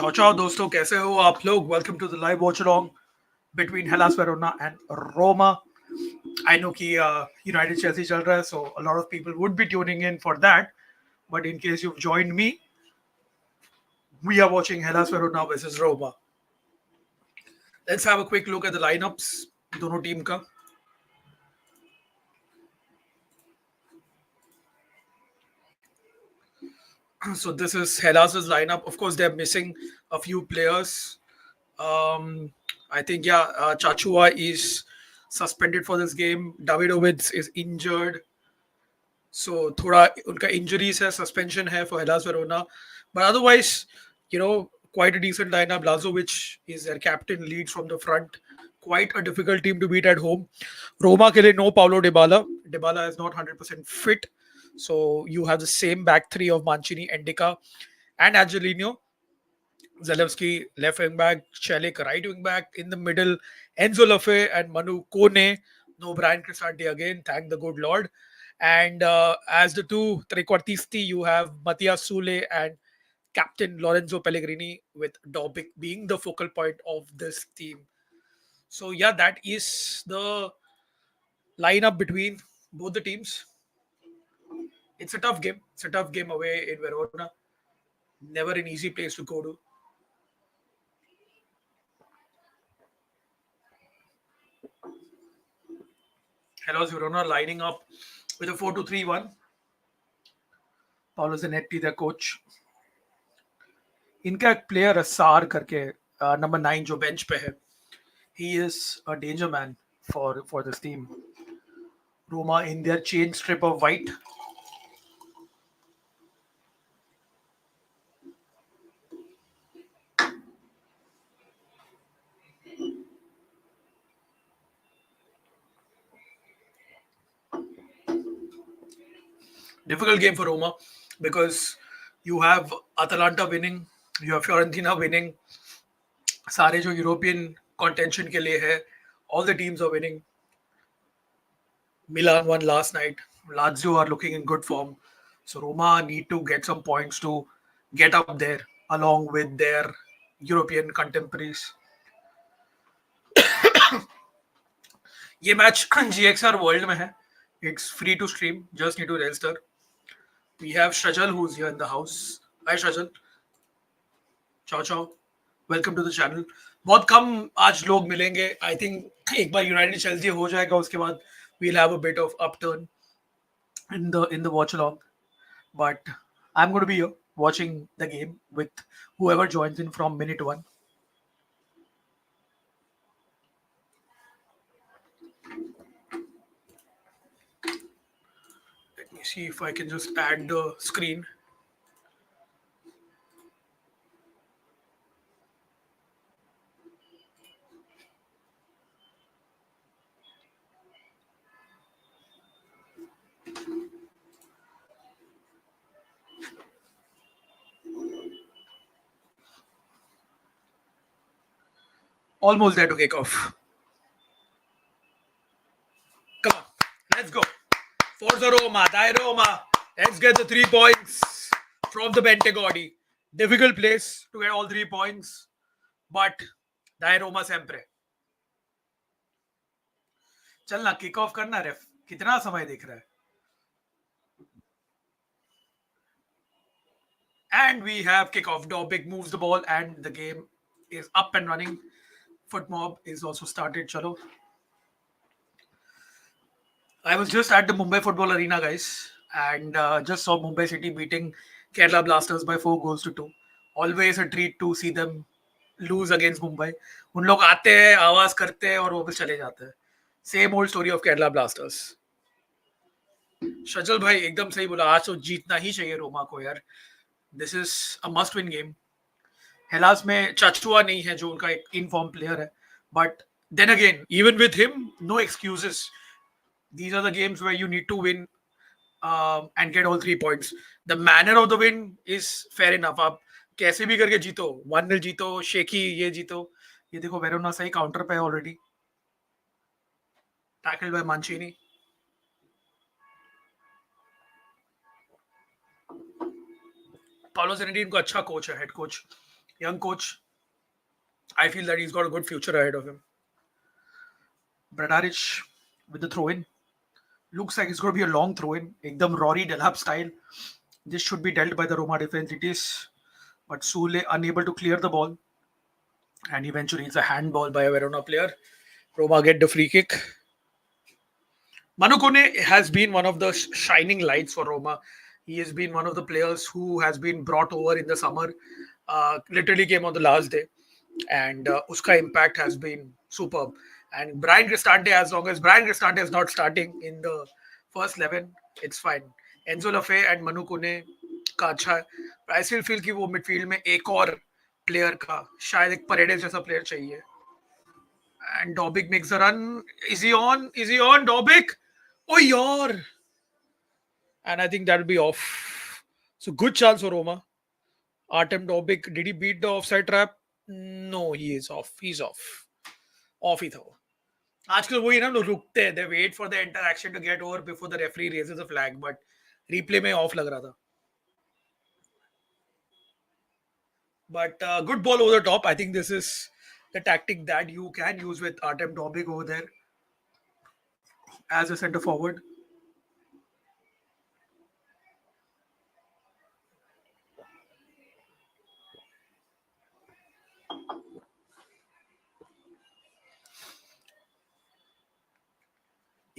Ciao, ciao, दोस्तों कैसे हो आप लोग? Welcome to the live watchalong between Hellas Verona and Roma. I know कि United Chelsea चल रहा है, so a lot of people would be tuning in for that. But in case you've joined me, we are watching Hellas Verona versus Roma. Let's have a quick look at the lineups दोनों team का. So this is Hellas's lineup. Of course, they're missing a few players. I think Chachua is suspended for this game. Davidovitz is injured. So थोड़ा उनका injuries है, suspension है for Hellas Verona. But otherwise, quite a decent lineup. Lazovic is their captain, leads from the front. Quite a difficult team to beat at home. Roma के लिए no Paulo Dybala. Dybala is not 100% fit. So you have the same back three of Mancini, Endika, and Angelino. Zalewski left wing back, Celik right wing back, in the middle Enzo Lafay and Manu Kone. No Brian Cristante again, thank the good Lord. And as the two trequartisti, you have Mattias Soule and Captain Lorenzo Pellegrini, with Dovbyk being the focal point of this team. So yeah, that is the lineup between both the teams. It's a tough game. It's a tough game away in Verona. Never an easy place to go to. Hellas Verona lining up with a 4-2-3-1. Paolo Zanetti, their coach. इनका एक player है सार करके number 9 जो bench पे है. He is a danger man for this team. Roma in their chain strip of white. Difficult game for Roma because you have Atalanta winning, you have Fiorentina winning. सारे जो European contention के लिए है, all the teams are winning. Milan won last night. Lazio are looking in good form. So Roma need to get some points to get up there along with their European contemporaries. ये match GXR world में है. It's free to stream. Just need to register. We have Shajal who's here in the house. Hi Shajal. Ciao ciao. Welcome to the channel. बहुत कम आज लोग मिलेंगे. I think एक बार United Chelsea हो जाएगा उसके बाद we'll have a bit of upturn in the watch along. But I'm going to be here watching the game with whoever joins in from minute one. Let me see if I can just add the screen. Almost there to kick off. Come on, let's go. Forza Roma, dai Roma. Let's get the 3 points from the Bentegodi. Difficult place to get all 3 points, but dai Roma sempre. चलना kick off करना रेफ. कितना समय देख रहा है? And we have kickoff. Dovbyk moves the ball and the game is up and running. Foot mob is also started. Chalo. I was just at the Mumbai Football Arena, guys, and just saw Mumbai City beating Kerala Blasters by 4-2. Always a treat to see them lose against Mumbai. उन लोग आते हैं, आवाज करते हैं और वापस चले जाते हैं. Same old story of Kerala Blasters. शजल भाई एकदम सही बोला. आज तो जीतना ही चाहिए रोमा को यार. This is a must-win game. Hellas में Chachua नहीं है जो उनका एक in-form player है. But then again, even with him, no excuses. These are the games where you need to win and get all 3 points. The manner of the win is fair enough. आप कैसे भी करके जीतो. 1-0 जीतो, shaky ये जीतो. ये देखो वेरोना सही काउंटर पे है already. Tackled by Mancini. Paolo Zanetti इनको अच्छा कोच है, head coach. Young coach. I feel that he's got a good future ahead of him. Bradaric with the throw in. Looks like it's going to be a long throw in. Ekdam Rory Delap style. This should be dealt by the Roma defense. It is. But Soule unable to clear the ball. And eventually it's a handball by a Verona player. Roma get the free kick. Manu Kone has been one of the shining lights for Roma. He has been one of the players who has been brought over in the summer. Literally came on the last day, and Uska impact has been superb. And Brian Cristante, as long as Brian Cristante is not starting in the first 11, it's fine. Enzo Lafay and Manu Kone का अच्छा है. I still feel कि वो midfield में एक और player का शायद एक Paredes जैसा player चाहिए. And Dovbyk makes a run. Is he on? Is he on? Dovbyk? Oh, yaar. And I think that'll be off. So good chance for Roma. Artem Dovbyk, did he beat the offside trap? No, he is off. He's off. Off ही था वो. आजकल वही ना लोग रुकते हैं. They wait for the interaction to get over before the referee raises a flag. But replay में off लग रहा था. But good ball over the top. I think this is the tactic that you can use with Artem Dovbyk over there as a centre forward.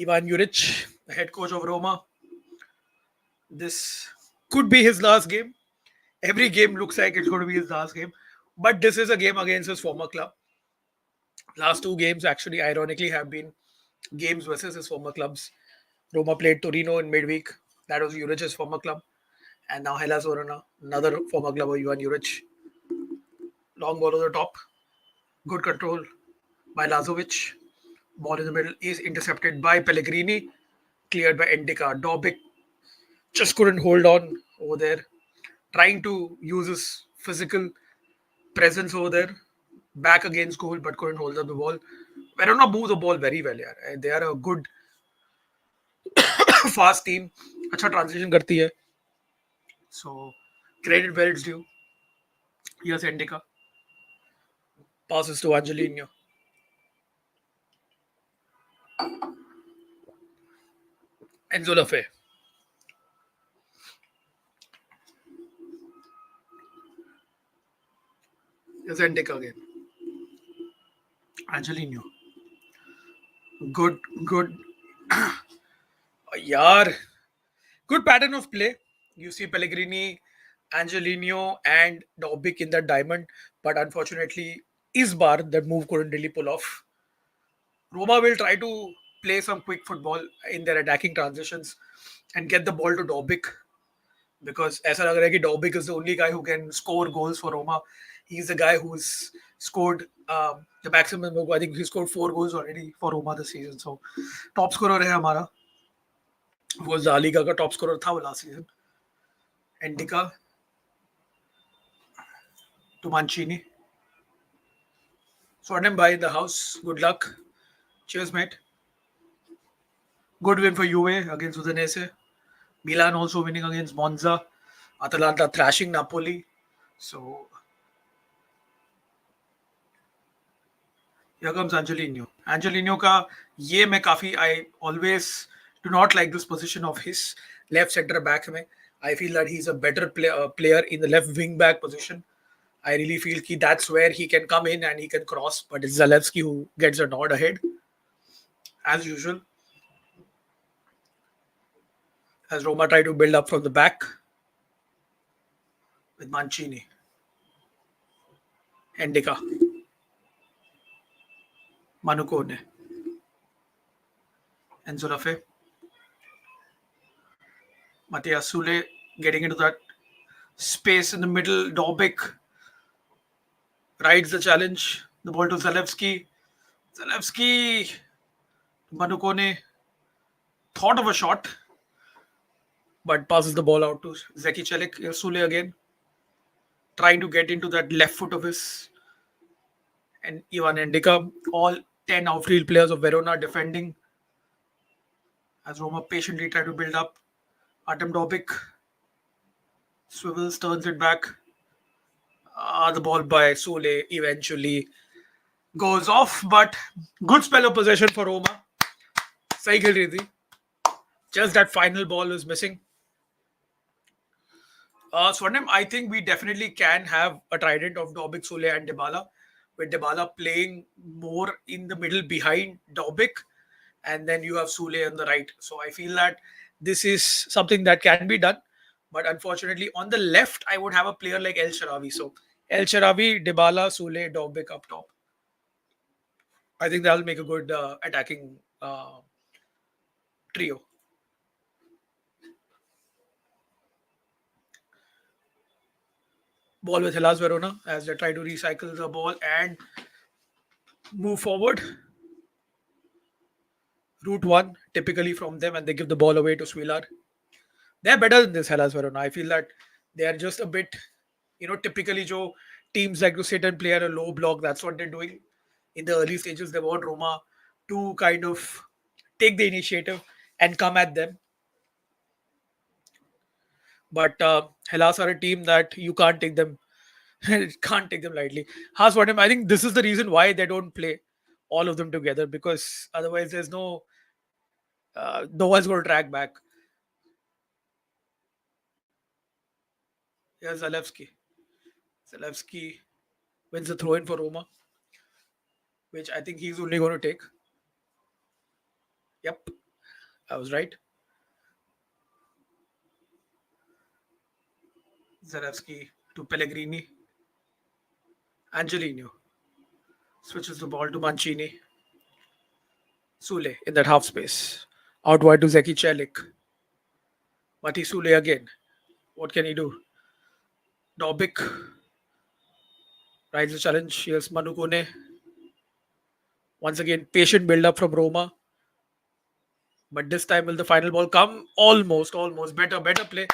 Ivan Juric, the head coach of Roma. This could be his last game. Every game looks like it's going to be his last game. But this is a game against his former club. Last two games, actually, ironically, have been games versus his former clubs. Roma played Torino in midweek. That was Juric's former club. And now Hellas Verona, another former club of Ivan Juric. Long ball over the top. Good control by Lazovic. Ball in the middle is intercepted by Pellegrini. Cleared by Endika. Dovbyk just couldn't hold on over there. Trying to use his physical presence over there. Back against goal, but couldn't hold up the ball. Verona move the ball very well. यार. They are a good, fast team. अच्छा transition करती है. So, credit where it's due. Here's Endika. Passes to Angelino. Enzo Lafay. Here's Endika again. Angelino. Good. Yaar. Good pattern of play. You see Pellegrini, Angelino, and Dovbyk in that diamond. But unfortunately, Isbar, that move couldn't really pull off. Roma will try to play some quick football in their attacking transitions and get the ball to Dovbyk because ऐसा लग रहा है कि Dovbyk is the only guy who can score goals for Roma. He's the guy who's scored the maximum. I think he scored 4 goals already for Roma this season. So top scorer है हमारा. वो La Liga का top scorer था वो last season. Endika to Mancini. Swordham by the house. Good luck. Cheers, mate. Good win for Juve against Udinese. Milan also winning against Monza. Atalanta thrashing Napoli. So here comes Angelino. Angelino का ये मैं काफी I always do not like this position of his left center back में. I feel that he's a better player in the left wing back position. I really feel that that's where he can come in and he can cross. But it's Zalewski who gets a nod ahead as usual. As Roma try to build up from the back with Mancini. Endika. Manu Kone. Enzo Lafay. Mattia Soule getting into that space in the middle. Dovbyk rides the challenge. The ball to Zalewski. Zalewski. Manu Kone thought of a shot, but passes the ball out to Zeki Celik. Soule again. Trying to get into that left foot of his. And Ivan Endika. All 10 outfield players of Verona defending. As Roma patiently try to build up. Artem Dovbyk swivels, turns it back. The ball by Soule eventually goes off, but good spell of possession for Roma. सही खेल रही थी. Just that final ball was missing. Swarnim, I think we definitely can have a trident of Dovbyk, Soule, and Dybala, with Dybala playing more in the middle behind Dovbyk, and then you have Soule on the right. So I feel that this is something that can be done. But unfortunately, on the left, I would have a player like El Sharawi. So El Sharawi, Dybala, Soule, Dovbyk up top. I think that'll make a good attacking trio. Ball with Hellas Verona as they try to recycle the ball and move forward. Route one, typically from them, and they give the ball away to Swilar. They're better than this Hellas Verona. I feel that they are just a bit, typically Joe teams like to sit and play at a low block. That's what they're doing in the early stages. They want Roma to kind of take the initiative and come at them. But Hellas are a team that you can't take them, can't take them lightly. Has what I think this is the reason why they don't play all of them together, because otherwise there's no one's going to track back. Yeah, Zalewski. Zalewski wins the throw in for Roma, which I think he's only going to take. Yep, I was right. Zalewski to Pellegrini. Angelino switches the ball to Mancini. Sule in that half space. Out wide to Zeki Celik. Mati Sule again. What can he do? Dovbyk rides the challenge. Here's Manu Kone. Once again, patient build up from Roma. But this time, will the final ball come? Almost. Better play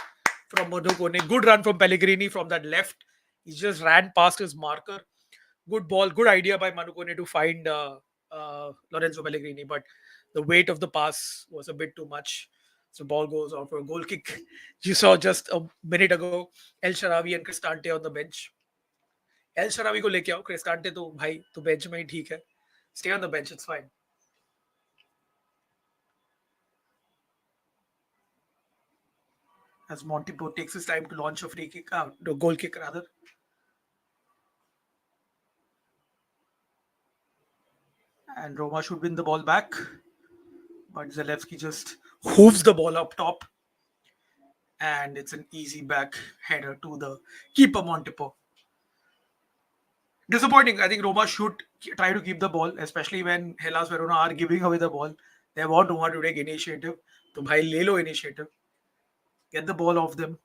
from Manu Kone. Good run from Pellegrini from that left. He just ran past his marker. Good ball, good idea by Manu Kone to find Lorenzo Pellegrini. But the weight of the pass was a bit too much. So ball goes out for a goal kick. You saw just a minute ago El Sharawi and Cristante on the bench. El Sharawi को लेके आओ, Cristante तो भाई तो bench में ही ठीक है. Stay on the bench, it's fine. As Montipo takes his time to launch a free kick, the goal kick rather. And Roma should win the ball back. But Zalewski just hooves the ball up top. And it's an easy back header to the keeper Montipo. Disappointing. I think Roma should try to keep the ball, especially when Hellas Verona are giving away the ball. They want Roma to take initiative. So, bhai, le lo initiative. Get the ball off them.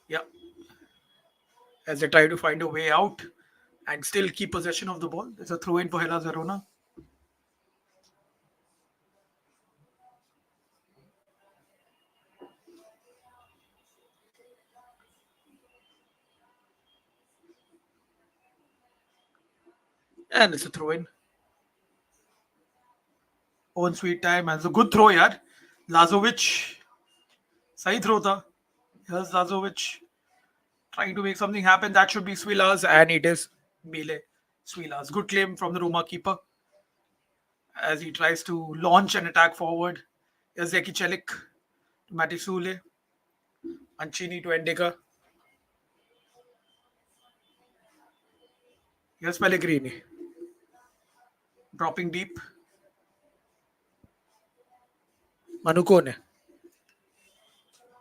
Yeah. As they try to find a way out and still keep possession of the ball. It's a throw in for Hellas Verona. And it's a throw in. Own sweet time. And it's a good throw, yaar. Lazovic. Sahi throw tha. Here's Lazovic trying to make something happen. That should be Swila's. And it is Mile Swila's. Good claim from the Roma keeper as he tries to launch an attack forward. Here's Zeki Celik to Mati Sule. Mancini to Endika. Here's Pellegrini. Dropping deep. Manu Kone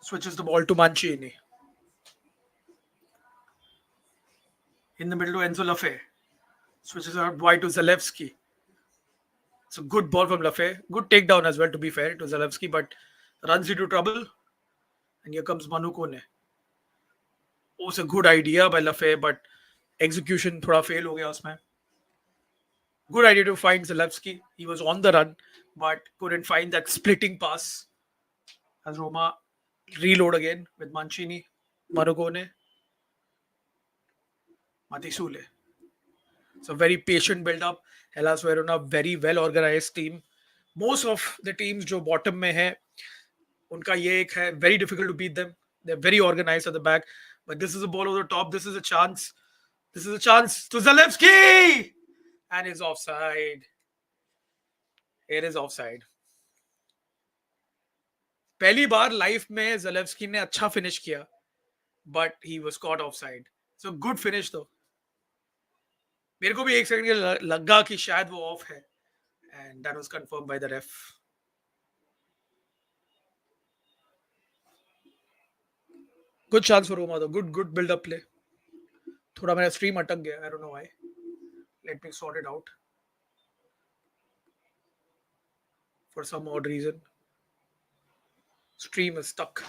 switches the ball to Mancini. In the middle to Enzo Lafay. Switches out wide to Zalewski. It's a good ball from Lafay. Good takedown as well, to be fair, to Zalewski, but runs into trouble. And here comes Manu Kone. Oh, it's a good idea by Lafay, but execution थोड़ा fail हो गया उसमें. Good idea to find Zalewski. He was on the run, but couldn't find that splitting pass. As Roma reload again with Mancini, Manu Kone, Mati Sule. It's a very patient build-up. Hellas Verona, very well organized team. Most of the teams जो bottom में है, उनका ये एक है, very difficult to beat them. They're very organized at the back. But this is a ball over the top. This is a chance. This is a chance to Zalewski! And he's offside. It is offside. पहली बार life में ज़लेव्स्की ने अच्छा finish किया, but he was caught offside. So good finish though. मेरे को भी एक second के लगा कि शायद वो ऑफ है, and that was confirmed by the ref. Good chance for Roma though. Good build up play. थोड़ा मेरा स्ट्रीम अटक गया, I don't know why. Let me sort it out. For some odd reason, stream is stuck.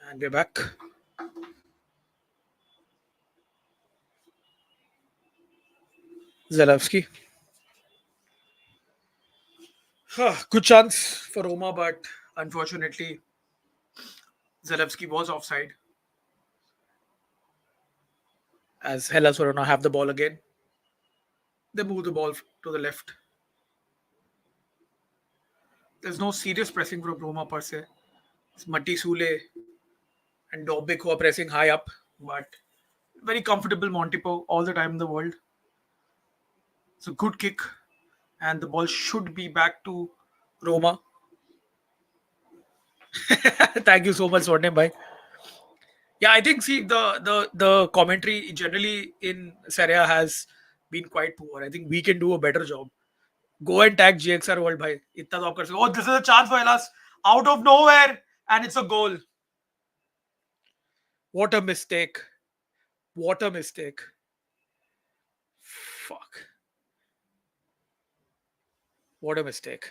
And we're back. Zalewski. Good chance for Roma, but unfortunately, Zalewski was offside. As Hellas Verona have the ball again, they move the ball to the left. There's no serious pressing from Roma per se. It's Matti Soule and Dovbyk who are pressing high up, but very comfortable Montipo all the time in the world. It's a good kick, and the ball should be back to Roma. Thank you so much, Swarnim bhai. Yeah, I think see the commentary generally in Serie A has been quite poor. I think we can do a better job. Go and tag GXR World bhai. इतना तो आप कर सकते हो. Oh, this is a chance for Hellas out of nowhere, and it's a goal. What a mistake! What a mistake! Fuck! What a mistake!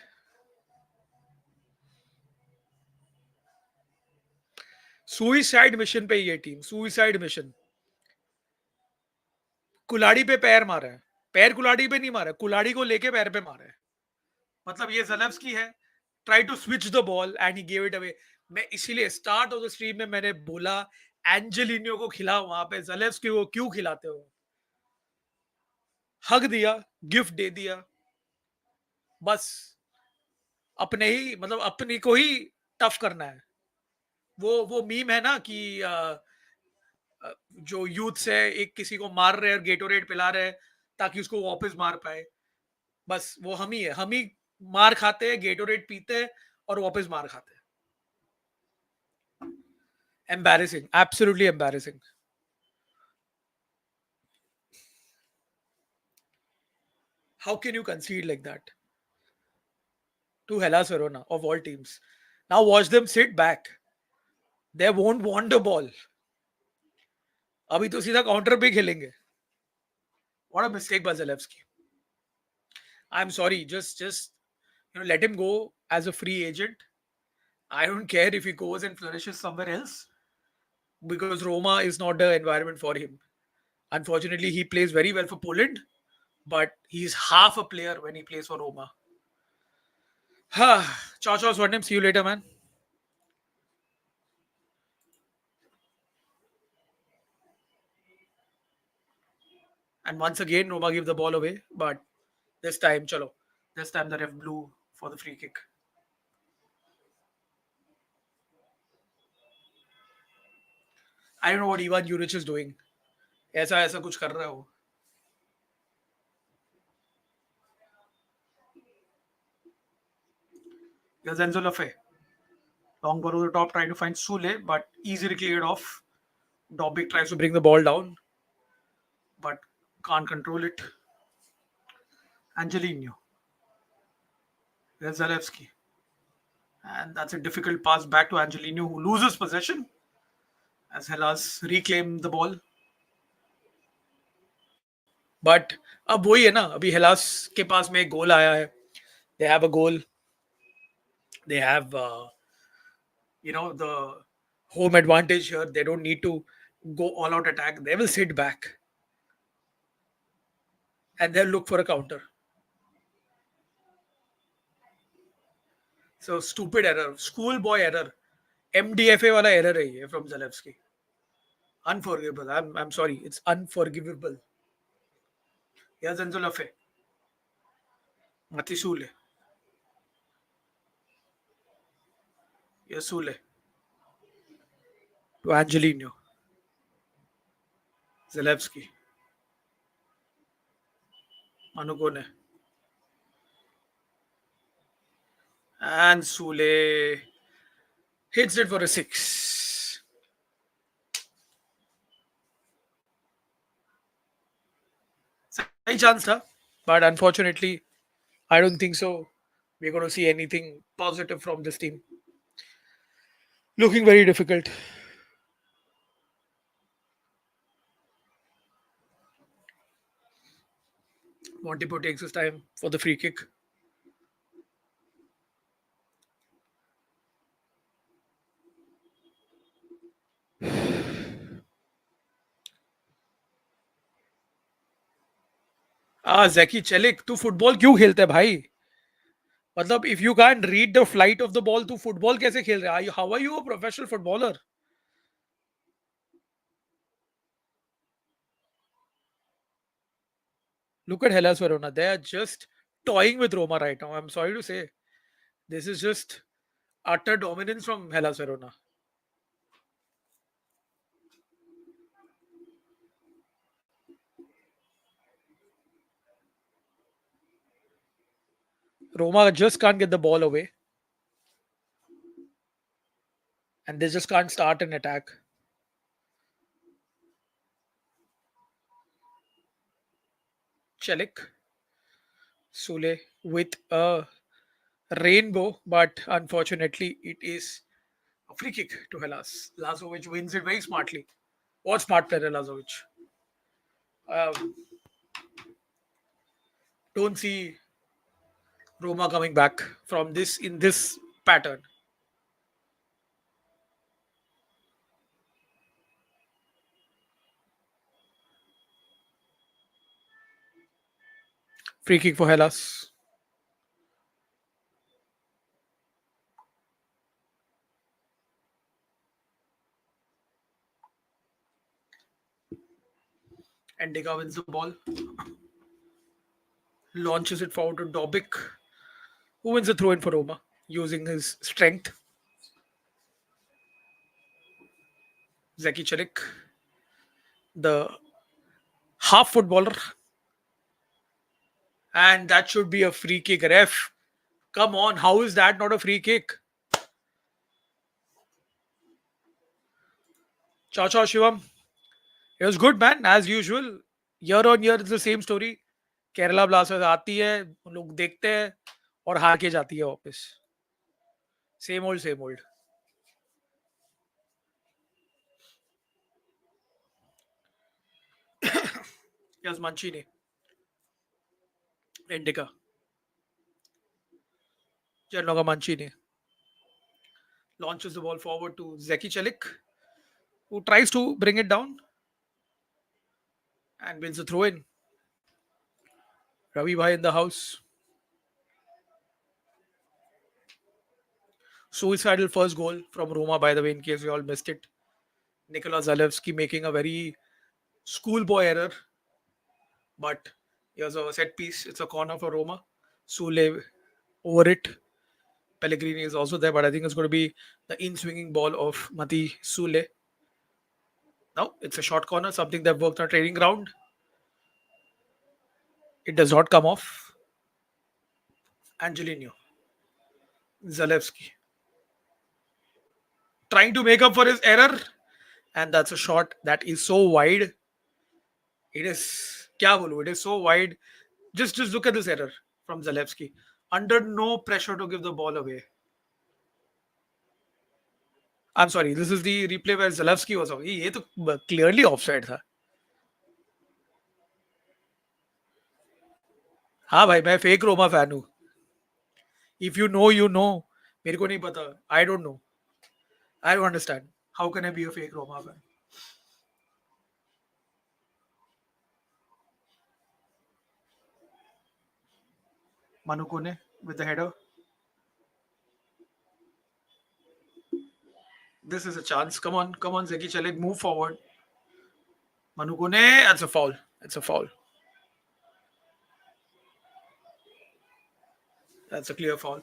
Suicide mission पे ये team, suicide mission. कुलाड़ी पे पैर मारा है, पैर कुलाड़ी पे नहीं मारा, कुलाड़ी को लेके पैर पे मारा है. मतलब ये ज़लेव्स्की है. Try to switch the ball and he gave it away. मैं इसीलिए स्टार्ट ऑफ द स्ट्रीम में मैंने बोला एंजेलिनो को खिलाओ, वहां पे ज़लेव्स्की को क्यों खिलाते हो. हक दिया, गिफ्ट दे दिया, बस अपने ही मतलब अपनी को ही टफ करना है. वो मीम है ना कि जो यूथ से एक किसी को मार रहे हैं, गेटोरेट पिला रहे हैं ताकि उसको वापस मार पाए. बस वो हम ही है, हम ही मार खाते हैं, गेटोरेट पीते हैं और वापस मार खाते हैं. Embarrassing, absolutely embarrassing. How can you concede like that to Hellas Verona of all teams? Now watch them sit back. They won't want the ball. अभी तो सीधा काउंटर पे खेलेंगे. What a mistake by Zalewski. I'm sorry, just let him go as a free agent. I don't care if he goes and flourishes somewhere else because Roma is not the environment for him. Unfortunately, he plays very well for Poland, but he's half a player when he plays for Roma. Ciao, ciao, Swarnim. See you later, man. And once again, Roma gave the ball away, but this time, chalo. This time the ref blew for the free kick. I don't know what Ivan Juric is doing. ऐसा कुछ कर रहा है वो. Here's Enzo Lafay. Long ball over the top, trying to find Soule, but easily cleared off. Dovbyk tries to bring the ball down, but can't control it. Angelino. There's Zalewski. And that's a difficult pass back to Angelino, who loses possession as Hellas reclaim the ball. But अब वही है ना, अभी Hellas के पास में एक गोल आया है. They have a goal. They have the home advantage here. They don't need to go all out attack. They will sit back and they'll look for a counter. So stupid error, schoolboy error, MDFA wala error है ये from Zalewski. Unforgivable. I'm sorry. It's unforgivable. Here's Enzo Lafay. Mati Soule. Here's Soule. To Angelino. Zalewski. Manukone. And Soule hits it for a six. Same chance, huh? But unfortunately, I don't think so. We're going to see anything positive from this team. Looking very difficult. Montipo takes his time for the free kick. जैकी चेलिक तू football क्यों खेलता है भाई? मतलब if you can't read the flight of the ball, तू football कैसे खेल रहा है? How are you a professional footballer? Look at Hellas Verona. They are just toying with Roma right now. I'm sorry to say. This is just utter dominance from Hellas Verona. Roma just can't get the ball away and they just can't start an attack. Chelik, Soule with a rainbow, but unfortunately it is a free kick to Hellas. Lazovic wins it very smartly. What smart player Lazovic? Um, don't see Roma coming back from this in this pattern. Free kick for Hellas. And Dega wins the ball, launches it forward to Dovbyk, who wins the throw in for Roma using his strength. Zeki Chelik, the half footballer, and that should be a free kick. Ref, come on, how is that not a free kick? Ciao, ciao, Shivam. It was good, man, as usual. Year on year, it's the same story. Kerala blasters आती है, उन लोग देखते हैं और हार के जाती है वापस. Same old same old. Yes, Mancini. Indica. Gianluca Mancini launches the ball forward to Zeki Celik, who tries to bring it down and wins the throw in. Ravi Bhai in the house. Suicidal first goal from Roma, by the way, in case you all missed it. Nikola Zalewski making a very schoolboy error, but here's a set piece. It's a corner for Roma. Soule over it. Pellegrini is also there, but I think it's going to be the in swinging ball of Mati Soule. Now it's a short corner, something they've worked on training ground. It does not come off. Angelino. Zalewski. Trying to make up for his error. And that's a shot that is so wide. It is, kya bolu, it is so wide. Just look at this error from Zalewski. Under no pressure to give the ball away. I'm sorry, this is the replay where Zalewski was off. ये तो clearly offside था. हाँ भाई, मैं fake Roma fan हूँ. If you know, you know. मेरे को नहीं पता. I don't know. I don't understand. How can I be a fake Roma fan? Manu Kone with the header. This is a chance. Come on, Zeki Chalik, move forward. Manu Kone, that's a foul. It's a foul. That's a clear foul.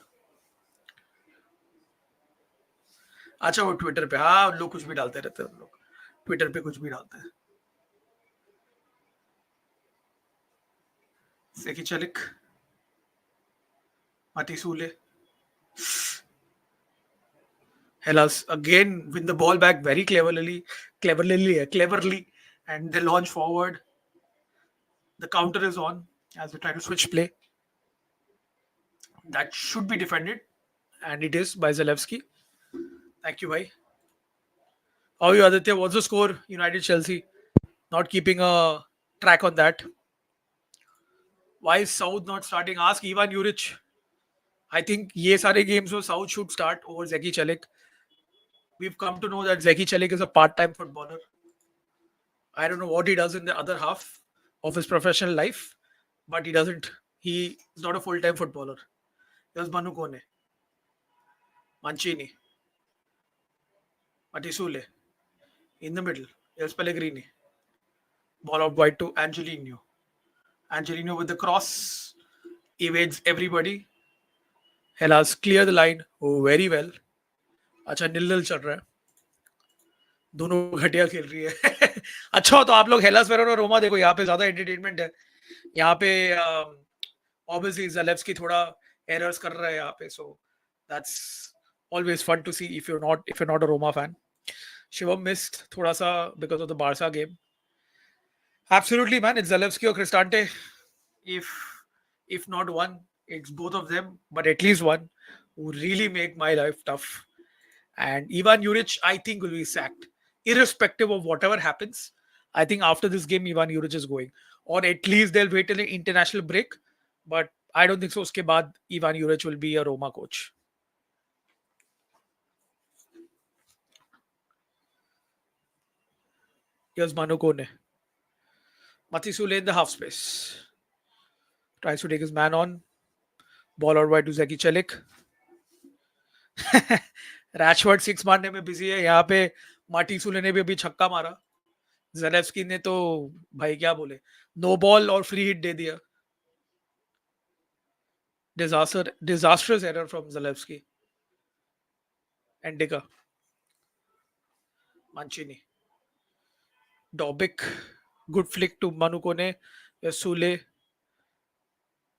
अच्छा वो Twitter पे, हाँ लोग कुछ भी डालते रहते हैं, लोग ट्विटर पे कुछ भी डालते हैं. Seki Çelik, Mati Soule, Hellas again win the ball back very cleverly, and they launch forward. The counter is on as they try to switch play. That should be defended, and it is by Zalewski. Thank you, bhai. How are you, Aditya? What's the score? United Chelsea. Not keeping a track on that. Why is South not starting? Ask Ivan Juric. I think ये सारे games में South should start over Zeki Çelik. We've come to know that Zeki Çelik is a part-time footballer. I don't know what he does in the other half of his professional life, but he doesn't. He is not a full-time footballer. There's Manu Kone, Mancini, Matisule. In the middle, there's Pellegrini. Ball out wide to Angelino. Angelino with the cross evades everybody. Hellas clear the line very well. अच्छा नील चल रहा है. दोनों घटिया खेल रही है. अच्छा हो तो आप लोग हेलास वेरोना रोमा देखो, यहाँ पे ज्यादा एंटरटेनमेंट है. यहाँ पे ऑब्वियसली ज़ालेव्स्की थोड़ा एरर्स कर रहा है यहाँ पे, so that's always fun to see if you're not a Roma fan. Shivam missed थोड़ा सा because of the Barca game. Absolutely, man, it's Zalewski or Cristante. If not one, it's both of them, but at least one who really make my life tough. And Ivan Juric, I think, will be sacked. Irrespective of whatever happens, I think after this game, Ivan Juric is going. Or at least they'll wait till an international break. But I don't think so. Uske baad, Ivan Juric will be a Roma coach. Here's Manu Kone. Mati Soule in the half space. Tries to take his man on. Ball out wide to Zeki Çelik. Rashford 6 मारने में busy है. यहाँ पे माटी सूले ने भी अभी छक्का मारा. ज़ालेव्स्की ने तो भाई क्या बोले, नो बॉल और फ्री हिट दे दिया. Disastrous error from Zalewski. Endika. Mancini. Dovbyk. Good flick to Manu Kone. Soule.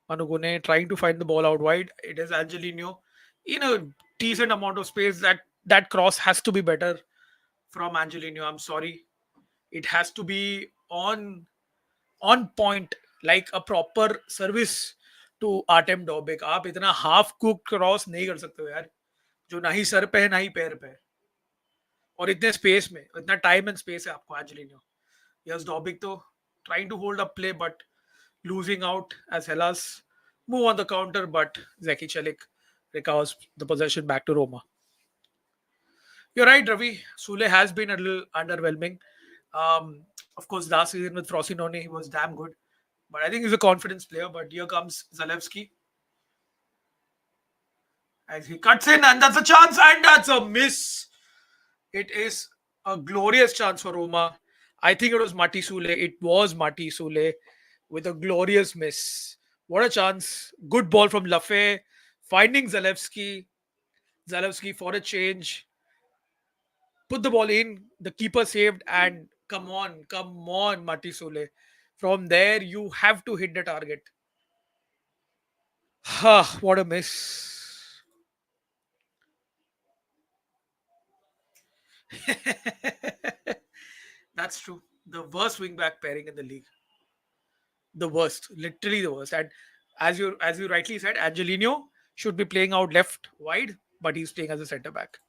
Manu Kone trying to find the ball out wide. It is Angelino in a decent amount of space. That cross has to be better from Angelino. I'm sorry. It has to be on point, like a proper service to Artem Dovbyk. आप इतना half cooked cross नहीं कर सकते हो यार, जो ना ही sir पे है ना ही पैर पे है, और इतने स्पेस में, इतना टाइम एंड स्पेस है आपको. एंजेलिनो. यस डॉबिक तो trying to hold up play but losing out as Hellas move on the counter, but Zeki Çelik recovers the possession back to Roma. You're right, Ravi. Soule has been a little underwhelming. Of course, last season with Frosinone, he was damn good. But I think he's a confidence player. But here comes Zalewski. As he cuts in, and that's a chance, and that's a miss. It is a glorious chance for Roma. I think it was Mati Soule. It was Mati Soule with a glorious miss. What a chance. Good ball from Lafay. Finding Zalewski. Zalewski for a change. Put the ball in. The keeper saved. And come on, Mati Soule. From there, you have to hit the target. What a miss. That's true. The worst wing back pairing in the league. The worst, literally the worst. And as you rightly said, Angelino should be playing out left wide, but he's playing as a centre back.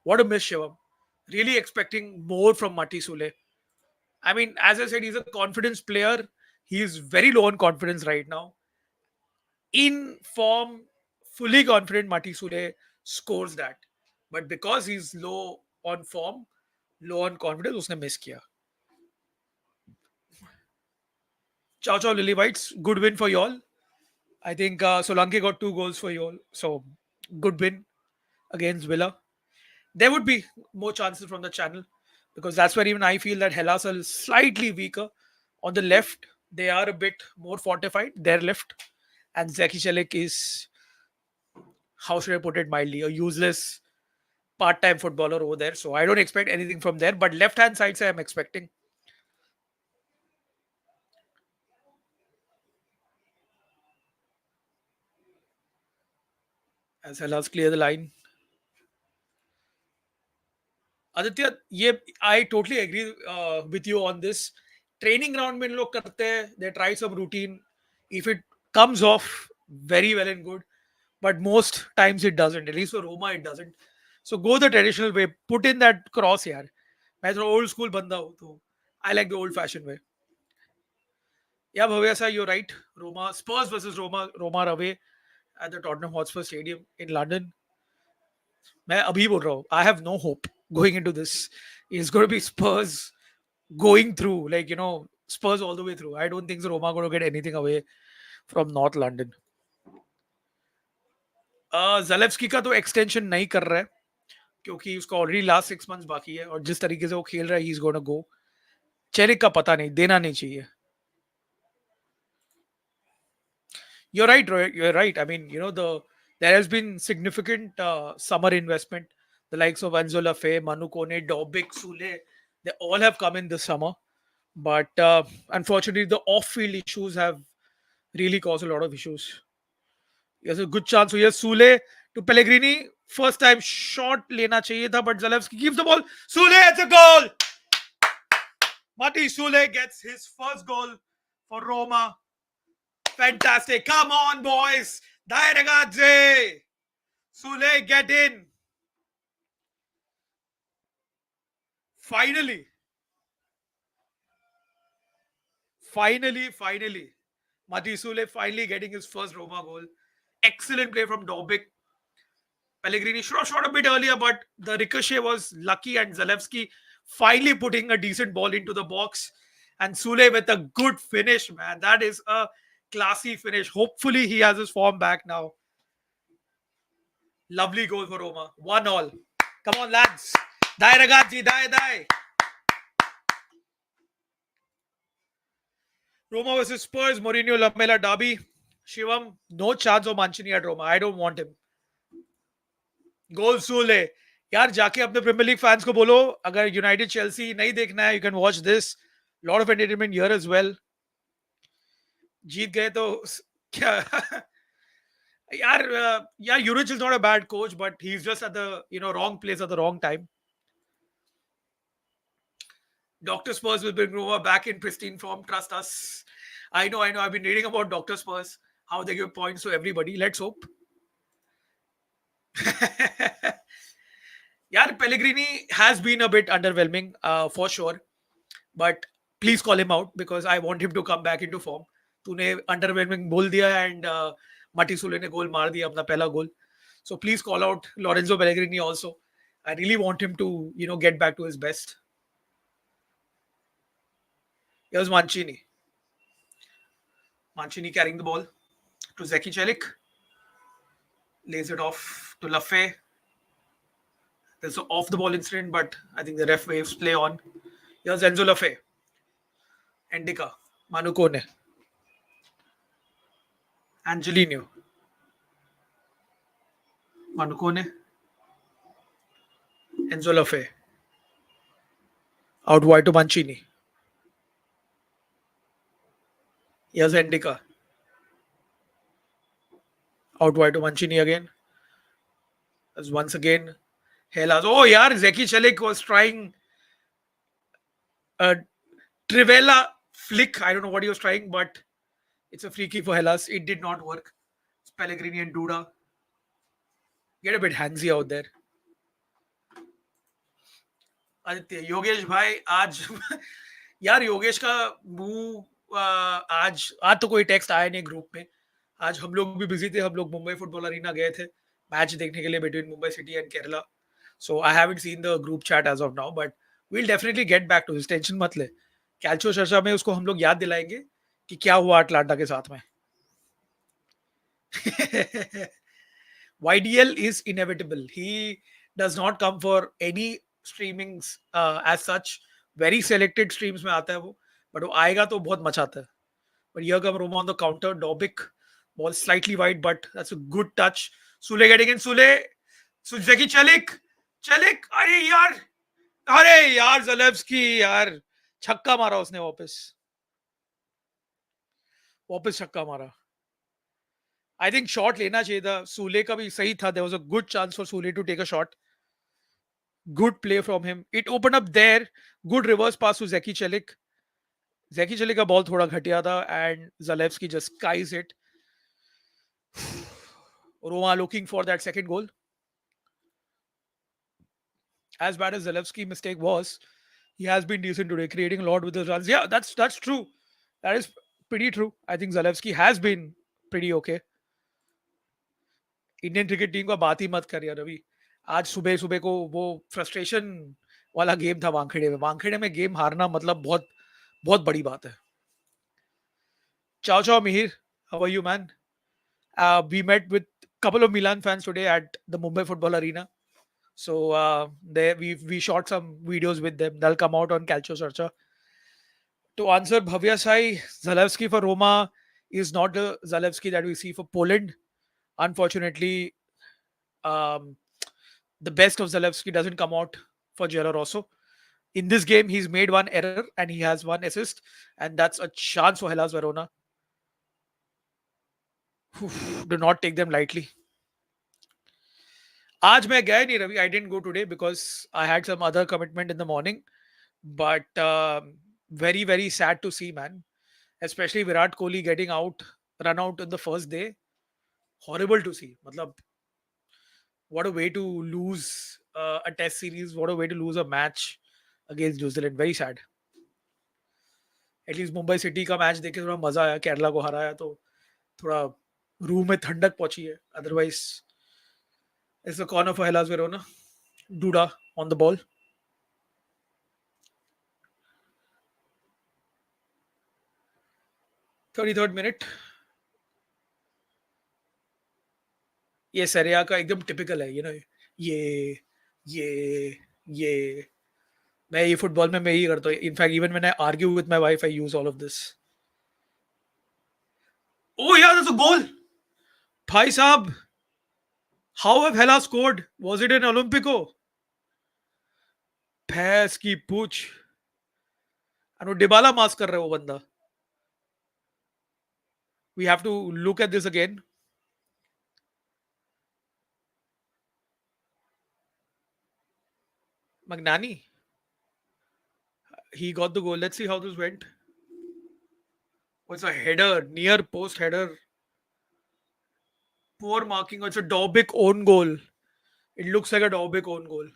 What a miss, Shivam. Really expecting more from Mati Soule. I mean, as I said, he's a confidence player. He's very low on confidence right now. In form, fully confident, Mati Soule scores that. But because he's low on form, low on confidence, उसने miss किया. Ciao, Lily Whites. Good win for y'all. I think Solanke got 2 goals for y'all. So, good win against Villa. There would be more chances from the channel, because that's where even I feel that Hellas are slightly weaker. On the left, they are a bit more fortified. Their left. And Zeki Çelik is how should I put it mildly, a useless part-time footballer over there. So I don't expect anything from there. But left-hand side, say I'm expecting. As Hellas clear the line. Aditya ये I totally agree with you on this training ground में इन लोग करते हैं they try some routine if it comes off very well and good but most times it doesn't at least for Roma it doesn't so go the traditional way put in that cross यार मैं थोड़ा old school बंदा हूँ तो I like the old fashion way या भव्या सा you write Roma Spurs versus Roma away at the Tottenham Hotspur stadium in London मैं अभी बोल रहा हूँ I have no hope going into this is going to be Spurs going through, like, Spurs all the way through. I don't think so Roma going to get anything away from North London. Zalewski का तो extension नहीं कर रहा है क्योंकि उसका already last 6 months बाकी है और जिस तरीके से वो खेल रहा है ही इज गोना गो चेरिक का पता नहीं देना नहीं चाहिए you're right Roy, you're right I mean there has been significant summer investment the likes of Anzola Faye Manu Kone Dovbyk Soule they all have come in this summer but unfortunately the off-field issues have really caused a lot of issues. There's a good chance. So here's Soule to Pellegrini. First time shot lena chahiye tha, but Zalewski gives the ball. Soule, it's a goal! Mati Soule gets his first goal for Roma. Fantastic. Come on, boys. Dai ragazzi. Soule, get in. Finally. Mati Soule finally getting his first Roma goal. Excellent play from Dovbyk. Pellegrini shot a bit earlier, but the ricochet was lucky and Zalewski finally putting a decent ball into the box. And Soule with a good finish, man. That is a classy finish. Hopefully he has his form back now. Lovely goal for Roma. 1-1. Come on, lads. Dai ragazzi, dai. Roma versus Spurs, Mourinho, Lamela, Derby. Shivam, no chance of Mancini at Roma. I don't want him. Goal Soule. यार जाके अपने premiere league fans को बोलो अगर United Chelsea नहीं देखना है you can watch this lot of entertainment here as well जीत गए तो क्या यार Juric is not a bad coach but he's just at the wrong place at the wrong time. Dr. Spurs will bring Roma back in pristine form. Trust us. I know. I've been reading about Dr. Spurs, how they give points to everybody. Let's hope. Yeah, Pellegrini has been a bit underwhelming for sure. But please call him out because I want him to come back into form. तूने underwhelming बोल दिया and Mati Soule ने गोल मार दिया अपना पहला गोल. So please call out Lorenzo Pellegrini also. I really want him to get back to his best. Here's Mancini. Mancini carrying the ball to Zeki Celik. Lays it off to Lafay. There's an off-the-ball incident, but I think the ref waves play on. Here's Enzo Lafay. Endika. Manu Kone. Angelino. Manu Kone. Enzo Lafay. Out wide to Mancini. Here's Endika. Out wide to Mancini again. As once again, Hellas. Oh, yeah, Zeki Celik was trying a Trivela flick. I don't know what he was trying, but it's a free kick for Hellas. It did not work. It's Pellegrini and Duda. Get a bit handsy out there. Aditya Yogesh भाई आज यार योगेश का मुंह आज तो कोई text आया नहीं ग्रुप में आज हम लोग भी बिजी थे हम लोग मुंबई फुटबॉल अरीना गए थे मैच देखने के लिए between Mumbai city and Kerala so I haven't seen the group chat as of now but we'll definitely get back to this tension मत ले कैल्चो चर्चा में उसको हम लोग याद दिलाएंगे कि क्या हुआ अटलांटा के साथ में YDL is inevitable. He does not come for any streamings as such. Very selected streams में आता है वो, but वो आएगा तो बहुत मचाता है. But here come Roma on the counter. Dovbyk ball slightly wide, but that's a good touch. Soule getting in. Soule. Zeki Çelik. Çelik. अरे यार ज़लेव्स्की यार छक्का मारा उसने वापस छक्का मारा. आई थिंक शॉट लेना चाहिए था. सूले का भी सही था. There was a good chance for Soule to take a shot. Good play from him. It open up there. Good reverse pass to Zeki Celik. Zeki Celik का बॉल थोड़ा घटिया था and Zalewski just skies it. Roma looking for that second goal. As bad as Zalewski's mistake was, he has been decent today, creating a lot with his runs. Yeah, that's true. That is pretty true. I think Zalewski has been pretty okay. Indian cricket team का बात ही मत कर यार रवि. आज सुबह सुबह को वो फ्रस्ट्रेशन वाला गेम था वानखेड़े में. वानखेड़े में गेम हारना मतलब बहुत बहुत बड़ी बात है. Ciao, ciao, Mihir. How are you, man? We met with a couple of Milan fans today at the Mumbai Football Arena. So there we shot some videos with them. They'll come out on Calcio Searcher. To answer Bhavya Sai, Zalewski for Roma is not the Zalewski that we see for Poland. Unfortunately, um, the best of Zalewski doesn't come out for giallorossi. In this game, he's made one error and he has one assist, and that's a chance for Hellas Verona. Do not take them lightly. आज मैं गया नहीं Ravi. I didn't go today because I had some other commitment in the morning. But very very sad to see, man. Especially Virat Kohli getting run out in the first day. Horrible to see. Matlab, what a way to lose a test series. What a way to lose a match against New Zealand. Very sad. At least Mumbai City का match देख के थोड़ा मजा आया. केरला को हराया तो थोड़ा रूम में ठंडक पहुंची है. Otherwise, it's the corner for Hellas Verona. Duda on the ball. 33rd minute. ये सेरिया का एकदम टिपिकल है. ये मैं ये फुटबॉल में मैं यही करता हूँ. In fact even when I argue with my wife I use all of this. Oh यार दैट्स अ गोल. भाई साहब, how have Hellas scored? Was it in Olimpico? भैंस की पूछ. अनु डिबाला मास कर रहा है वो बंदा. We have to look at this again. Magnani, he got the goal. Let's see how this went. What's a header? Near post header. Poor marking. It's a Dovbyk own goal. It looks like a Dovbyk own goal.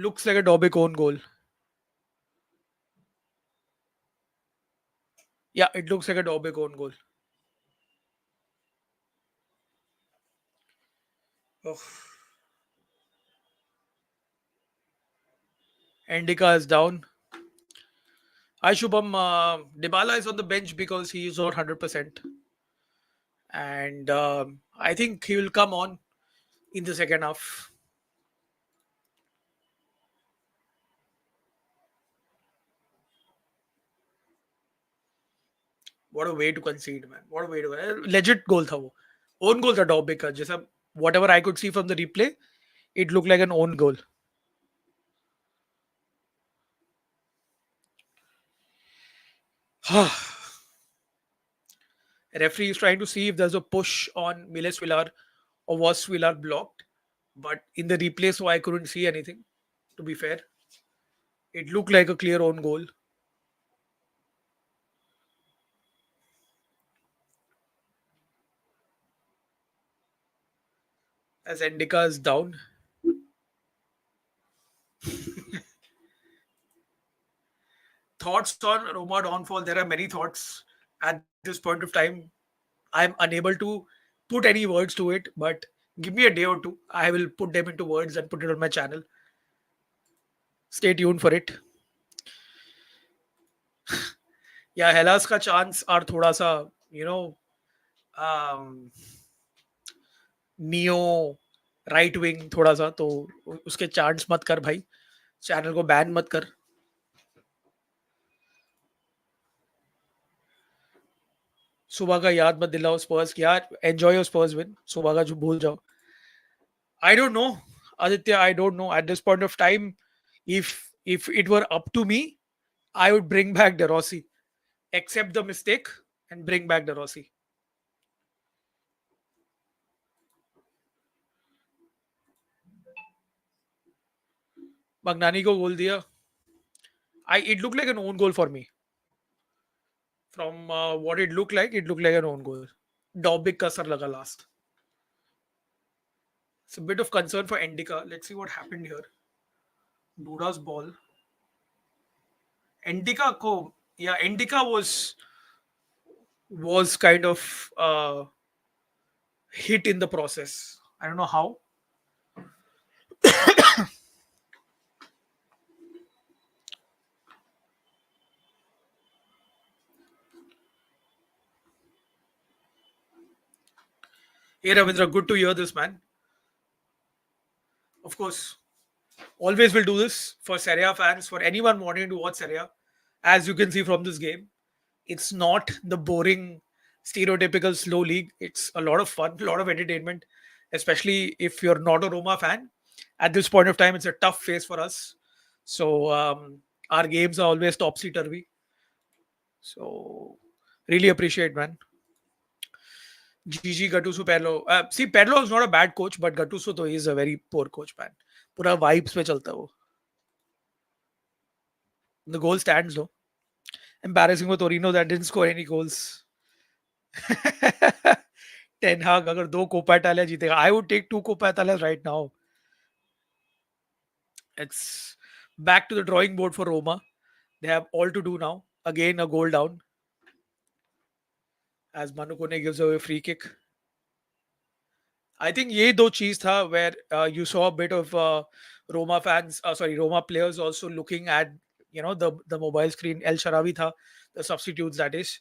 Looks like a Dovbyk own goal. Yeah, it looks like a Dovbyk own goal. Oh. Endika is down. Hi Shubham. Dybala is on the bench because he is not 100%. And I think he will come on in the second half. What a way to concede, man. What a way to... Legit goal tha wo. Own goal tha Dovbyk ka. Jaisa, whatever I could see from the replay, it looked like an own goal. Referee is trying to see if there's a push on Miles Villar or was Villar blocked. But in the replay, so I couldn't see anything, to be fair. It looked like a clear own goal. As Endika is down. Thoughts on Roma downfall? There are many thoughts at this point of time. I'm unable to put any words to it, but give me a day or two. I will put them into words and put it on my channel. Stay tuned for it. Yeah, Hellas का chance are थोड़ा सा, neo right wing थोड़ा सा, तो उसके chance मत कर भाई. चैनल को बैन मत कर. सुबह का याद मत दिलाओ स्पर्स की यार एंजॉय योर स्पर्स विन सुबह का जो भूल जाओ I don't know Aditya I don't know at this point of time if it were up to me I would bring back De Rossi accept the mistake and bring back De Rossi Magnani को गोल दिया I it looked like an own goal for me from what it looked like an own goal Dovbyk का sir लगा last it's a bit of concern for Endika let's see what happened here Duda's ball Endika ko yeah Endika was kind of hit in the process. I don't know how. Hey Ravindra, good to hear this, man. Of course, always will do this for Serie A fans, for anyone wanting to watch Serie A. As you can see from this game, it's not the boring, stereotypical slow league. It's a lot of fun, a lot of entertainment, especially if you're not a Roma fan. At this point of time, it's a tough phase for us. So our games are always topsy turvy. So really appreciate, man. GG Gattuso Perlo. See, Perlo is not a bad coach, but Gattuso though is a very poor coach, man. पूरा vibes पे चलता है वो. The goal stands though. Embarrassing for Torino that didn't score any goals. Ten Hag अगर दो Coppa Italia जीतेगा, I would take two Coppa Italia right now. It's back to the drawing board for Roma. They have all to do now. Again, a goal down as Manu Kone gives away a free kick. I think ये दो चीज था where you saw a bit of Roma fans, sorry, Roma players also looking at the mobile screen. El Sharawi tha, the substitutes that is.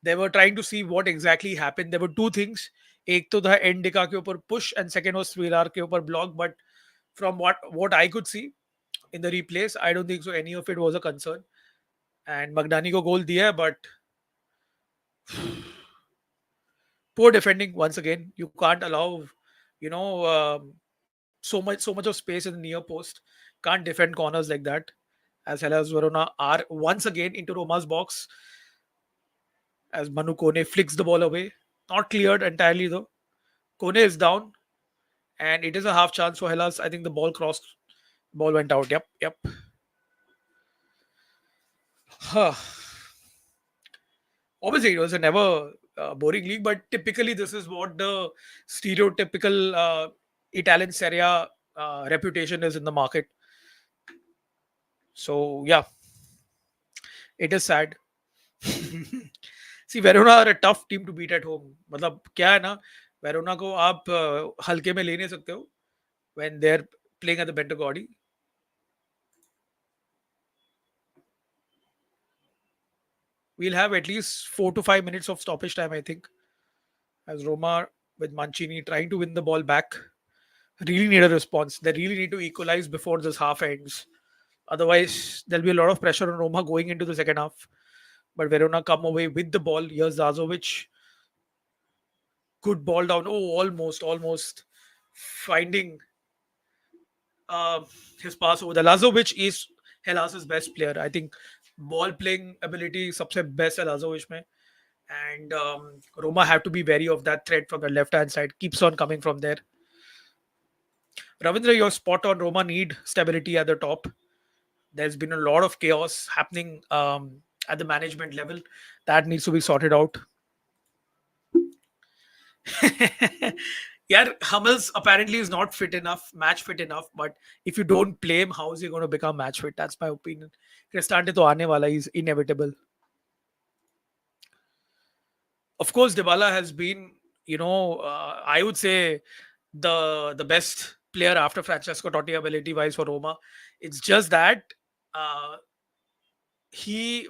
They were trying to see what exactly happened. There were two things. एक तो था Endika के ऊपर push and second was Svilar के ऊपर block. But from what I could see in the replays, I don't think so any of it was a concern. And Magdani को goal दिया है, but poor defending once again. You can't allow, you know, so much of space in the near post. Can't defend corners like that. As Hellas Verona are once again into Roma's box. As Manu Kone flicks the ball away, not cleared entirely though. Kone is down, and it is a half chance for Hellas. I think the ball crossed, ball went out. Yep, yep. Huh. Obviously, it was a never boring league, but typically this is what the stereotypical Italian Serie A reputation is in the market. So yeah, it is sad. See, Verona are a tough team to beat at home. मतलब क्या है ना, Verona को आप हल्के में ले नहीं सकते हो when they're playing at the Bentegodi. We'll have at least 4 to 5 minutes of stoppage time, I think, as Roma with Mancini trying to win the ball back. Really need a response. They really need to equalize before this half ends. Otherwise, there'll be a lot of pressure on Roma going into the second half. But Verona come away with the ball. Here's Zazovic. Good ball down. Oh, almost finding uh, his pass over the Lazovic is Hellas's best player. I think ball playing ability सबसे best है Lazovic में. And Roma have to be wary of that threat from the left hand side. Keeps on coming from there. Ravindra, you're spot on. Roma need stability at the top. There's been a lot of chaos happening at the management level. That needs to be sorted out. Yeah, Hummels apparently is not fit enough, match fit enough. But if you don't play him, how is he going to become match fit? That's my opinion. Cristante to aane wala is inevitable. Of course, Dybala has been, I would say the best player after Francesco Totti ability wise for Roma. It's just that uh, he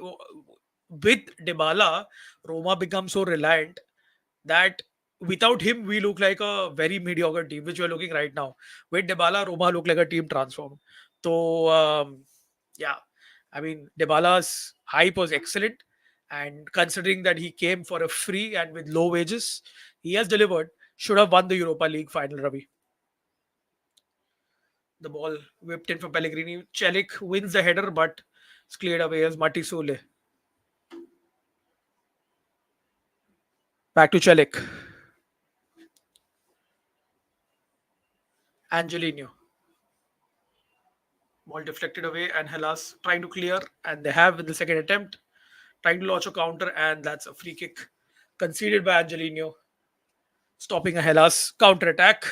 with Dybala, Roma becomes so reliant that without him we look like a very mediocre team, which we're looking right now. With Dybala, Roma look like a team transformed. So yeah, I mean Dybala's hype was excellent, And considering that he came for a free and with low wages, he has delivered. Should have won the Europa League final, Ravi. The ball whipped in from Pellegrini. Celik wins the header, but it's cleared away as Mati Soule. Back to Celik. Angelino. Ball deflected away, and Hellas trying to clear, and they have in the second attempt, trying to launch a counter, and that's a free kick conceded by Angelino, stopping a Hellas counter attack.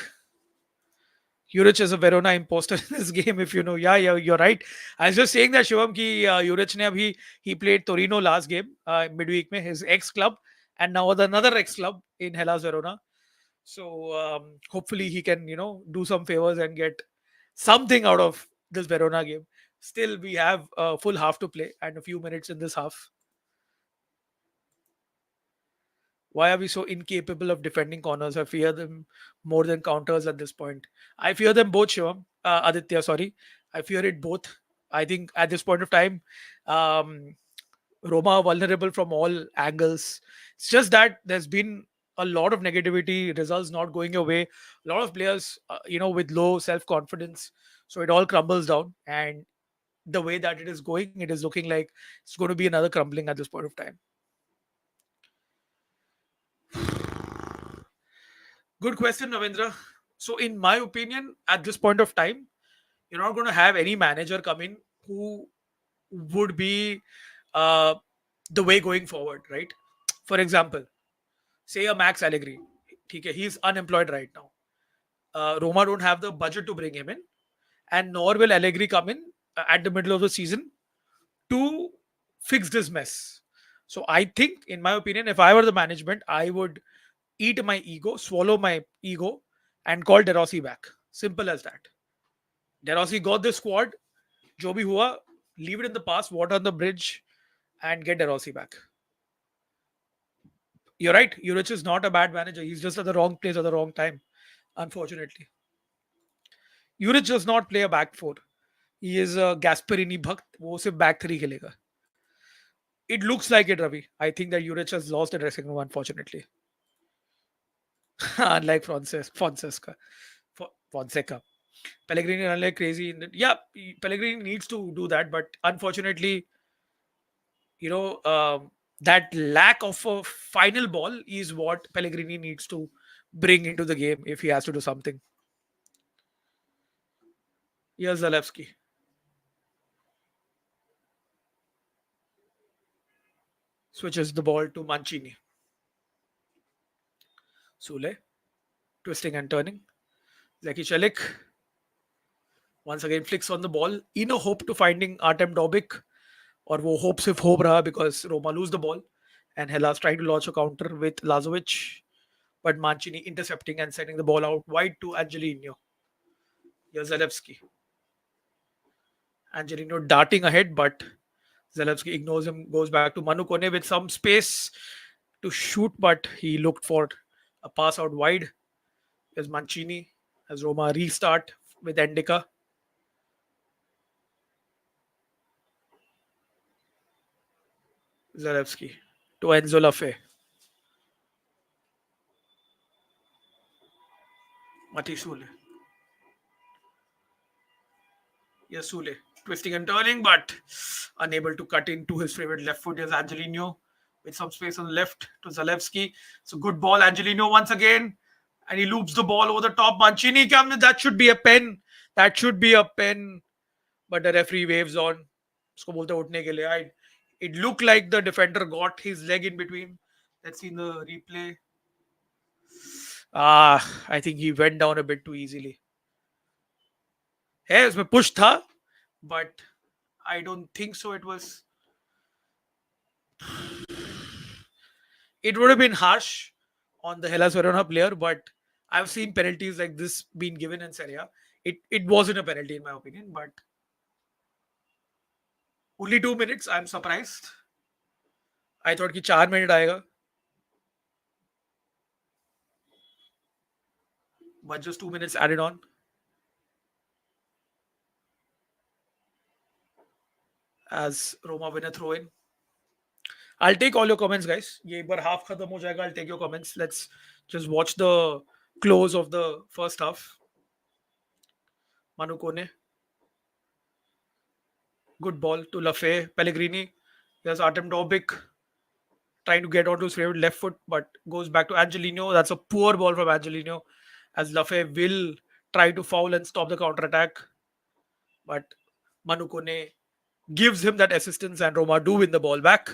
Juric is a Verona imposter in this game, if you know. Yeah, yeah, you're right. I was just saying that Shivam ki Juric ne abhi he played Torino last game midweek mein, his ex club, and now with another ex club in Hellas Verona. So hopefully he can do some favors and get something out of this Verona game. Still, we have a full half to play and a few minutes in this half. Why are we so incapable of defending corners? I fear them more than counters at this point. I fear them both, Shivam. Aditya, sorry. I fear it both. I think at this point of time, um, Roma are vulnerable from all angles. It's just that there's been a lot of negativity, results not going your way, a lot of players, with low self confidence. So it all crumbles down. And the way that it is going, it is looking like it's going to be another crumbling at this point of time. Good question, Ravindra. So, in my opinion, at this point of time, you're not going to have any manager come in who would be uh, the way going forward, right? For example, say a Max Allegri. Okay, he's unemployed right now. Roma don't have the budget to bring him in, and nor will Allegri come in at the middle of the season to fix this mess. So I think, in my opinion, if I were the management, I would eat my ego, swallow my ego, and call De Rossi back. Simple as that. De Rossi got the squad. Jo bhi hua, leave it in the past, water on the bridge, and get De Rossi back. You're right. Juric is not a bad manager. He's just at the wrong place at the wrong time, unfortunately. Juric does not play a back four. He is a Gasperini Bhakt. वो सिर्फ back three खेलेगा. It looks like it, Ravi. I think that Juric has lost the dressing room, unfortunately. Unlike Fonseca. Pellegrini run like crazy. Yeah, Pellegrini needs to do that, but unfortunately, you know, that lack of a final ball is what Pellegrini needs to bring into the game if he has to do something. Here's Zalewski. Switches the ball to Mancini. Soule, twisting and turning. Zeki Celik once again flicks on the ball in a hope to finding Artem Dovbyk, or wo hope सिर्फ hope रहा because Roma lose the ball and Hellas trying to launch a counter with Lazovic, but Mancini intercepting and sending the ball out wide to Angelino. Zalewski. Angelino darting ahead, but Zalewski ignores him, goes back to Manu Kone with some space to shoot, but he looked for a pass out wide. There's Mancini as Roma restart with Endika. Zalewski to Enzo Lafay. Mati Soule. Yes, Soule. Twisting and turning, but unable to cut into his favorite left foot. There's Angelino with some space on the left to Zalewski. So good ball, Angelino once again. And he loops the ball over the top. Mancini comes. That should be a pen. That should be a pen. But the referee waves on. उसको बोलते हैं उठने के लिए. It looked like the defender got his leg in between. Let's see in the replay. I think he went down a bit too easily. है उसमें push था, but I don't think so. It would have been harsh on the Hellas Verona player, but I've seen penalties like this being given in Serie A. It wasn't a penalty in my opinion, but only 2 minutes. I'm surprised. I thought कि 4 minute आएगा, but just 2 minutes added on. As Roma win a throw in. I'll take all your comments, guys. ये एक बार half खत्म हो जाएगा. I'll take your comments. Let's just watch the close of the first half. Manu Kone, good ball to Lafay. Pellegrini. There's Artem Dovbyk trying to get onto his favorite left foot, but goes back to Angelino. That's a poor ball from Angelino, as Lafay will try to foul and stop the counter attack. But Manu Kone gives him that assistance, and Roma do win the ball back.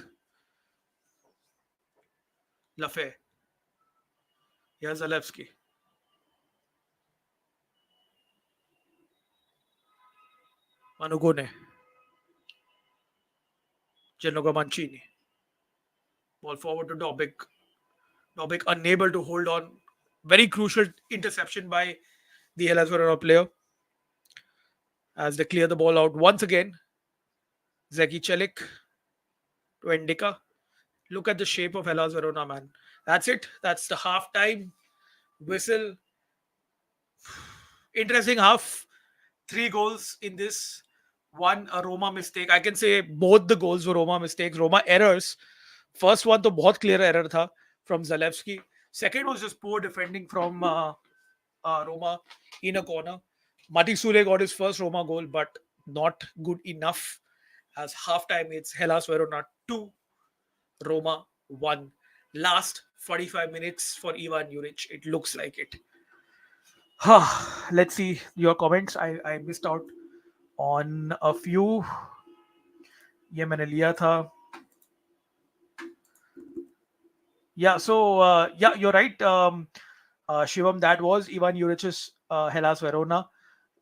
Lafay. Here's Zalewski. Manu Kone. Gianluca Mancini. Ball forward to Dovbyk. Dovbyk unable to hold on. Very crucial interception by the Hellas Verona player as they clear the ball out once again. Zeki Celik to Endika. Look at the shape of Hellas Verona, man. That's it. That's the halftime whistle. Interesting half. 3 goals in this. One a Roma mistake. I can say both the goals were Roma mistakes. Roma errors. First one तो बहुत clear error था from Zalewski. Second was just poor defending from Roma in a corner. Mati Soule got his first Roma goal, but not good enough. As halftime, it's Hellas Verona 2, Roma 1. Last 45 minutes for Ivan Juric. It looks like it. Let's see your comments. I missed out on a few. ये मैंने लिया था. Yeah, so yeah, you're right. Shivam, that was Ivan Juric's Hellas Verona.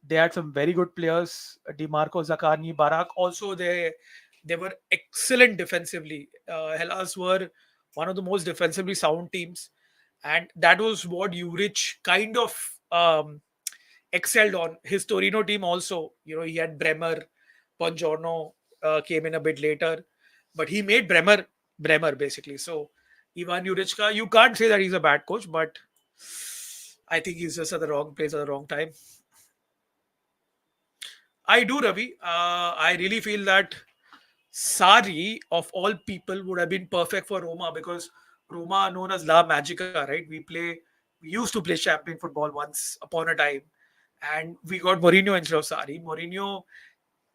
They had some very good players, DiMarco, Zakani, Barak. Also, they were excellent defensively. Hellas were one of the most defensively sound teams, and that was what Juric kind of excelled on. His Torino team also, he had Bremer, Bongiorno came in a bit later, but he made Bremer basically. So Ivan Juric, you can't say that he's a bad coach, but I think he's just at the wrong place at the wrong time. I do, Ravi. I really feel that Sari, of all people, would have been perfect for Roma because Roma are known as La Magica, right? We used to play champion football once upon a time, and we got Mourinho instead of Sari. Mourinho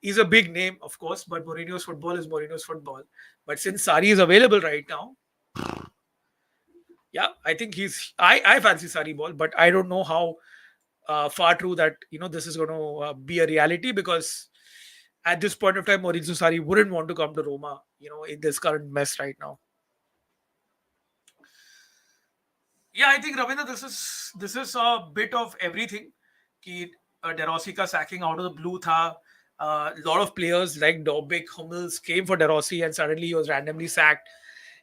is a big name, of course, but Mourinho's football is Mourinho's football. But since Sari is available right now, yeah, I think I fancy Sari ball, but I don't know how far true that this is going to be a reality because at this point of time, Maurizio Sarri wouldn't want to come to Roma, in this current mess right now. Yeah, I think Ravindra, this is a bit of everything. Ki De Rossi ka sacking out of the blue tha. A lot of players like Dovbyk, Hummels came for De Rossi and suddenly he was randomly sacked.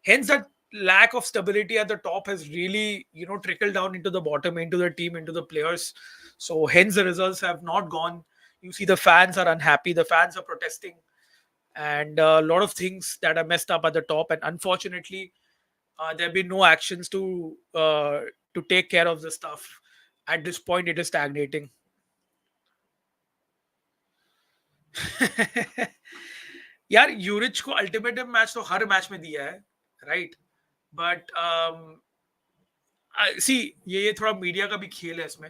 Hence, that lack of stability at the top has really, trickled down into the bottom, into the team, into the players. So, hence the results have not gone. You see, the fans are unhappy. The fans are protesting, and a lot of things that are messed up at the top. And unfortunately, there have been no actions to take care of the stuff. At this point, it is stagnating. यार यूरिच को ultimatum match तो हर match में दिया है, right? But सी ये थोड़ा media का भी खेल है इसमें.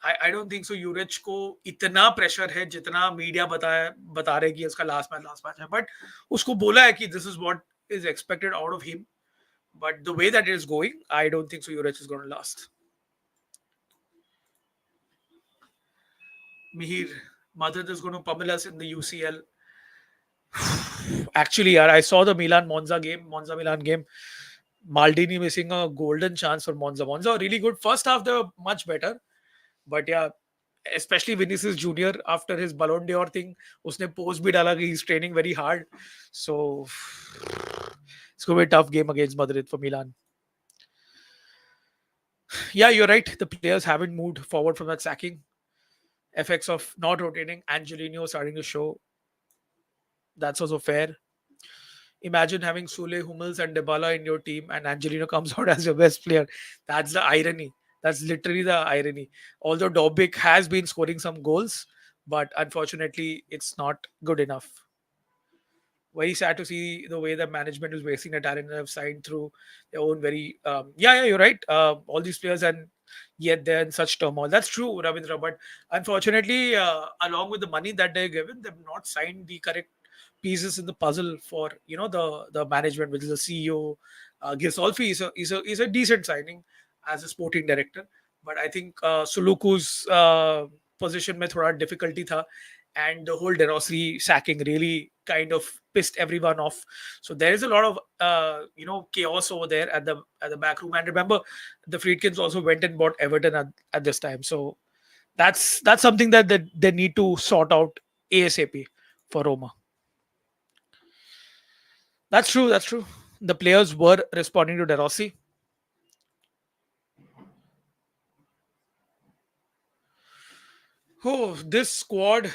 आई डोंट थिंक सो यूरिच को इतना प्रेशर है जितना मीडिया बता रहे कि इसका लास्ट मैच है, बट उसको बोला है कि this is what is expected out of him, but the way that it is going, I don't think so यूरिच is going to last. Mihir, Madrid is going to pummel us in the UCL. Actually, I saw the Monza Milan game. Maldini missing a golden chance for Monza. Monza really good. First half, they were much better. But yeah, especially Vinicius Junior after his Ballon d'Or thing, उसने post भी डाला कि he's training very hard. So it's going to be a tough game against Madrid for Milan. Yeah, you're right. The players haven't moved forward from that sacking. Effects of not rotating. Angelino starting to show. That's also fair. Imagine having Soule, Hummels, and Dybala in your team, and Angelino comes out as your best player. That's the irony. That's literally the irony. Although Dovbyk has been scoring some goals, but unfortunately, it's not good enough. Very sad to see the way the management is wasting their talent and have signed through their own very yeah, you're right. All these players, and yet they're in such turmoil. That's true, Ravindra. But unfortunately, along with the money that they're given, they've not signed the correct pieces in the puzzle for the management, which is the CEO. Gisolfi is a decent signing as a sporting director, but I think Suluku's position में थोड़ा difficulty था, and the whole De Rossi sacking really kind of pissed everyone off. So there is a lot of chaos over there at the back room. And remember, the Friedkins also went and bought Everton at this time. So that's something that they need to sort out ASAP for Roma. That's true. That's true. The players were responding to De Rossi. Oh, this squad,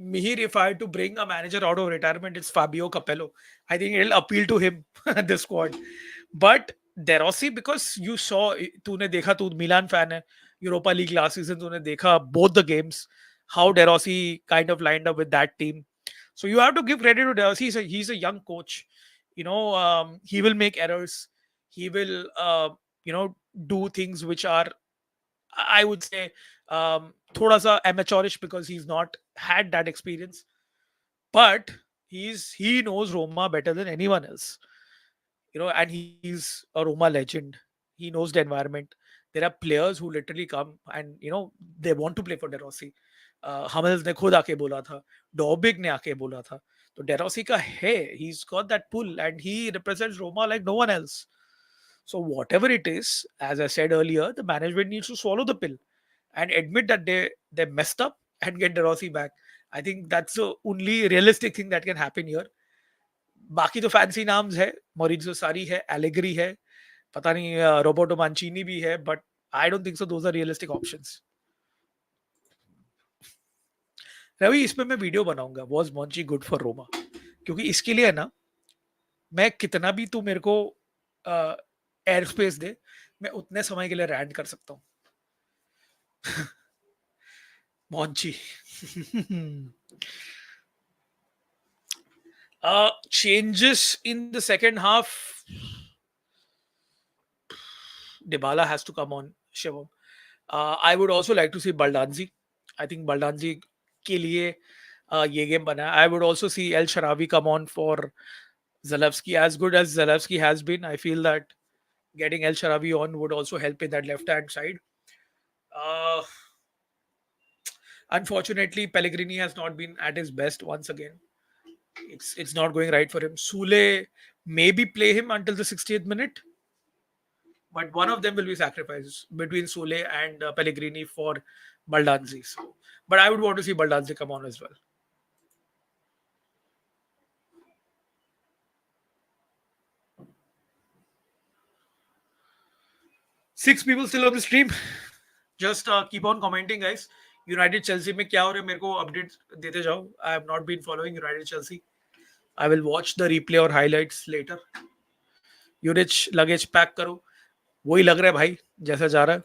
Mihir, if I had to bring a manager out of retirement, it's Fabio Capello. I think it'll appeal to him, the squad. But De Rossi, because you saw, तूने देखा, तू मिलान fan है, Europa League last season, तूने देखा both the games, how De Rossi kind of lined up with that team. So you have to give credit to De Rossi. He's a young coach. He will make errors. He will, do things which are, I would say, thoda sa amateurish because he's not had that experience. But he knows Roma better than anyone else. And he's a Roma legend. He knows the environment. There are players who literally come and they want to play for De Rossi. Hamels ने खुद आके बोला था, डॉबिक ने आके बोला था. तो De Rossi का है, he's got that pull and he represents Roma like no one else. So whatever it is, as I said earlier, the management needs to swallow the pill and admit that they messed up and get De Rossi back. I think that's the only realistic thing that can happen here. बाकी तो fancy नाम्स है, मोरिंजो सारी है, Allegri है, पता नहीं Roboto Mancini भी है, but I don't think so those are realistic options. Ravi, इस पे मैं वीडियो बनाऊंगा, was Monchi good for Roma, क्योंकि इसके लिए है ना, मैं कितना भी तू मेरे को एयर स्पेस दे, मैं उतने समय के लिए रैंड कर सकता हूँ. Monjee. Changes in the second half. Dybala has to come on, Shivam. I would also like to see Baldanzi. I think Baldanzi के लिए ये गेम बना है. I would also see El Sharawi come on for Zalewski. As good as Zalewski has been, I feel that getting El Sharawi on would also help in that left-hand side. Uh, Unfortunately, Pellegrini has not been at his best once again. It's not going right for him. Soule, maybe play him until the 60th minute, but one of them will be sacrificed between Soule and Pellegrini for Baldanzi. So, but I would want to see Baldanzi come on as well. Six people still on the stream. Just keep on commenting, guys. United Chelsea में क्या हो रहा है, मेरे को updates देते जाओ. I have not been following United Chelsea. I will watch the replay or highlights later. यूरिच लगेज पैक करो, वही लग रहा है भाई जैसा जा रहा है.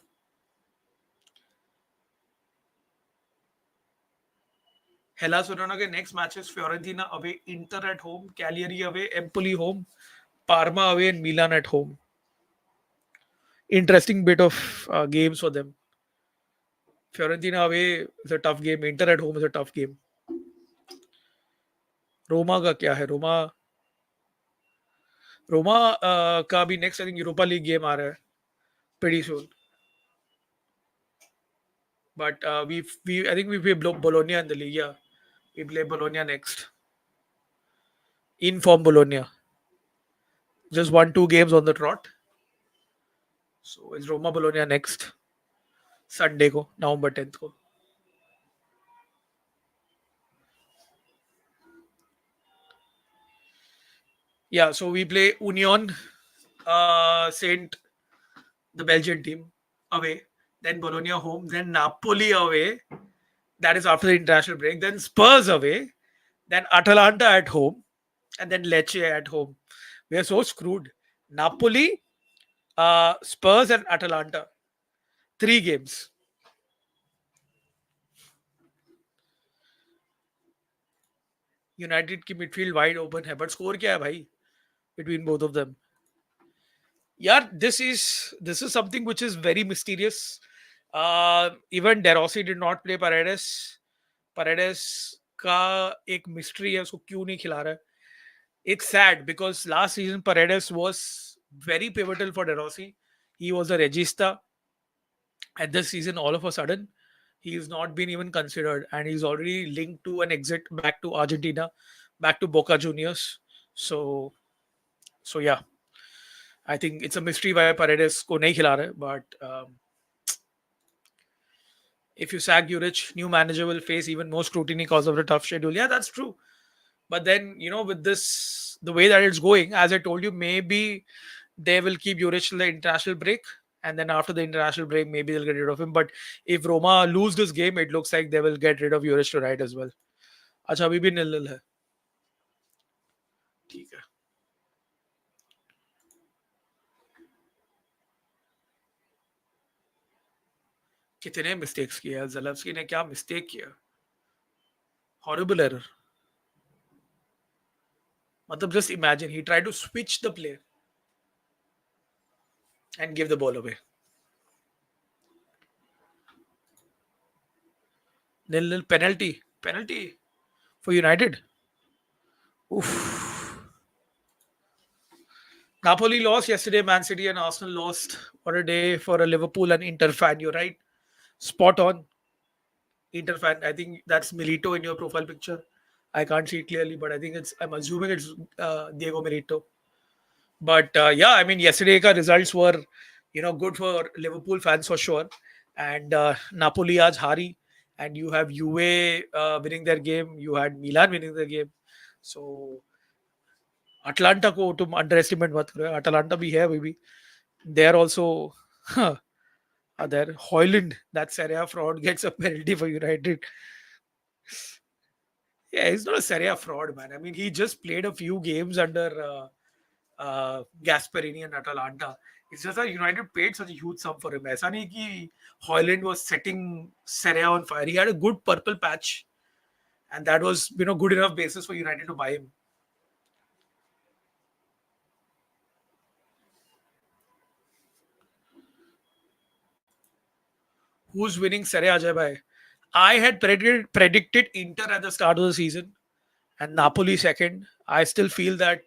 Hellas Verona के next matches Fiorentina away, Inter at home, Cagliari away, Empoli home, Parma away, and Milan at home. Interesting bit of games for them. Fiorentina away is a tough game. Inter at home is a tough game. Roma का क्या है? Roma का भी next I think Europa League game आ रहा है pretty soon. But we I think we play Bologna in the league. Yeah, we play Bologna next. In form Bologna. Just 1-2 games on the trot. So it's Roma Bologna next Sunday को, November 10th को. Yeah, so we play Union Saint, the Belgian team, away. Then Bologna home. Then Napoli away. That is after the international break. Then Spurs away. Then Atalanta at home. And then Lecce at home. We are so screwed. Napoli, Spurs, and Atalanta. 3 games. United की midfield wide open है, but score क्या है भाई between both of them? यार, this is something which is very mysterious. Even De Rossi did not play Paredes का एक mystery है, उसको क्यों नहीं खिला रहा है. It's sad because last season Paredes was very pivotal for De Rossi. He was a regista, and this season all of a sudden he's not been even considered, and he's already linked to an exit back to Argentina, back to Boca Juniors. So yeah, I think it's a mystery why Paredes को नहीं खिला रहे, but if you sack Juric, new manager will face even more scrutiny because of the tough schedule. Yeah, that's true. But then, with this, the way that it's going, as I told you, maybe they will keep Juric till the international break. And then after the international break, maybe they'll get rid of him. But if Roma lose this game, it looks like they will get rid of Juric to right as well. अच्छा, अभी भी nil nil है. ठीक है. कितने mistakes किए हैं ज़लेव्स्की ने, क्या मिस्टेक किया. Horrible error. मतलब just imagine he tried to switch the play and give the ball away. Nil nil, penalty for United. Oof. Napoli lost yesterday. Man City and Arsenal lost. What a day for a Liverpool and Inter fan. You're right. Spot on. Inter fan. I think that's Milito in your profile picture. I can't see it clearly, but I think I'm assuming it's Diego Milito. But yeah, I mean, yesterday ka results were, good for Liverpool fans for sure. And Napoli aaj hari, and you have Juve winning their game. You had Milan winning their game. So Atlanta को तुम under estimate मत करो. Atlanta भी है अभी भी. They are also there. Hoyland, that Serie A fraud, gets a penalty for United. Yeah, he's not a Serie A fraud, man. I mean, he just played a few games under Gasperini and Atalanta. It's just that United paid such a huge sum for him. ऐसा नहीं कि Hoyland was setting Serie A on fire. He had a good purple patch, and that was good enough basis for United to buy him. Who's winning Serie A, Ajay bhai? I had predicted Inter at the start of the season and Napoli second. I still feel that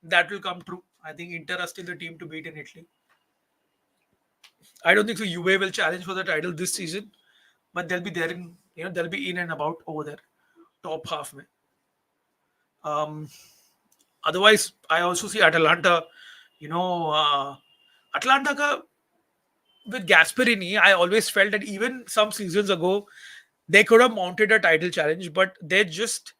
that will come true. I think Inter are still the team to beat in Italy. I don't think so. Juve will challenge for the title this season, but they'll be there in they'll be in and about over there, top half. Mein. Um, Otherwise, I also see Atalanta. Atlanta ka, with Gasperini, I always felt that even some seasons ago, they could have mounted a title challenge, but they just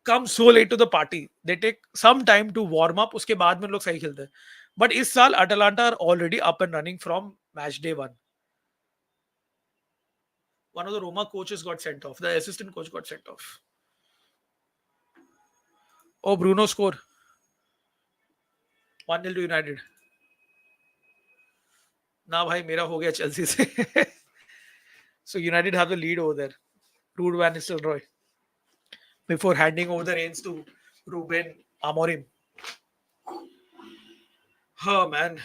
come so late to the party. They take some time to warm up. उसके बाद में लोग सही खेलते हैं. But इस साल Atalanta are already up and running from match day one. One of the Roma coaches got sent off. The assistant coach got sent off. Oh, Bruno score 1-0 to United. ना भाई मेरा हो गया चेल्सी से. So United have the lead over there. Ruud van Nistelrooy before handing over the reins to Ruben Amorim. Oh man,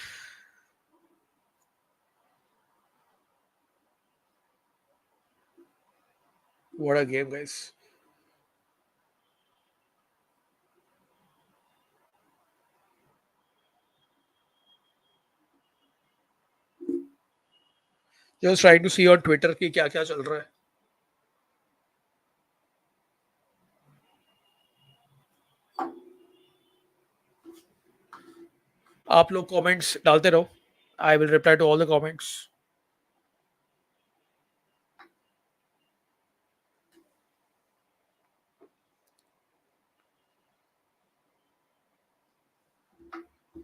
what a game, guys. Just trying to see on Twitter कि क्या क्या चल रहा है. आप लोग comments डालते रहो. I will reply to all the comments.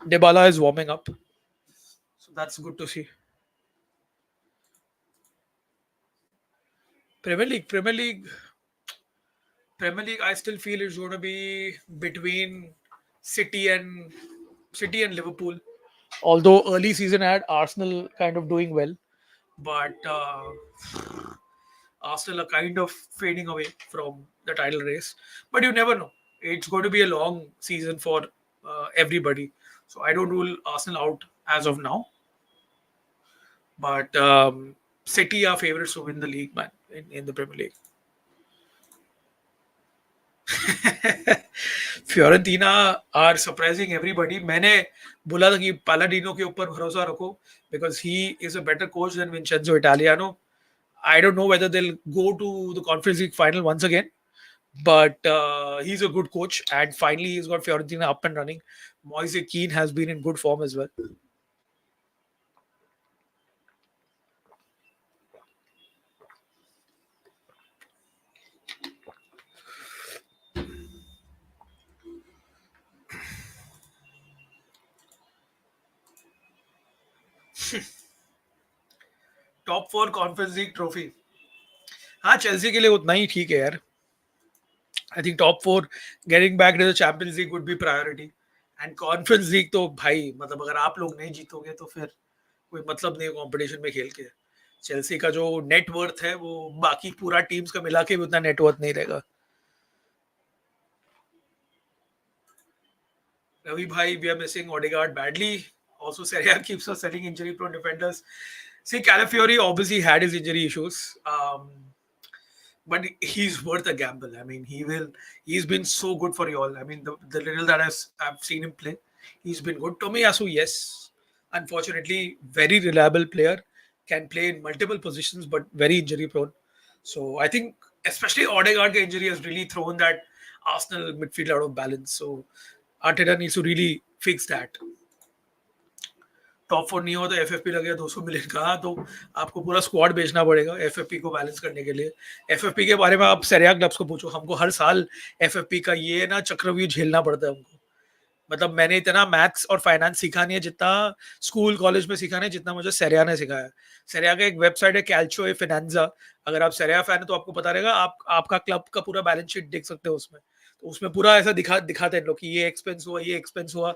Dybala is warming up, so that's good to see. Premier League, Premier League, Premier League. I still feel it's going to be between City and City and Liverpool. Although early season had Arsenal kind of doing well, but Arsenal are kind of fading away from the title race. But you never know. It's going to be a long season for everybody. So I don't rule Arsenal out as of now. But City are favorites to win the league, man, in the Premier League. Fiorentina are surprising everybody. मैंने बोला था कि Palladino के ऊपर भरोसा रखो because he is a better coach than Vincenzo Italiano. I don't know whether they'll go to the Conference League final once again, but he's a good coach, and finally he's got Fiorentina up and running. Moise Keane has been in good form as well. Top 4 conference league trophy. हाँ, Chelsea के लिए उतना ही ठीक है यार. I think top 4 getting back to the champions league would be priority. And conference league तो भाई मतलब अगर आप लोग नहीं जीतोगे तो फिर कोई मतलब नहीं है कंपटीशन में खेल के. चेल्सी का जो नेट वर्थ है वो बाकी पूरा टीम्स का मिला के भी उतना नेट वर्थ नहीं रहेगा. Ravi bhai, we are missing Odegaard badly. Also, Serie A keeps us selling injury-prone defenders. See, Calafiori obviously had his injury issues, but he's worth a gamble. I mean, he will. He's been so good for you all. I mean, the little that I've seen him play, he's been good. Tomiyasu, yes, unfortunately, very reliable player, can play in multiple positions, but very injury-prone. So I think, especially Odegaard injury has really thrown that Arsenal midfield out of balance. So Arteta needs to really fix that. Top 4 नहीं हो तो FFP लगेगा 200 million का, तो आपको पूरा squad बेचना पड़ेगा एफएफपी को बैलेंस करने के लिए. एफएफपी के बारे में आप सेरिया क्लब्स को पूछो, हमको हर साल एफएफपी का ये ना चक्रव्यूह झेलना पड़ता है हमको. मतलब मैंने इतना मैथ्स और फाइनेंस सीखा नहीं है जितना स्कूल कॉलेज में सीखा नहीं, जितना मुझे सेरिया ने सिखाया. सेरिया का एक वेबसाइट है कैल्चो ए फिनेंजा. अगर आप सेरिया फैन है तो आपको पता रहेगा. आप आपका क्लब का पूरा बैलेंस शीट देख सकते हो उसमें. तो उसमें पूरा ऐसा दिखाते हैं लोग कि ये एक्सपेंस हुआ, ये एक्सपेंस हुआ,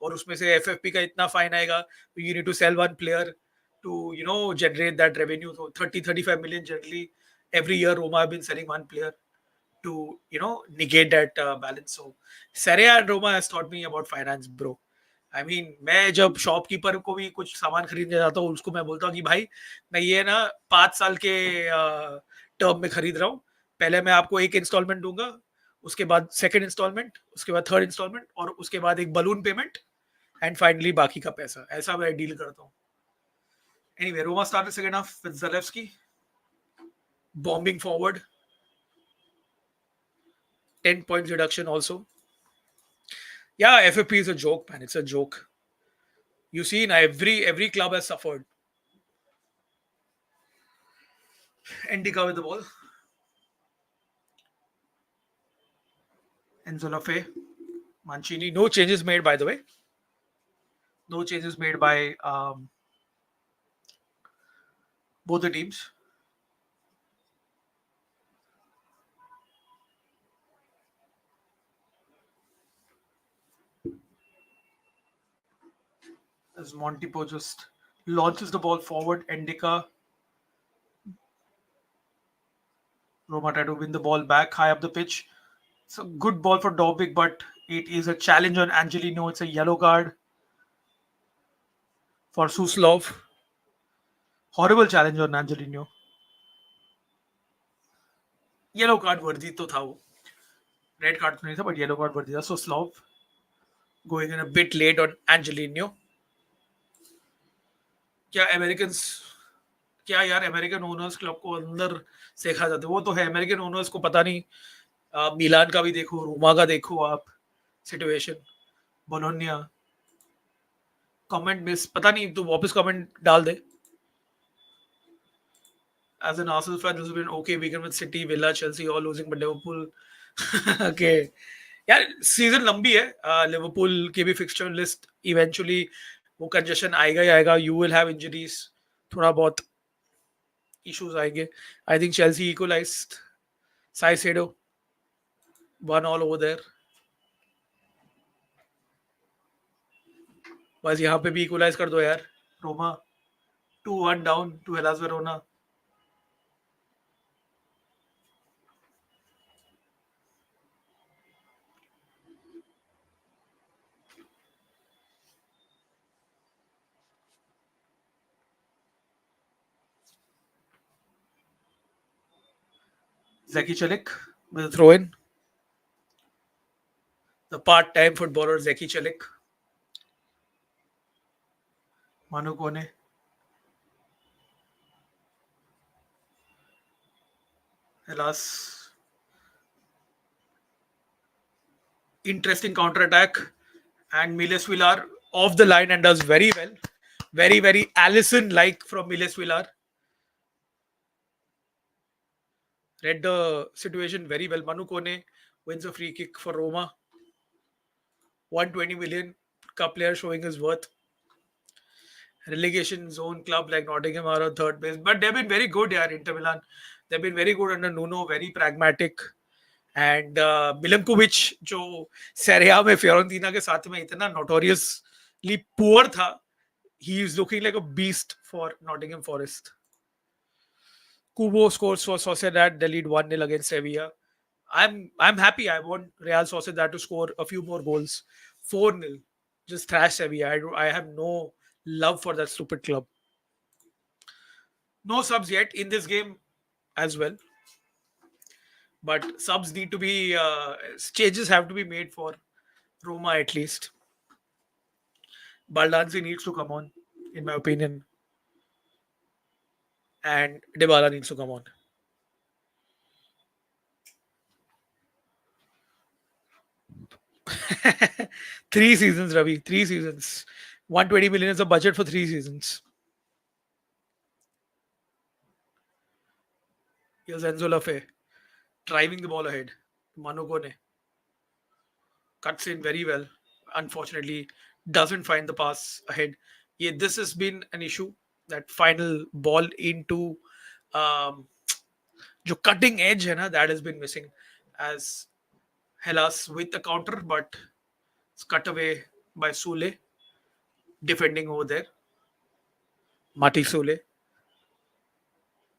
और उसमें से एफएफपी का इतना फाइन आएगा. You need to sell one player to generate that revenue. तो 30-35 million generally every year Roma have been selling one player to negate that balance. So Serie A and Roma has taught me about finance, bro. I mean, मैं जब shopkeeper को भी कुछ सामान खरीदने जाता हूँ उसको मैं बोलता हूँ कि भाई मैं ये ना 5 साल के टर्म में खरीद रहा हूँ. पहले मैं आपको एक इंस्टॉलमेंट दूंगा, उसके बाद सेकंड इंस्टॉलमेंट, उसके बाद थर्ड इंस्टॉलमेंट, और उसके बाद एक बलून पेमेंट, एंड फाइनली बाकी का पैसा. ऐसा मैं डील करता हूँ. Anyway, Roma started second half with Zalewski bombing forward. 10 points reduction also. Yeah, FFP is a joke, man. It's a joke. You see, every club has suffered. Endika with the ball. Enzola Fe. Mancini. No changes made, by the way. No changes made by both the teams. As Montipo just launches the ball forward, Endika. Roma try to win the ball back high up the pitch. It's a good ball for Dovbyk, but it is a challenge on Angelino. It's a yellow card for Suslov. Horrible challenge on Angelino. Yellow card वर्दी तो था वो. Red card तो नहीं था, but yellow card वर्दी था. Suslov going in a bit late on Angelino. क्या यार अमेरिकन ओनर्स क्लब को अंदर देखा जाता है. वो तो है अमेरिकन ओनर्स को पता नहीं. मिलान का भी देखो, रोमा का देखो आप सिचुएशन, बोलोनिया. कमेंट मिस पता नहीं, तो वापस कमेंट डाल दे. As an Arsenal fan, this has been okay weekend with City, Villa, Chelsea all losing, but Liverpool. Okay, यार सीजन लंबी है. लिवरपूल की भी फिक्सचर लिस्ट इवेंचुअली वो कंजेशन आएगा ही आएगा. यू विल हैव इंजरीज, थोड़ा बहुत इश्यूज आएंगे. I think Chelsea equalized. Caicedo 1-1 over there. बस यहाँ पे भी इक्वलाइज कर दो यार. Roma 2-1 down to Hellas Verona. Zeki Çelik with a throw in. The part-time footballer Zeki Çelik. Manu Kone. Hellas. Interesting counter attack. And Miles Villar off the line and does very well. Very, very Allison like from Miles Villar. Read the situation very well. Manu Kone wins a free kick for Roma. 120 million cup player showing his worth. Relegation zone club like Nottingham are on third place. But they've been very good here, Inter Milan. They've been very good under Nuno, very pragmatic. And Milenkovic जो Serie A में Fiorentina के साथ में इतना notoriously poor था, he is looking like a beast for Nottingham Forest. Kubo scores for Sociedad. They lead 1-0 against Sevilla. I'm happy. I want Real Sociedad to score a few more goals. 4-0. Just thrash Sevilla. I have no love for that stupid club. No subs yet in this game as well. But subs need to be changes have to be made for Roma at least. Baldanzi needs to come on, in my opinion, and Dybala needs to come on. Three seasons, Ravi. 3 seasons. 120 million is the budget for 3 seasons. Here's Enzo Lafay driving the ball ahead. Manu Kone cuts in very well. Unfortunately, doesn't find the pass ahead. Yeah, this has been an issue. That final ball into um, जो cutting edge है ना, that has been missing as Hellas with the counter, but it's cut away by Soule defending over there. Mati Soule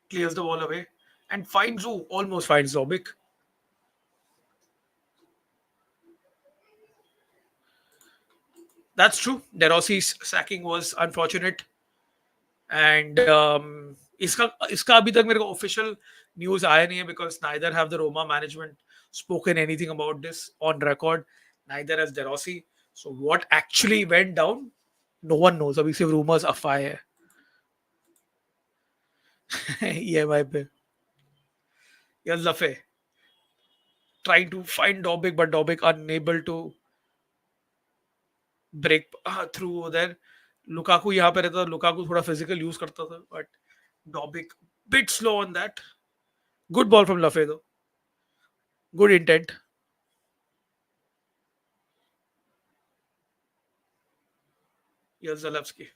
clears the ball away and finds who almost finds Dovbyk. That's true. De Rossi's sacking was unfortunate. And इसका अभी तक मेरे को official news आया नहीं है because neither have the Roma management spoken anything about this on record, neither has De Rossi. So what actually went down, no one knows. अभी सिर्फ rumors अफवाह है. EMI पे. Here's Lafay trying to find Dovbyk, but Dovbyk unable to break through there. Lukaku यहाँ पे रहता था, Lukaku थोड़ा फिजिकल यूज करता था, but डॉबिक bit slow on that. Good ball from Lafay though. Good intent. Here's Zalewski.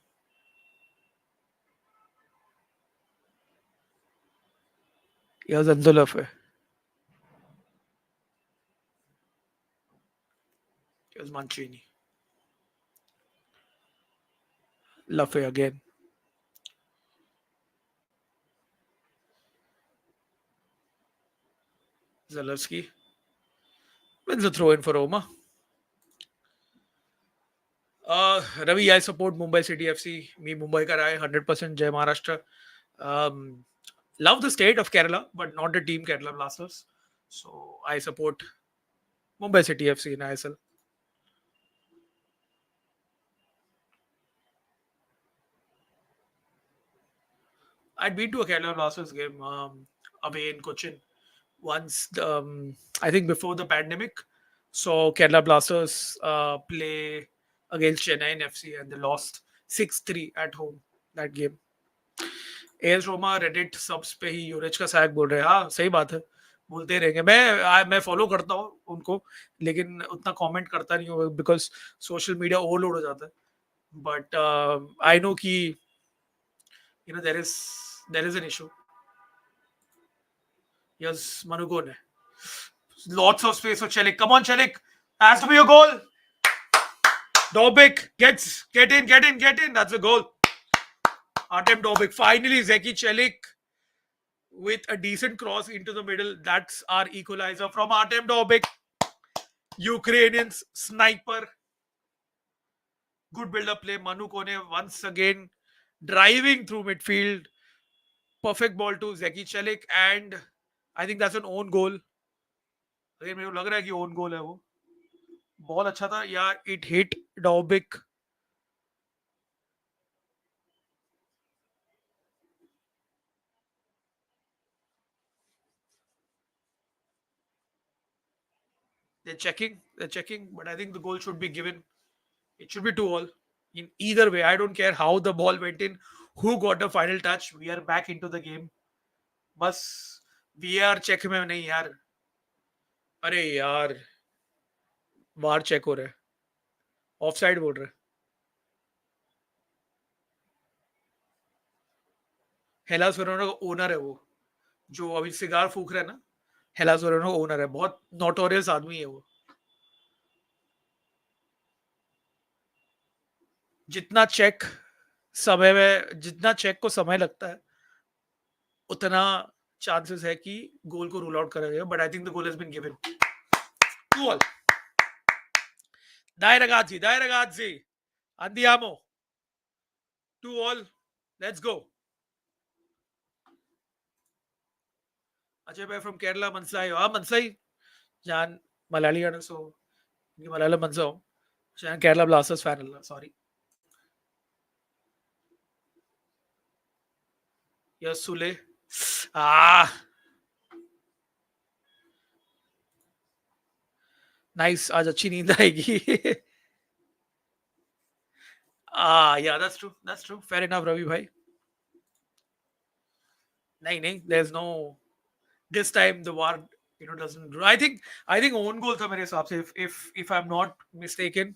Here's Enzo Lafay. Here's Mancini. Lafay again. Zalewski wins the throw in for Roma. Ravi, I support Mumbai City FC. Me Mumbai ka raha hai, 100% Jai Maharashtra. Um, love the state of Kerala, but not the team Kerala Blasters. So I support Mumbai City FC in ISL. I'd been to a Kerala Blasters game away in Cochin once. I think before the pandemic, so Kerala Blasters play against Chennai FC and they lost 6-3 at home that game. AS Roma Reddit subs पे ही urease का sac बोल रहे हैं. हाँ सही बात है, बोलते रहेंगे. मैं फॉलो करता हूँ उनको, लेकिन उतना कमेंट करता नहीं हूँ बिकॉज सोशल मीडिया ओवरलोड हो जाता है. बट आई नो कि there is an issue. Yes मनुगो ने lots of space for Chelik. Come on, Chelik. Has to be a goal. Dovbyk get in. That's a goal. Artem Dovbyk. Finally, Zeki Chelik with a decent cross into the middle. That's our equalizer from Artem Dovbyk. Ukrainians sniper. Good build-up play. Manu Kone once again driving through midfield. Perfect ball to Zeki Chelik, and I think that's N own goal. अगर मेरे को लग रहा है कि own goal है वो. Ball अच्छा था यार. It hit Dovbyk. They're checking, but I think the goal should be given. It should be 2-all. In either way, I don't care how the ball went in, who got the final touch. We are back into the game. बस VR check में नहीं यार. अरे यार, वार check हो रहा है. Of side बोल रहे हैं. हेलास वेरोना का ओनर है वो, जो अभी सिगार फूक रहा है ना. हेलास वेरोना का ओनर है. बहुत नोटोरियस आदमी है वो. जितना चेक जितना चेक को समय लगता है, उतना चांसेस है कि गोल को रूल आउट करा जाएगा. But I think the goal has been given. 2-all. Dai ragazzi. Andiamo. 2-all. Let's go. Ajay bhai from Kerala, Mansai. Mansai. Jan Malayali ആണ്, so എനിക്ക് മലയാളം മനസ്സിലാവും. പക്ഷെ ഞാൻ കേരള ബ്ലാസ്റ്റേഴ്സ് ഫാൻ അല്ല. സോറി. യെസ് സുലെ. ആ नाइस. आज अच्छी नींद आएगी. Yeah that's true fair enough Ravi भाई. नहीं नहीं, there is no this time the war, doesn't. I think own goal था मेरे हिसाब से. If I'm not mistaken,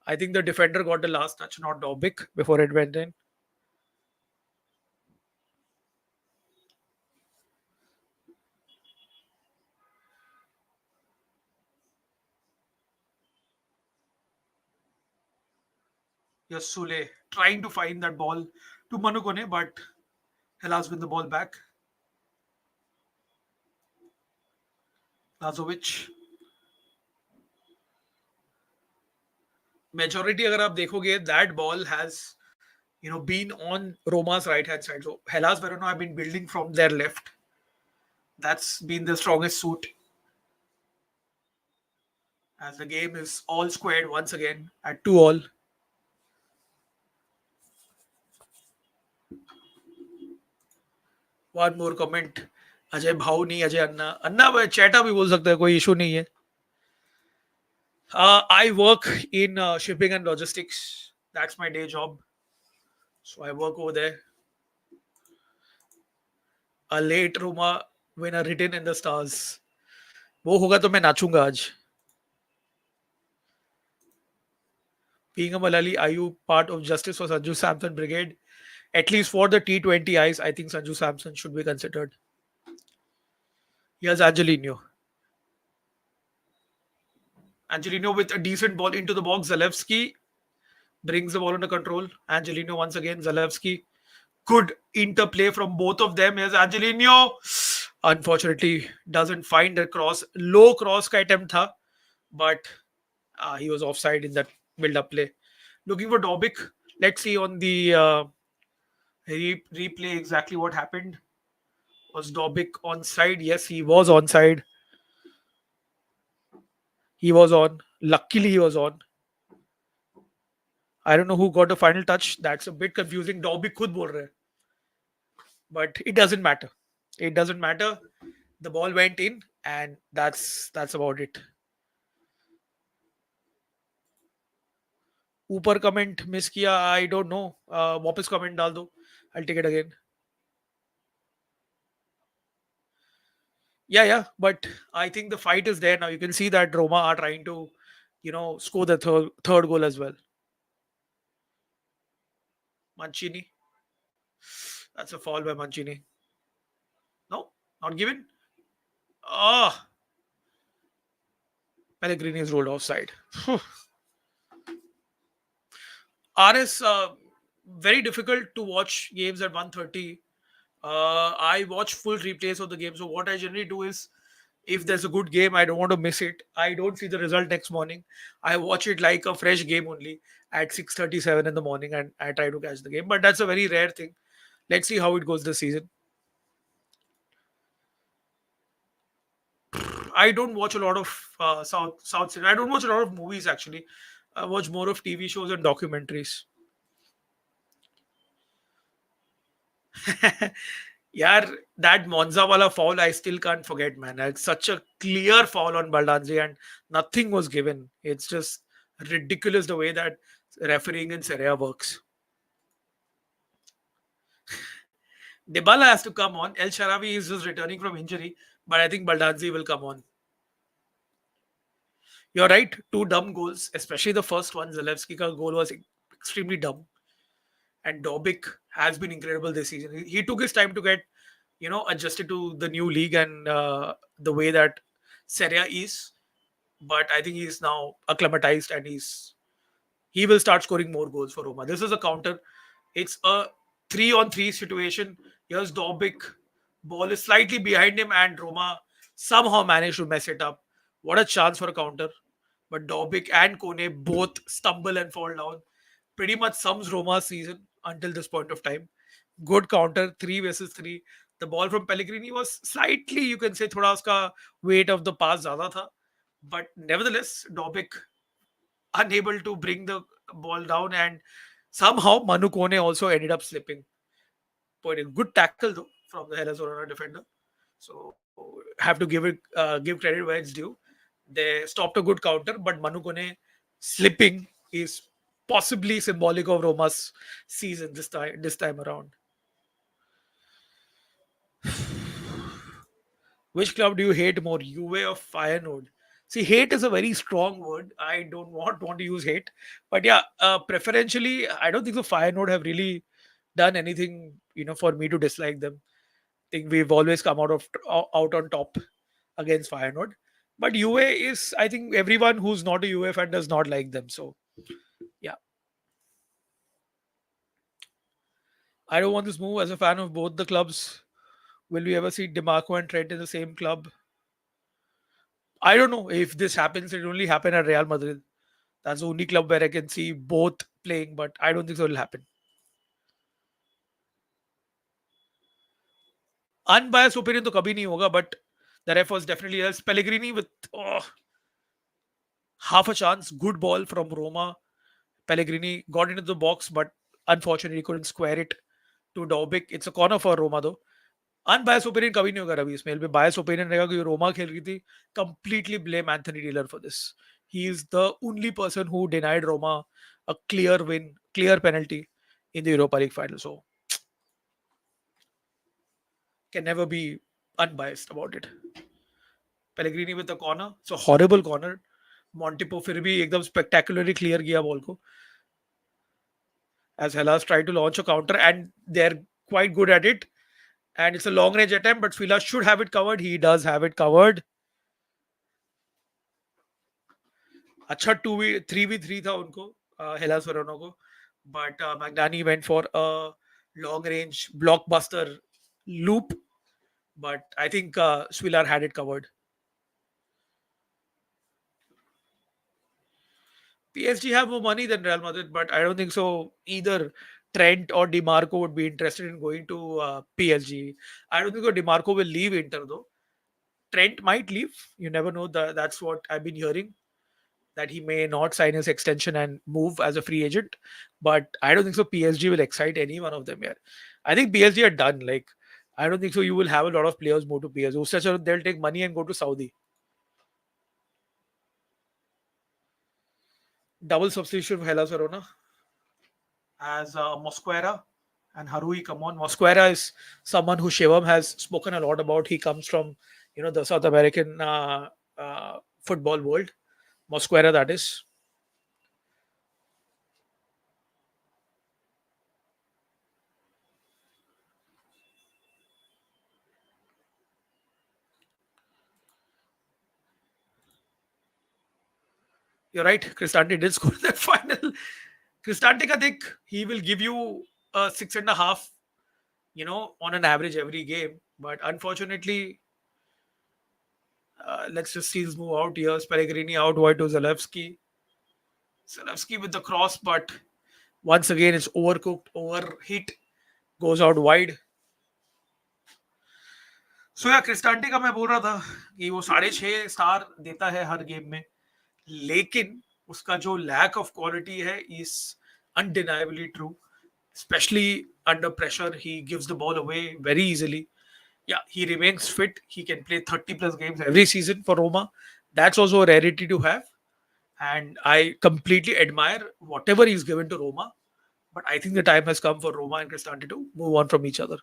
I think the defender got the last touch, not Dovbyk, before it went in. Yes, Soule trying to find that ball to Manukone, but Hellas win the ball back. Lazovic. Majority अगर आप देखोगे, that ball has been on Roma's right hand side. So Hellas Verona have been building from their left. That's been the strongest suit. As the game is all squared once again at 2-all. One more comment. Ajay भाव नहीं, अजय अन्ना. अन्ना भाई चैटा भी बोल सकते हैं, कोई issue नहीं है. I work in shipping and logistics. That's my day job. So I work over there. A late Roma winner written in the stars. वो होगा तो मैं नाचूंगा आज. Being a Malayali, are you part of justice for Sanju Samson brigade? At least for the T20 eyes, I think Sanju Samson should be considered. Here's Angelino. Angelino with a decent ball into the box. Zalewski brings the ball under control. Angelino once again. Zalewski. Good interplay from both of them. Here's Angelino. Unfortunately, doesn't find the cross. Low cross ka attempt tha, but he was offside in that build-up play. Looking for Dovbyk. Let's see on the replay exactly what happened. Was Dovbyk onside? Yes, he was onside. He was on. Luckily, he was on. I don't know who got the final touch. That's a bit confusing. Dovbyk khud bol rahe hai. But it doesn't matter. It doesn't matter. The ball went in, and that's about it. ऊपर comment miss किया. I don't know. वापस comment डाल दो. I'll take it again. Yeah, but I think the fight is there now. You can see that Roma are trying to, score the third goal as well. Mancini. That's a foul by Mancini. No, not given. Ah, Pellegrini is rolled offside. RS, very difficult to watch games at 1:30. I watch full replays of the game. So what I generally do is, if there's a good game, I don't want to miss it. I don't see the result next morning. I watch it like a fresh game only at 6:37 in the morning, and I try to catch the game. But that's a very rare thing. Let's see how it goes this season. I don't watch a lot of South cinema. I don't watch a lot of movies actually. I watch more of TV shows and documentaries. Yeah, that Monza wala foul I still can't forget, man. It's such a clear foul on Baldazzi and nothing was given. It's just ridiculous the way that refereeing in Serie A works. Dybala has to come on. El Sharawi is just returning from injury, but I think Baldazzi will come on. You're right. Two dumb goals, especially the first one. Zalewski ka goal was extremely dumb, and Dovbyk has been incredible this season. He took his time to get, adjusted to the new league and the way that Serie A is. But I think he's now acclimatized and he will start scoring more goals for Roma. This is a counter. It's a 3-on-3 situation. Here's Dovbyk. Ball is slightly behind him, and Roma somehow managed to mess it up. What a chance for a counter. But Dovbyk and Kone both stumble and fall down. Pretty much sums Roma's season until this point of time. Good counter, 3 versus 3. The ball from Pellegrini was slightly, you can say, thoda uska weight of the pass ज़्यादा था. But nevertheless, Dovbyk unable to bring the ball down, and somehow Manu Kone also ended up slipping. Point in. Good tackle though from the Hellas Verona defender. So have to give credit where it's due. They stopped a good counter, but Manu Kone slipping is possibly symbolic of Roma's season this time around. Which club do you hate more, Juve or Feyenoord? See, hate is a very strong word. I don't want to use hate, but yeah, preferentially, I don't think the Feyenoord have really done anything, for me to dislike them. Think we've always come out on top against Feyenoord. But UA is, I think, everyone who's not a UA fan does not like them. So yeah, I don't want this move as a fan of both the clubs. Will we ever see Demarco and Trent in the same club? I don't know if this happens. It only happen at Real Madrid. That's the only club where I can see both playing, but I don't think so. It'll happen. Unbiased opinion तो कभी नहीं होगा, but the ref was definitely yes. Pellegrini with half a chance, good ball from Roma. Pellegrini got into the box, but unfortunately couldn't square it to Dovbyk. It's a corner for Roma though. Unbiased opinion कभी नहीं होगा रवि इसमें पे बायस opinion रहेगा कि रोमा खेल रही थी completely blame Anthony Taylor for this he is the only person who denied Roma a clear win, clear penalty in the Europa League final. So can never be unbiased about it. Pellegrini with the corner, so horrible corner. Montipo फिर भी एकदम spectacularly clear किया ball को as Hellas tried to launch a counter and they're quite good at it. And it's a long range attempt, but Fila should have it covered. He does have it covered. अच्छा 3v3 था उनको Hellas Verona को but Magnani went for a long range blockbuster loop, but I think Swilar had it covered. PSG have more money than Real Madrid, but I don't think so either. Trent or DiMarco would be interested in going to PSG. I don't think so DiMarco will leave Inter though. Trent might leave. You never know. That's what I've been hearing, that he may not sign his extension and move as a free agent. But I don't think so. PSG will excite any one of them here. I think PSG are done. Like, I don't think so. You will have a lot of players move to PSG. They'll take money and go to Saudi. Double substitution for Hellas Verona as Mosquera and Harui come on. Mosquera is someone who Shivam has spoken a lot about. He comes from, the South American football world. Mosquera, that is. You're right. Cristante did score in that final. Cristante, I think he will give you a 6.5, on an average every game. But unfortunately, let's just see this move out here. Pellegrini out wide to Zalewski. Zalewski with the cross, but once again, it's overcooked, overhit, goes out wide. सो या क्रिस्टांटे का मैं बोल रहा था कि वो 6.5 star देता है हर गेम में, लेकिन उसका जो लैक ऑफ क्वालिटी है is undeniably true, especially under pressure. He gives the ball away very easily. Yeah, he remains fit. He can play 30 plus games every season for Roma. That's also a rarity to have. And I completely admire whatever he's given to Roma. But I think the time has come for Roma and Cristante to move on from each other.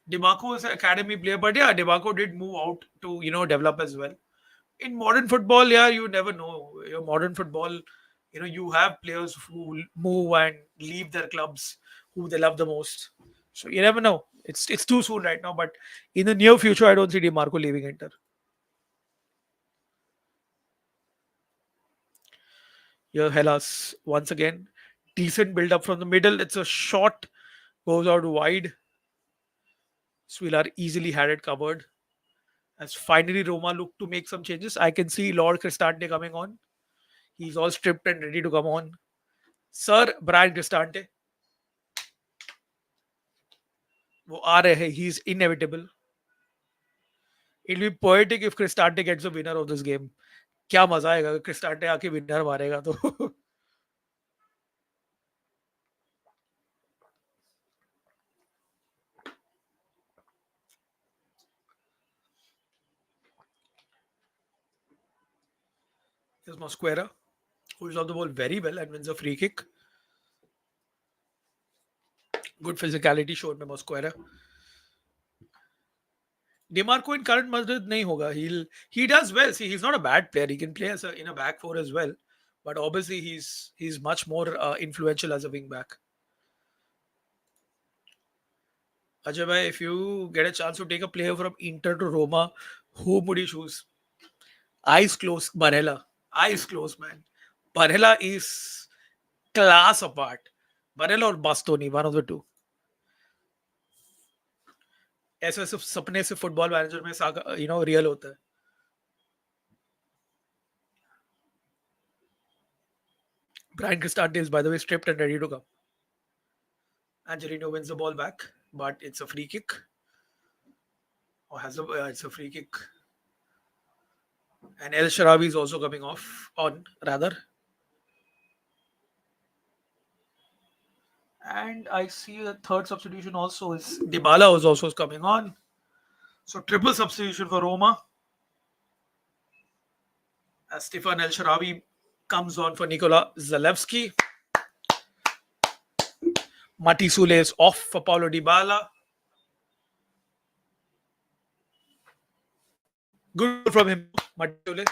Demarco is an academy player, but yeah, Demarco did move out to develop as well. In modern football, yeah, you never know. Your modern football, you have players who move and leave their clubs who they love the most. So you never know. It's too soon right now, but in the near future, I don't see Demarco leaving Inter. Here, Hellas once again, decent build up from the middle. It's a shot, goes out wide. Swilar easily had it covered. As finally Roma look to make some changes, I can see Lord Cristante coming on. He's all stripped and ready to come on. Sir Brian Cristante, वो आ रहे हैं. He's inevitable. It'll be poetic if Cristante gets the winner of this game. क्या मजा आएगा अगर क्रिस्टांटे आके winner मारेगा तो. Here's Mosquera, who is on the ball very well and wins a free kick. Good physicality shown by Mosquera. Demarco in current Madrid नहीं होगा. He does well. See, he's not a bad player. He can play in a back four as well. But obviously, he's much more influential as a wing back. Ajay bhai, if you get a chance to take a player from Inter to Roma, who would you choose? Eyes closed, Barella. Eyes closed, man. Barella is class apart. Barella or Bastoni, one of the two. ऐसे सिर्फ सपने से football manager में real होता है. Brian Cristante is, by the way, stripped and ready to come. Angelino wins the ball back, but it's a free kick. Or it's a free kick. And El Sharawi is also coming off, on rather. And I see the third substitution also is Dybala was also coming on. So triple substitution for Roma. As Stefan El Sharawi comes on for Nikola Zalewski. Mati Soule is off for Paulo Dybala. Good from him, Mati Soule.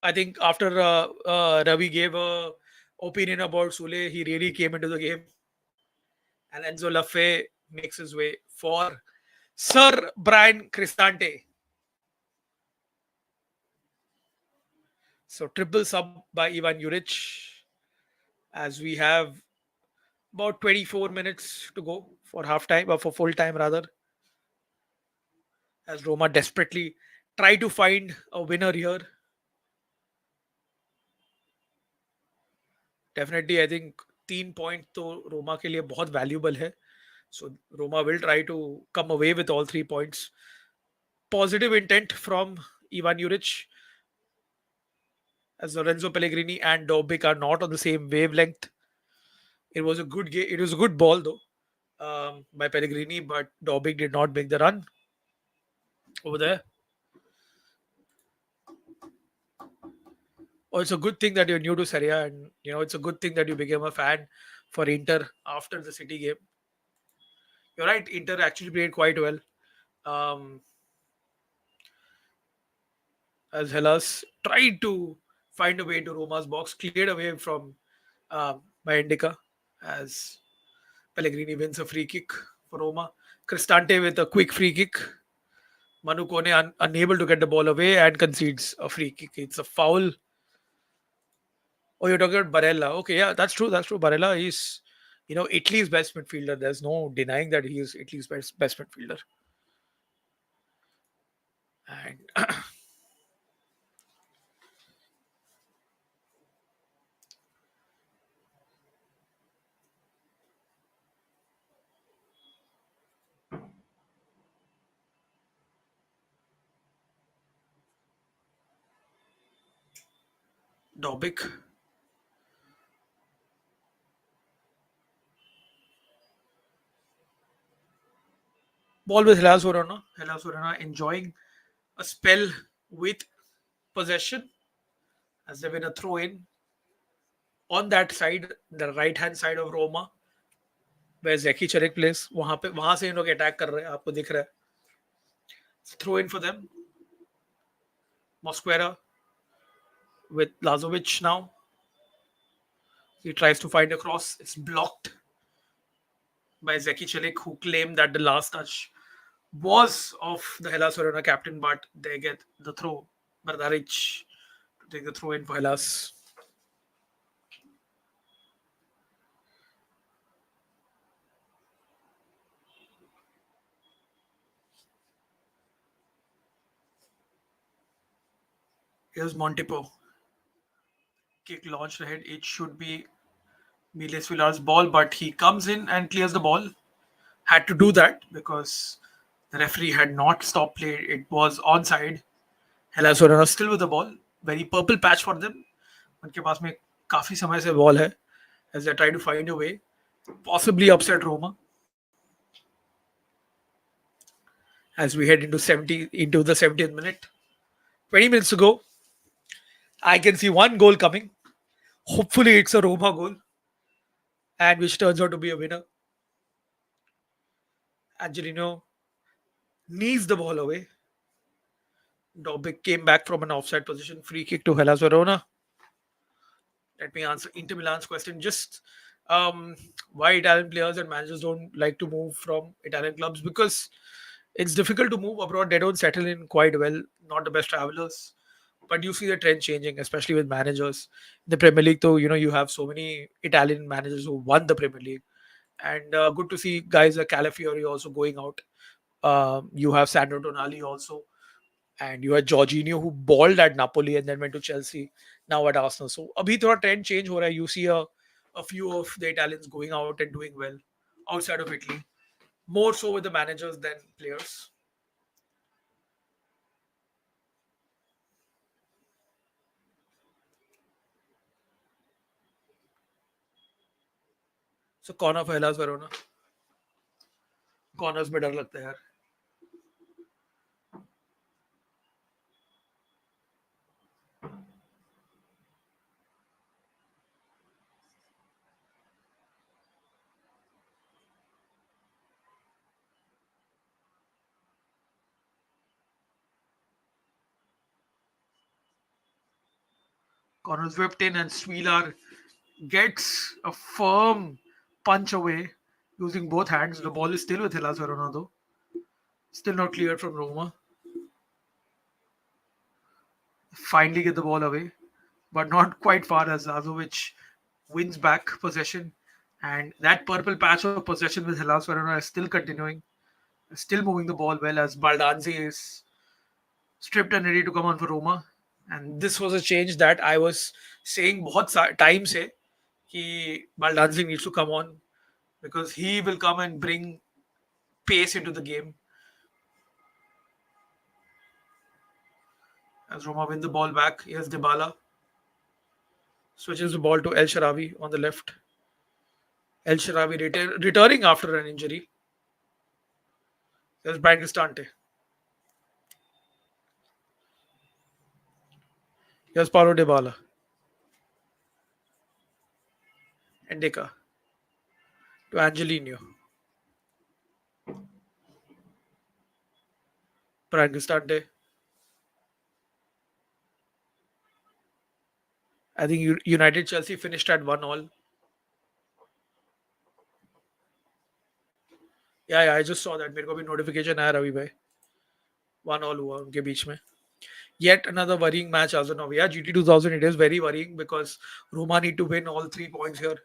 I think after Ravi gave a opinion about Soule, he really came into the game. And Enzo Lafay makes his way for Sir Brian Cristante. So triple sub by Ivan Juric, as we have about 24 minutes to go for half time, or for full time rather, as Roma desperately try to find a winner here. Definitely, I think 3 point तो रोमा के लिए बहुत valuable है. So Roma will try to come away with all 3 points. Positive intent from Ivan Juric, as Lorenzo Pellegrini and Dovbyk are not on the same wavelength. It was a good game. It was a good ball though, by Pellegrini, but Dovbyk did not make the run over there. Oh, it's a good thing that you're new to Serie A, and it's a good thing that you became a fan for Inter after the City game. You're right. Inter actually played quite well. Um, as Hellas tried to find a way into Roma's box, cleared away from by Indica, as Pellegrini wins a free kick for Roma. Cristante with a quick free kick. Manu Kone unable to get the ball away and concedes a free kick. It's a foul. Oh, you're talking about Barella. Okay, yeah, that's true. That's true. Barella is, Italy's best midfielder. There's no denying that he is Italy's best midfielder. And Dovbyk. Ball with Hellas Verona. Hellas Verona enjoying a spell with possession as they win a throw in on that side, the right hand side of Roma, where Zeki Charik plays. वहां से इन लोग attack कर रहे हैं आपको दिख रहा है. Throw in for them. Mosquera with Lazovic now. He tries to find a cross. It's blocked by Zeki Celik, who claimed that the last touch was of the Hellas Verona captain, but they get the throw. Bardaric to take the throw in for Hellas. Here's Montepo. Kick launched ahead. It should be Miles Villar's ball, but he comes in and clears the ball. Had to do that because the referee had not stopped play. It was onside. Hellas Verona still with the ball. Very purple patch for them. उनके पास में काफी समय से ball है as they try to find a way, possibly upset Roma as we head into the 70th minute. 20 minutes to go. I can see one goal coming. Hopefully, it's a Roma goal, and which turns out to be a winner. Angelino knees the ball away. Dovbyk came back from an offside position. Free kick to Hellas Verona. Let me answer Inter Milan's question. Just why Italian players and managers don't like to move from Italian clubs, because it's difficult to move abroad. They don't settle in quite well. Not the best travelers, but you see the trend changing, especially with managers. The Premier League, though, you have so many Italian managers who won the Premier League, and good to see guys like Calafiori also going out. You have Sandro Tonali also, and you had Jorginho who balled at Napoli and then went to Chelsea, now at Arsenal. So abhi thoda trend change ho raha hai. You see a few of the Italians going out and doing well outside of Italy, more so with the managers than players. So corner for Hellas Verona. Corners में डर लगता है यार. Corners whipped in and Swilar gets a firm punch away using both hands. The ball is still with Hellas Verona though. Still not cleared from Roma. Finally get the ball away, but not quite far as Zazovic wins back possession. And that purple patch of possession with Hellas Verona is still continuing, still moving the ball well as Baldanzi is stripped and ready to come on for Roma. And this was a change that I was saying time se कि Baldanzi needs to come on because he will come and bring pace into the game. As Roma win the ball back, here's Dybala. Switches the ball to El Sharawi on the left. El Sharawi returning after an injury. There's Brian Cristante. Here's Paulo Dybala. Endeka to Angelino. Brian Cristante. I think United Chelsea finished at 1-1. Yeah, I just saw that. मेरे को भी notification आया रवि भाई. 1-1 हुआ उनके बीच में. Yet another worrying match as of now. Yeah, GT 2000, it is very worrying because Roma need to win all 3 points here.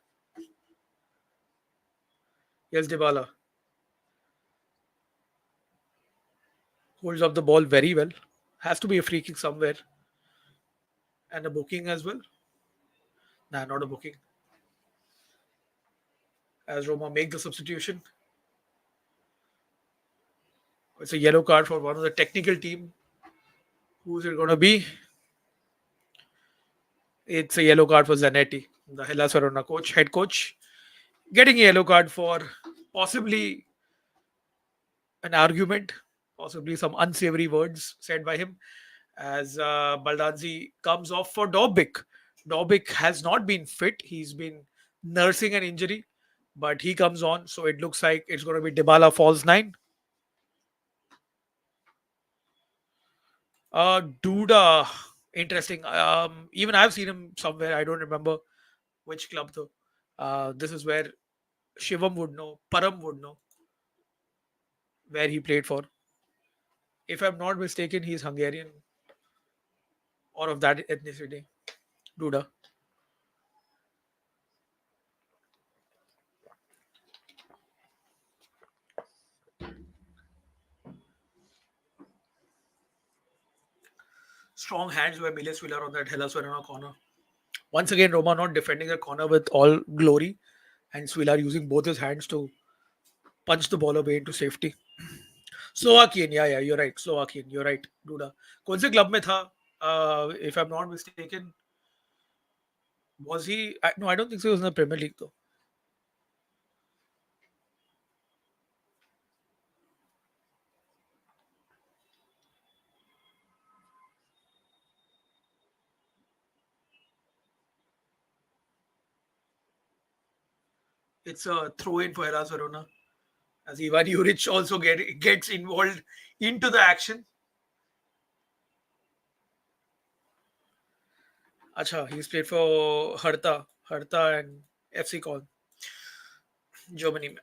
Yes, Dybala holds up the ball very well. Has to be a free kick somewhere. And a booking as well. Nah, not a booking. As Roma make the substitution. It's a yellow card for one of the technical team. Who's it going to be? It's a yellow card for Zanetti, the Hellas Verona head coach, getting a yellow card for possibly an argument, possibly some unsavory words said by him, as Baldanzi comes off for Dovbyk. Dovbyk has not been fit; he's been nursing an injury, but he comes on, so it looks like it's going to be Dybala falls nine. Duda, interesting. Even I've seen him somewhere. I don't remember which club though. This is where Shivam would know, Param would know where he played for. If I'm not mistaken, he's Hungarian or of that ethnicity. Duda. Strong hands by Miles Villar on that Hellas Verona corner. Once again, Roma not defending the corner with all glory, and Swilar using both his hands to punch the ball away into safety. Slovakian, yeah, you're right. Slovakian, you're right, Duda. कौन से club में था? If I'm not mistaken, was he? No, I don't think so. He was in the Premier League though. It's a throw in for Hellas Verona as Ivan Juric also gets involved into the action. Acha, he's played for Hertha and FC Köln, Germany में.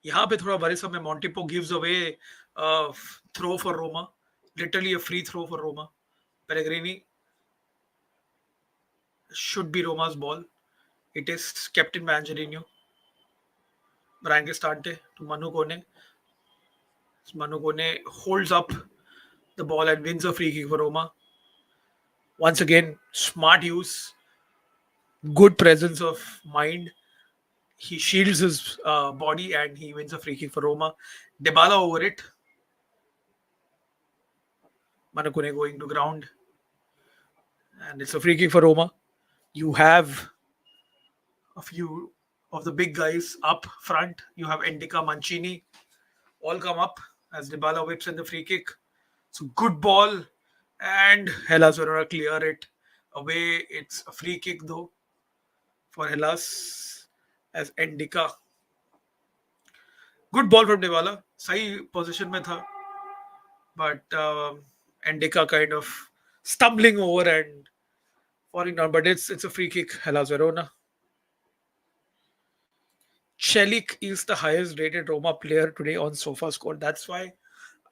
यहाँ पे थोड़ा बड़े समय Montipo gives away a throw for Roma, literally a free throw for Roma. Pellegrini should be Roma's ball. It is captain by Angelino. Brian Cristante to Manu Kone. Manu Kone holds up the ball and wins a free kick for Roma. Once again, smart use, good presence of mind. He shields his body and he wins a free kick for Roma. Dybala over it. Manu Kone going to ground. And it's a free kick for Roma. You have a few of the big guys up front. You have Endika, Mancini, all come up as Dybala whips in the free kick. So good ball, and Hellas Verona clear it away. It's a free kick though for Hellas as Endika. Good ball from Dybala. सही position में था, but Endika kind of stumbling over and falling down. But it's a free kick. Hellas Verona. Chelik is the highest rated Roma player today on SofaScore. That's why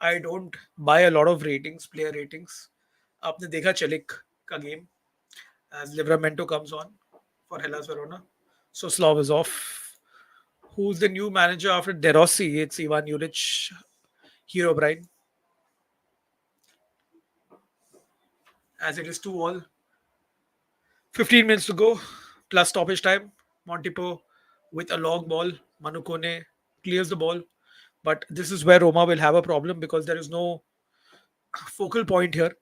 I don't buy a lot of ratings, player ratings. आपने देखा चेलिक का game as Livramento comes on for Hellas Verona. So Slav is off. Who's the new manager after De Rossi? It's Ivan Juric, Hero Brian. As it is 2-all. 15 minutes to go, plus stoppage time. Montipo with a long ball. Manu Kone clears the ball. But this is where Roma will have a problem because there is no focal point here,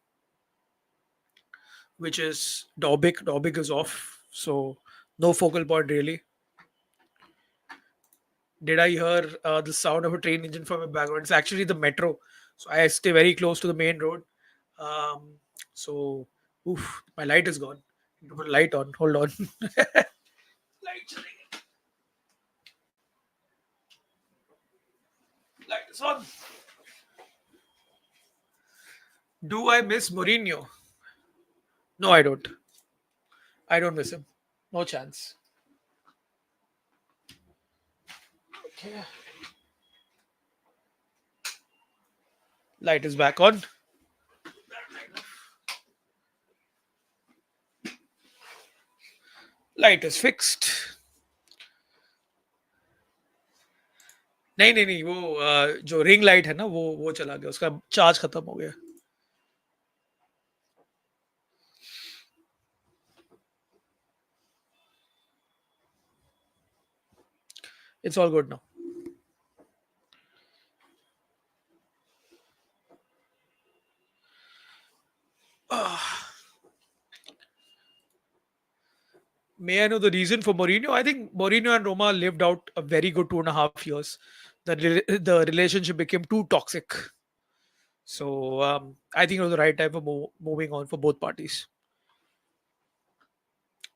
which is Dovbyk. Dovbyk is off. So no focal point really. Did I hear the sound of a train engine from my background? It's actually the metro. So I stay very close to the main road. Um, so, my light is gone. Need to put a light on. Hold on. light, light is on. Do I miss Mourinho? No, I don't. I don't miss him. No chance. Okay. Light is back on. Light is fixed. नहीं नहीं नहीं वो जो ring light है ना वो चला गया उसका चार्ज खत्म हो गया It's all good now. May I know the reason for Mourinho? I think Mourinho and Roma lived out a very good 2.5 years. The relationship became too toxic. So I think it was the right time for moving on for both parties.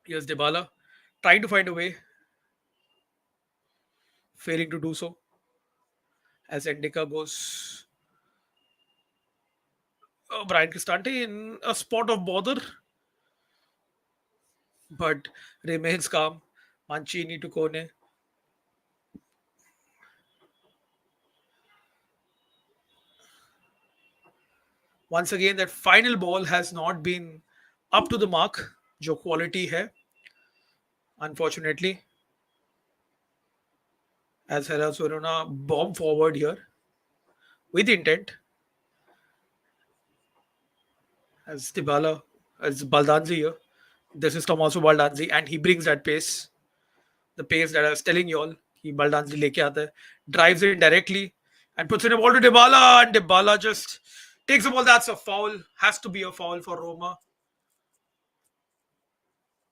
Here's Dybala trying to find a way, failing to do so as Endika goes. Brian Cristante in a spot of bother, but remains calm. Mancini to Kone. Once again, that final ball has not been up to the mark. जो quality है, unfortunately, as Hellas Verona bomb forward here with intent as Dybala, as Baldanzi here. This is Tommaso Baldanzi, and he brings that pace, the pace that I was telling you all. He Baldanzi leke aata hai, drives in directly, and puts in a ball to Dybala, and Dybala just takes the ball. That's a foul. Has to be a foul for Roma.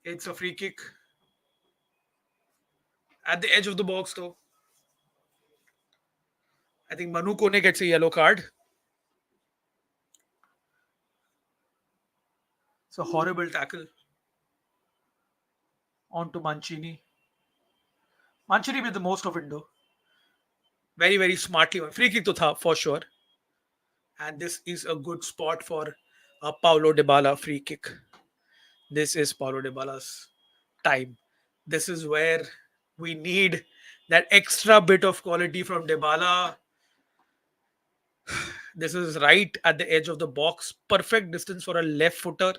It's a free kick at the edge of the box, though. I think Manu Kone gets a yellow card. It's a horrible tackle onto Mancini. Mancini with the most of it, though. Very, very smartly. Free kick to tha, for sure. And this is a good spot for a Paulo Dybala free kick. This is Paulo Dybala's time. This is where we need that extra bit of quality from Dybala. This is right at the edge of the box. Perfect distance for a left footer,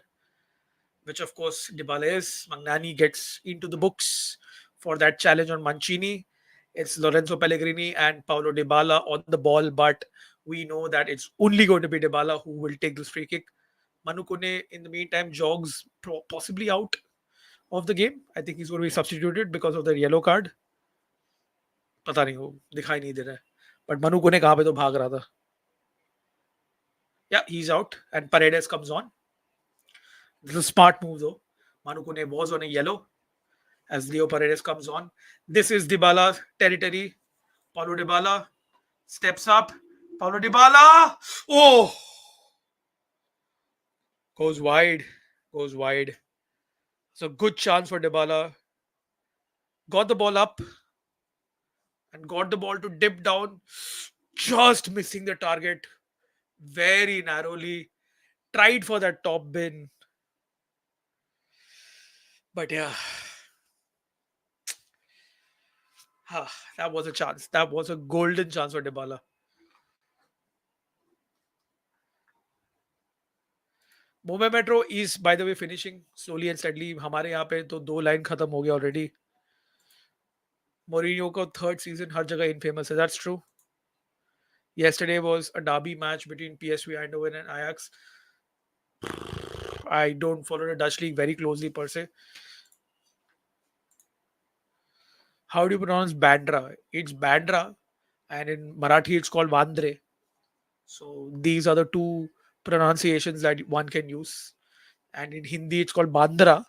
which of course Dybala is. Magnani gets into the books for that challenge on Mancini. It's Lorenzo Pellegrini and Paulo Dybala on the ball, but we know that it's only going to be Dybala who will take this free kick. Manu Kone, in the meantime, jogs possibly out of the game. I think he's going to be substituted because of the yellow card. पता नहीं वो दिखाई नहीं दे रहा है. But Manu Kone कहाँ पे तो भाग रहा था. Yeah, he's out and Paredes comes on. This is a smart move though. Manu Kone was on a yellow as Leo Paredes comes on. This is Dybala territory. Paulo Dybala steps up. Paulo Dybala. Oh, goes wide. Goes wide. So good chance for Dybala. Got the ball up and got the ball to dip down. Just missing the target very narrowly. Tried for that top bin. But yeah, that was a chance. That was a golden chance for Dybala. Mumbai Metro is, by the way, finishing slowly and steadily. हमारे यहाँ पे तो 2 line खत्म हो गया already. Mourinho का third season हर जगह infamous है. That's true. Yesterday was a derby match between PSV Eindhoven and Ajax. I don't follow the Dutch league very closely per se. How do you pronounce Bandra? It's Bandra, and in Marathi it's called Vandre. So these are the two pronunciations that one can use. And in Hindi it's called Bandra,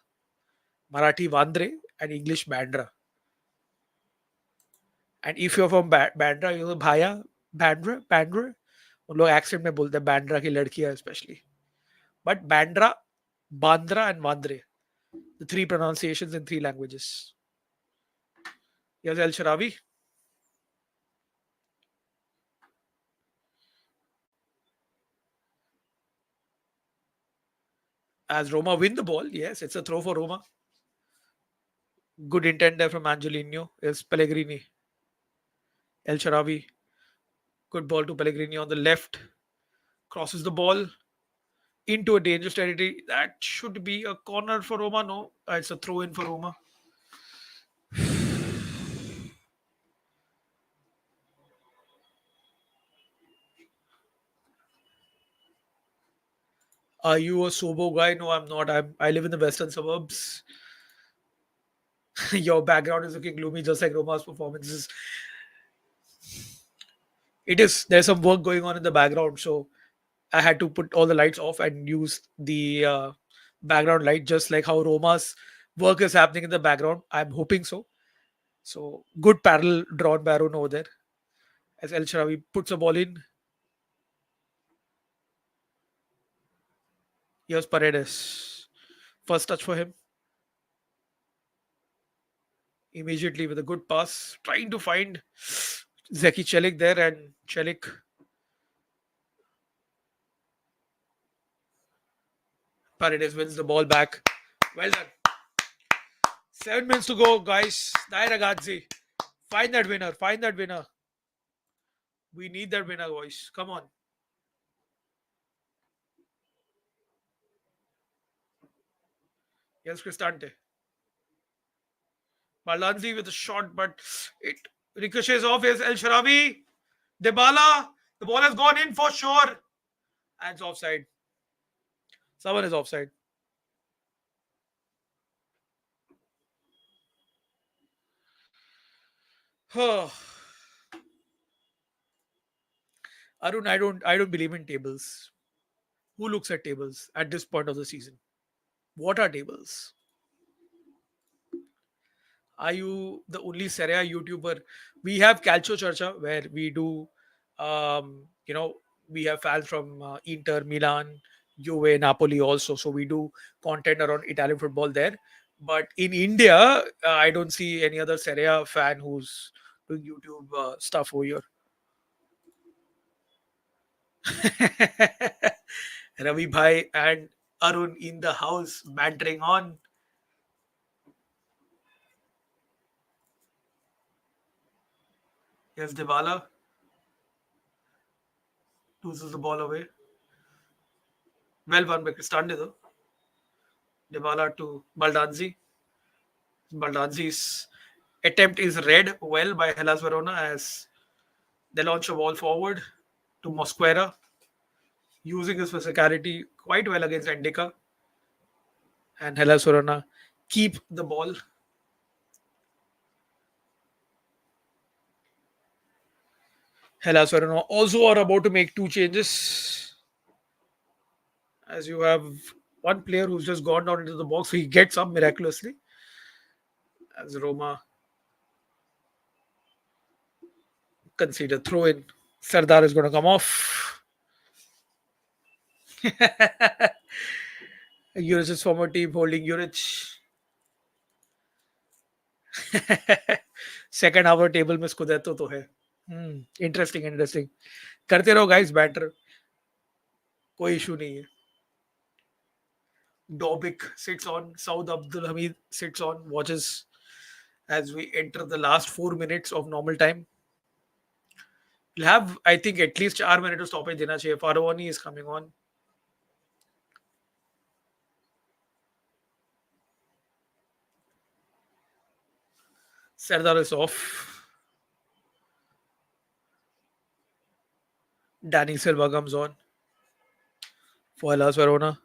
Marathi Vandre, and English Bandra. And if you're from Bandra, you know Bhaya, Bandra. उन लोग accent में बोलते हैं बैंड्रा की लड़कियां specially but Bandra Bandra and Vandre the three pronunciations in three languages. Yes, El Sharawi. As Roma win the ball, yes, it's a throw for Roma. Good intent there from Angelino. Is Pellegrini. El Sharawi. Good ball to Pellegrini on the left. Crosses the ball into a dangerous territory. That should be a corner for Roma. No, it's a throw in for Roma. Are you a Sobo guy? No, I'm not. I live in the western suburbs. Your background is looking gloomy, just like Roma's performances. It is. There's some work going on in the background, so I had to put all the lights off and use the background light, just like how Roma's work is happening in the background. I'm hoping so. So good parallel drawn by Arun over there as El Sharawi puts a ball in. Here's Paredes. First touch for him. Immediately with a good pass, trying to find Zeki Chelik there, and Chelik Paredes wins the ball back. Well done. 7 minutes to go, guys. Dai ragazzi. Find that winner. Find that winner. We need that winner, boys. Come on. Yes, Cristante. Balanzi with a shot, but it ricochets off. Is El Sharawi. Dybala. The ball has gone in for sure. And it's offside. Someone is offside. Arun, I don't believe in tables. Who looks at tables at this point of the season? What are tables? Are you the only Serie A YouTuber? We have Calcio Churcha where we do, you know, we have fans from Inter, Milan, Juve, Napoli also. So we do content around Italian football there. But in India, I don't see any other Serie A fan who's doing YouTube stuff over here. Ravi Bhai and Arun in the house bantering on. Yes, Dybala loses the ball away. Well won by Cristante though. Dybala to Baldanzi. Baldanzi's attempt is read well by Hellas Verona as they launch a ball forward to Mosquera, using his physicality quite well against Endika. And Hellas Verona keep the ball. Hellas Verona also are about to make two changes, as you have one player who's just gone down into the box. So he gets up miraculously as Roma concede a throw in. Sardar is going to come off. Juric's former team holding Juric. Second half table में स्कुदेतो तो है. Interesting interesting. करते रहो guys batter. कोई issue नहीं है. Dovbyk sits on. Saud Abdul Hamid sits on. Watches as we enter the last 4 minutes of normal time. We'll have, I think, at least 4 minutes of stoppage देना चाहिए. Farawani is coming on. Sardar is off. Danny Silva comes on for Hellas Verona.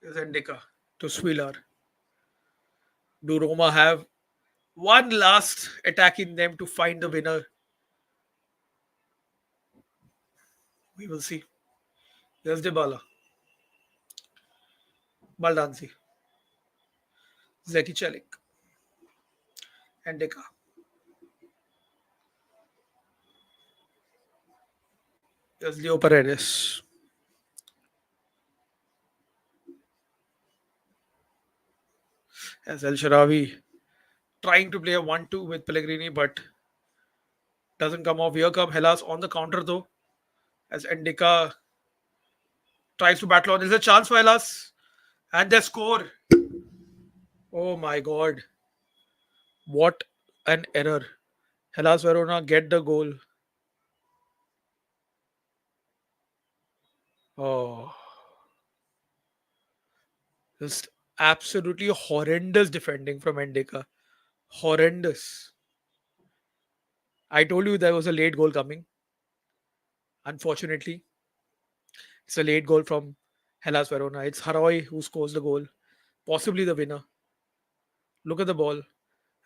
Is Endika to Swiller. Do Roma have one last attack in them to find the winner? We will see. Here's Dybala. Baldanzi. Zeki Celik. Endika. Here's Leo Paredes. As El Sharawi trying to play a 1-2 with Pellegrini, but doesn't come off. Here come Hellas on the counter though, as Endika tries to battle on. There's a chance for Hellas, and they score. Oh my god. What an error. Hellas Verona get the goal. Oh, just absolutely horrendous defending from Endika. Horrendous. I told you there was a late goal coming. Unfortunately, it's a late goal from Hellas Verona. It's Haroy who scores the goal, possibly the winner. Look at the ball.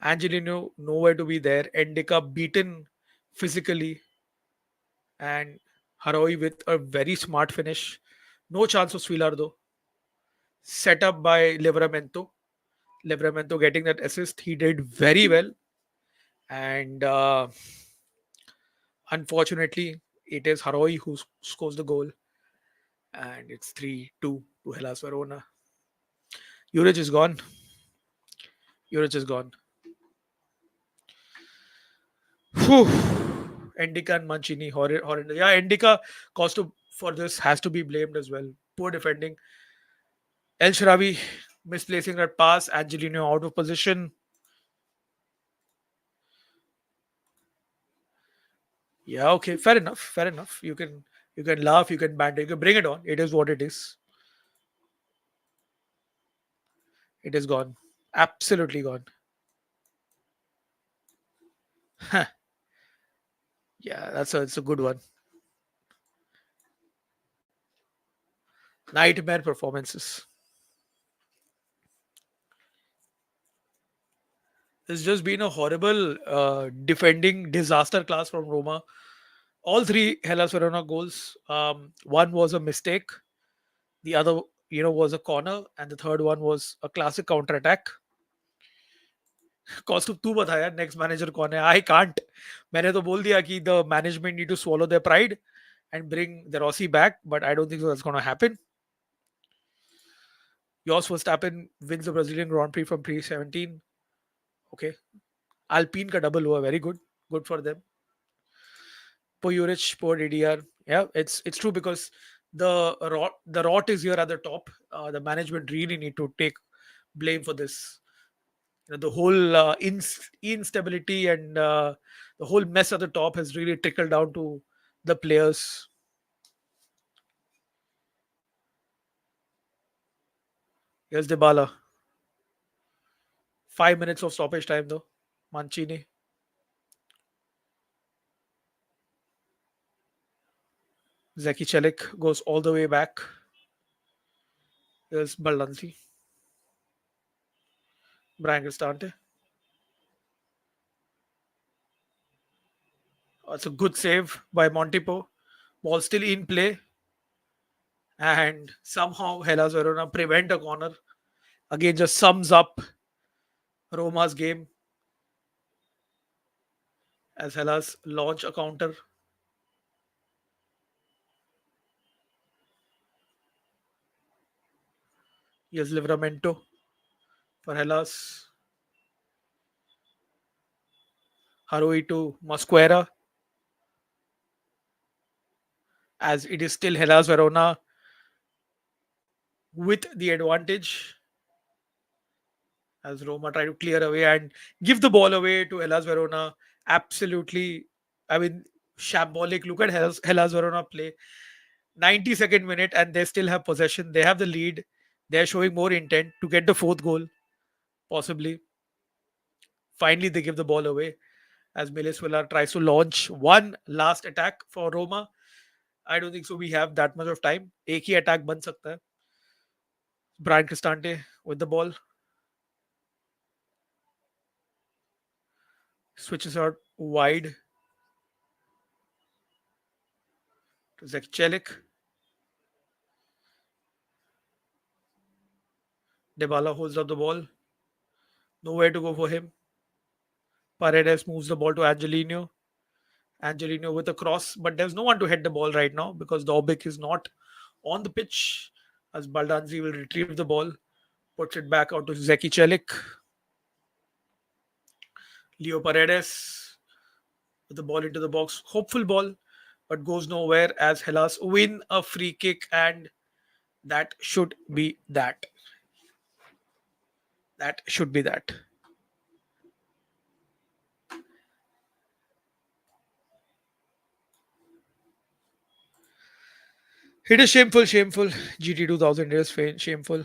Angelino nowhere to be there. Endika beaten physically, and Haroy with a very smart finish. No chance of Svilar though. Set up by Livramento. Livramento getting that assist. He did very well. And unfortunately, it is Haroy who scores the goal. And it's 3-2 to Hellas Verona. Juric is gone. Juric is gone. Whew. Endika and Mancini, horrendous. Yeah, Endika cost for this has to be blamed as well. Poor defending. El Sharawi misplacing that pass. Angelino out of position. Yeah, okay, fair enough. Fair enough. You can laugh, you can banter, you can bring it on. It is what it is. It is gone. Absolutely gone. Yeah, it's a good one. Nightmare performances. It's just been a horrible defending disaster class from Roma. All three Hellas Verona goals. One was a mistake. The other, was a corner, and the third one was a classic counter attack. Cost तू बता यार next manager कौन है I can't मैंने तो बोल दिया कि the management need to swallow their pride and bring the Rossi back, but I don't think so that's going to happen. Jos Verstappen wins the Brazilian Grand Prix from 317. Okay. Alpine का double हुआ, very good. Good for them. Poor Juric, poor DDR. Yeah, it's true because the rot is here at the top. The management really need to take blame for this. The whole instability and the whole mess at the top has really trickled down to the players. Here's Dybala. 5 minutes of stoppage time though. Mancini. Zeki Celik goes all the way back. Here's Baldanzi. Brian Cristante. It's a good save by Montipo. Ball still in play. And somehow Hellas Verona prevent a corner. Again, just sums up Roma's game as Hellas launch a counter. Here's Livramento for Hellas. Harui to Mosquera as it is still Hellas Verona with the advantage as Roma try to clear away and give the ball away to Hellas Verona. Absolutely, I mean, shambolic. Look at Hellas Verona play. 92nd minute and they still have possession. They have the lead. They're showing more intent to get the fourth goal, possibly. Finally, they give the ball away as Miliswilla tries to launch one last attack for Roma. I don't think so. We have that much of time. एक ही attack बन सकता है. Brian Cristante with the ball. Switches out wide to Zek Celik. Dybala holds up the ball. Nowhere to go for him. Paredes moves the ball to Angelino. Angelino with a cross, but there's no one to head the ball right now because Dovbyk is not on the pitch. As Baldanzi will retrieve the ball, puts it back out to Zeki Celik. Leo Paredes with the ball into the box. Hopeful ball, but goes nowhere as Hellas win a free kick, and that should be that. That should be that. It is shameful, shameful. GT 2000 is shameful.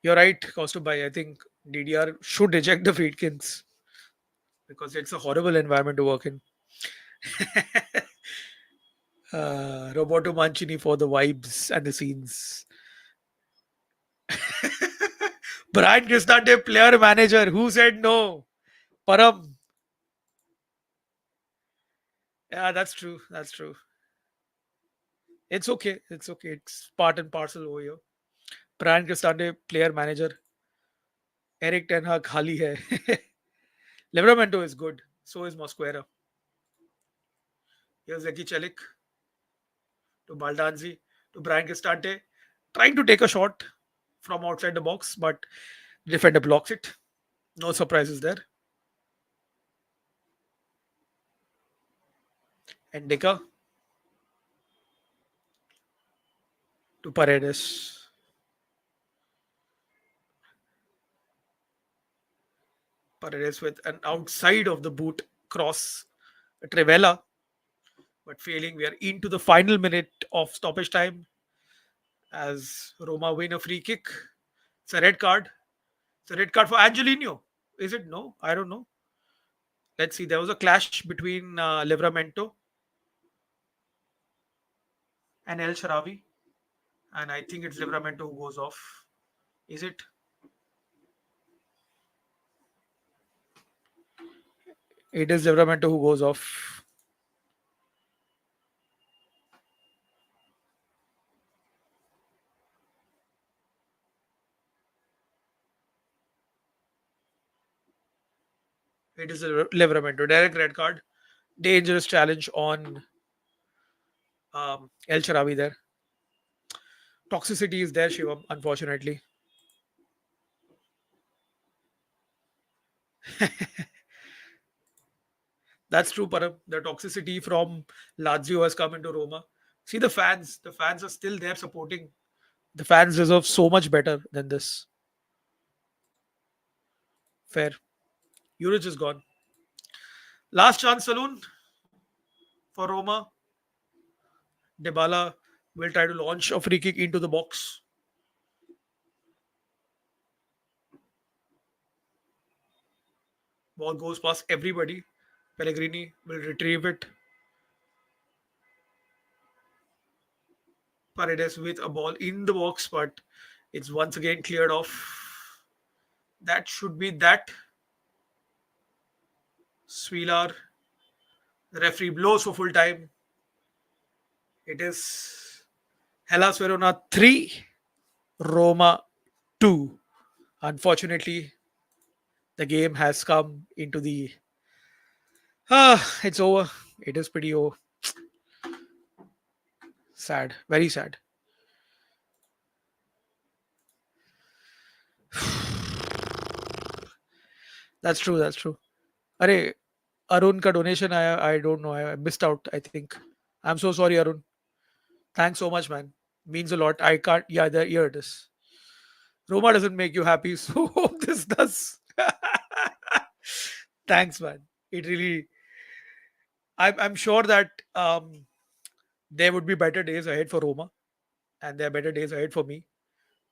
You're right, Kostubai. I think DDR should reject the Friedkins. because it's a horrible environment to work in. Roberto Mancini for the vibes and the scenes. Brian Cristante, player manager. Who said no? Param. Yeah, that's true. That's true. It's okay. It's okay. It's part and parcel over here. Brian Cristante, player manager. Eric Ten Hag, khali hai. Livramento is good. So is Mosquera. Here's Zeki Celik to Baldanzi to Brian Cristante. Trying to take a shot from outside the box, but defender blocks it. No surprises there. And Deka to Paredes. Paredes with an outside of the boot cross. Trevella, but failing. We are into the final minute of stoppage time as Roma win a free kick. It's a red card. It's a red card for Angelino. Is it? No, I don't know. Let's see. There was a clash between Livramento and El Sharawi, and I think it's Livramento who goes off. Is it? It is Livramento who goes off. It is a Livramento. Direct red card. Dangerous challenge on El Sharawi there. Toxicity is there, Shivam, unfortunately. That's true, Param. The toxicity from Lazio has come into Roma. See the fans. The fans are still there supporting. The fans deserve so much better than this. Fair. Juric is gone. Last chance saloon for Roma. Dybala will try to launch a free kick into the box. Ball goes past everybody. Pellegrini will retrieve it. Paredes with a ball in the box, but it's once again cleared off. That should be that. Swilar. The referee blows for full time. It is Hellas Verona 3, Roma 2. Unfortunately, the game has come into the. It's over. It is pretty sad. Very sad. That's true. That's true. Arey, Arun ka donation, I don't know. I missed out, I think. I'm so sorry, Arun. Thanks so much, man. Means a lot. I can't. Yeah, here it is. Roma doesn't make you happy, so hope this does. Thanks, man. It really. I'm sure that there would be better days ahead for Roma, and there are better days ahead for me.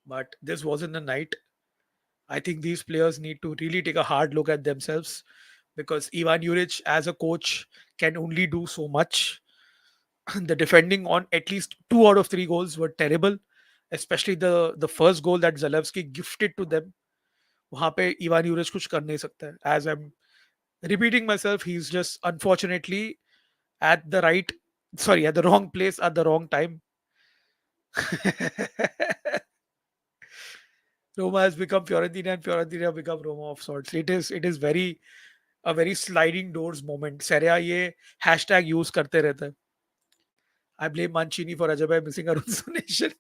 But this wasn't the night. I think these players need to really take a hard look at themselves because Ivan Juric, as a coach, can only do so much. The defending on at least 2 out of 3 goals were terrible, especially the first goal that Zalewski gifted to them. वहाँ पे Ivan Juric कुछ कर नहीं सकता है. As I'm repeating myself, he's just unfortunately at the right, sorry, at the wrong place at the wrong time. Roma has become Fiorentina and Fiorentina have become Roma of sorts. It is very a very sliding doors moment. Serie A ये hashtag use करते रहते हैं. I blame Mancini for Ajabai missing Arun's donation.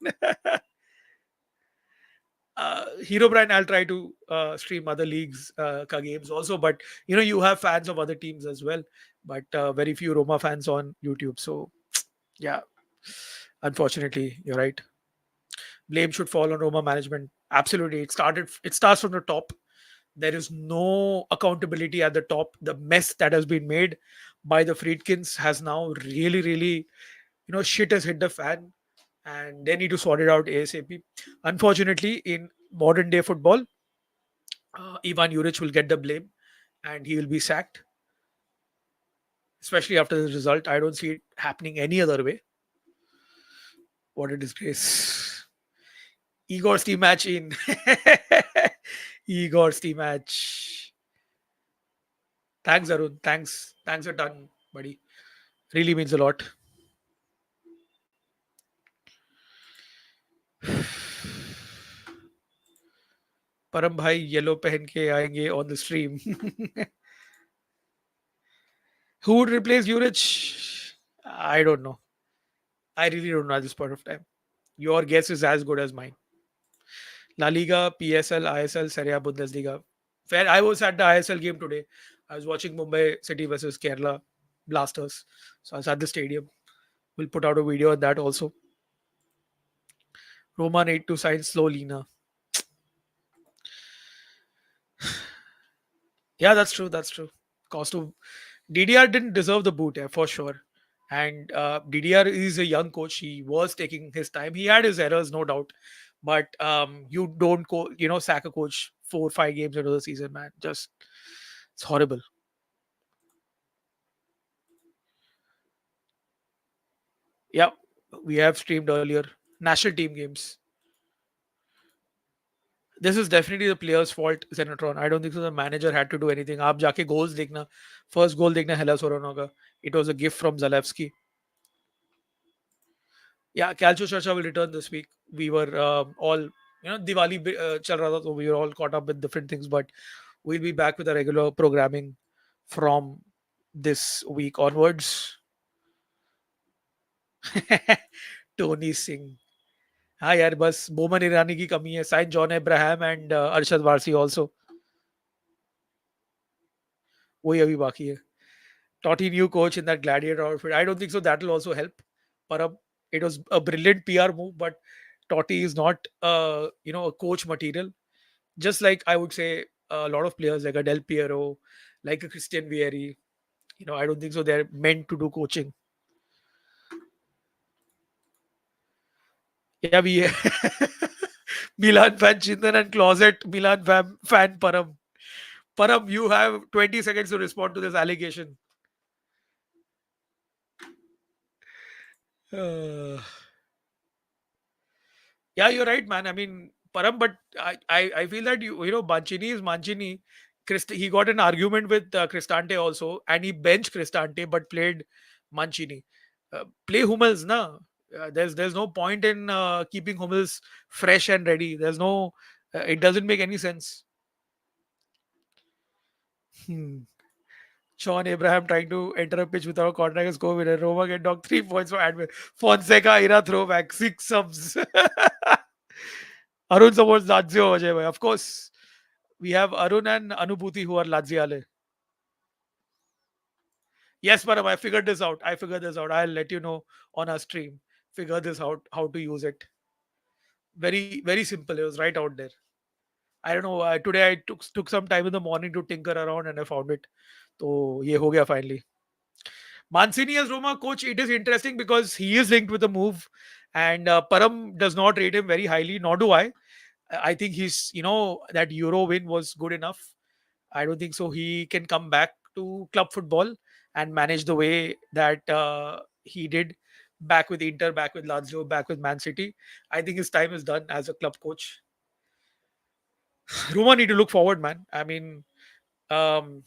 Hero Brian, I'll try to stream other leagues ka games also, but you have fans of other teams as well, but very few Roma fans on YouTube. So yeah, unfortunately, you're right. Blame should fall on Roma management. Absolutely, It starts from the top. There is no accountability at the top. The mess that has been made by the Friedkins has now really, really, shit has hit the fan, and they need to sort it out ASAP. Unfortunately, in modern day football, Ivan Juric will get the blame and he will be sacked. especially after this result. I don't see it happening any other way. What a disgrace. Igor's team match in. Igor's team match. Thanks, Arun. Thanks. Thanks a ton, buddy. Really means a lot. परम भाई yellow पहन के आएंगे on the stream. Who would replace Juric? I don't know. I really don't know at this point of time. Your guess is as good as mine. La Liga, PSL, ISL, Serie A, Bundesliga. Fair. I was at the ISL game today. I was watching Mumbai City versus Kerala Blasters. So I was at the stadium. We'll put out a video on that also. Roma need to sign slowly now. Yeah, that's true. That's true. Cost of DDR didn't deserve the boot, for sure. And DDR is a young coach. He was taking his time. He had his errors, no doubt. But you don't sack a coach 4 or 5 games into the season, man. Just it's horrible. Yeah, we have streamed earlier national team games. This is definitely the player's fault, Zenatron. I don't think so. The manager had to do anything. आप जाके goals देखना. First goal देखना Hellas Verona का. It was a gift from Zalewski. Yeah, Calcio Chacha will return this week. We were all, Diwali chal raha tha, so we were all caught up with different things, but we'll be back with our regular programming from this week onwards. Tony Singh. हाँ यार बस बोमन ईरानी की कमी है sign John Abraham and Arshad Warsi also वही अभी बाकी है Totti new coach in that gladiator outfit. I don't think so. That will also help. But it was a brilliant PR move. But Totti is not, a coach material. Just like I would say a lot of players like a Del Piero, like a Christian Vieri. I don't think so. They're meant to do coaching. Yeah, we Milan fan Chintan and closet Milan fan Param. Param, you have 20 seconds to respond to this allegation. Uh, Yeah, you're right, man. I mean, Param, but I feel that Mancini is Mancini. He got an argument with Cristante also, and he benched Cristante but played Mancini. Play Hummels, na. There's no point in keeping Hummels fresh and ready. There's no. It doesn't make any sense. Hmm. Sean Abraham trying to enter a pitch without contract as co-winner. Roma get knocked 3 points for admin. Fonseca era throwback 6 subs. Arun supports Lazio, Ajay bhai. Of course, we have Arun and Anubhuti who are Laziale. Yes, Param, I figured this out. I figured this out. I'll let you know on our stream. Figure this out, how to use it. Very, very simple. It was right out there. I don't know. Today I took some time in the morning to tinker around and I found it. So, ye ho gaya finally. Mancini as Roma coach, it is interesting because he is linked with the move, and Param does not rate him very highly, nor do I. I think that Euro win was good enough. I don't think so. He can come back to club football and manage the way that he did back with Inter, back with Lazio, back with Man City. I think his time is done as a club coach. Roma need to look forward, man. I mean, um,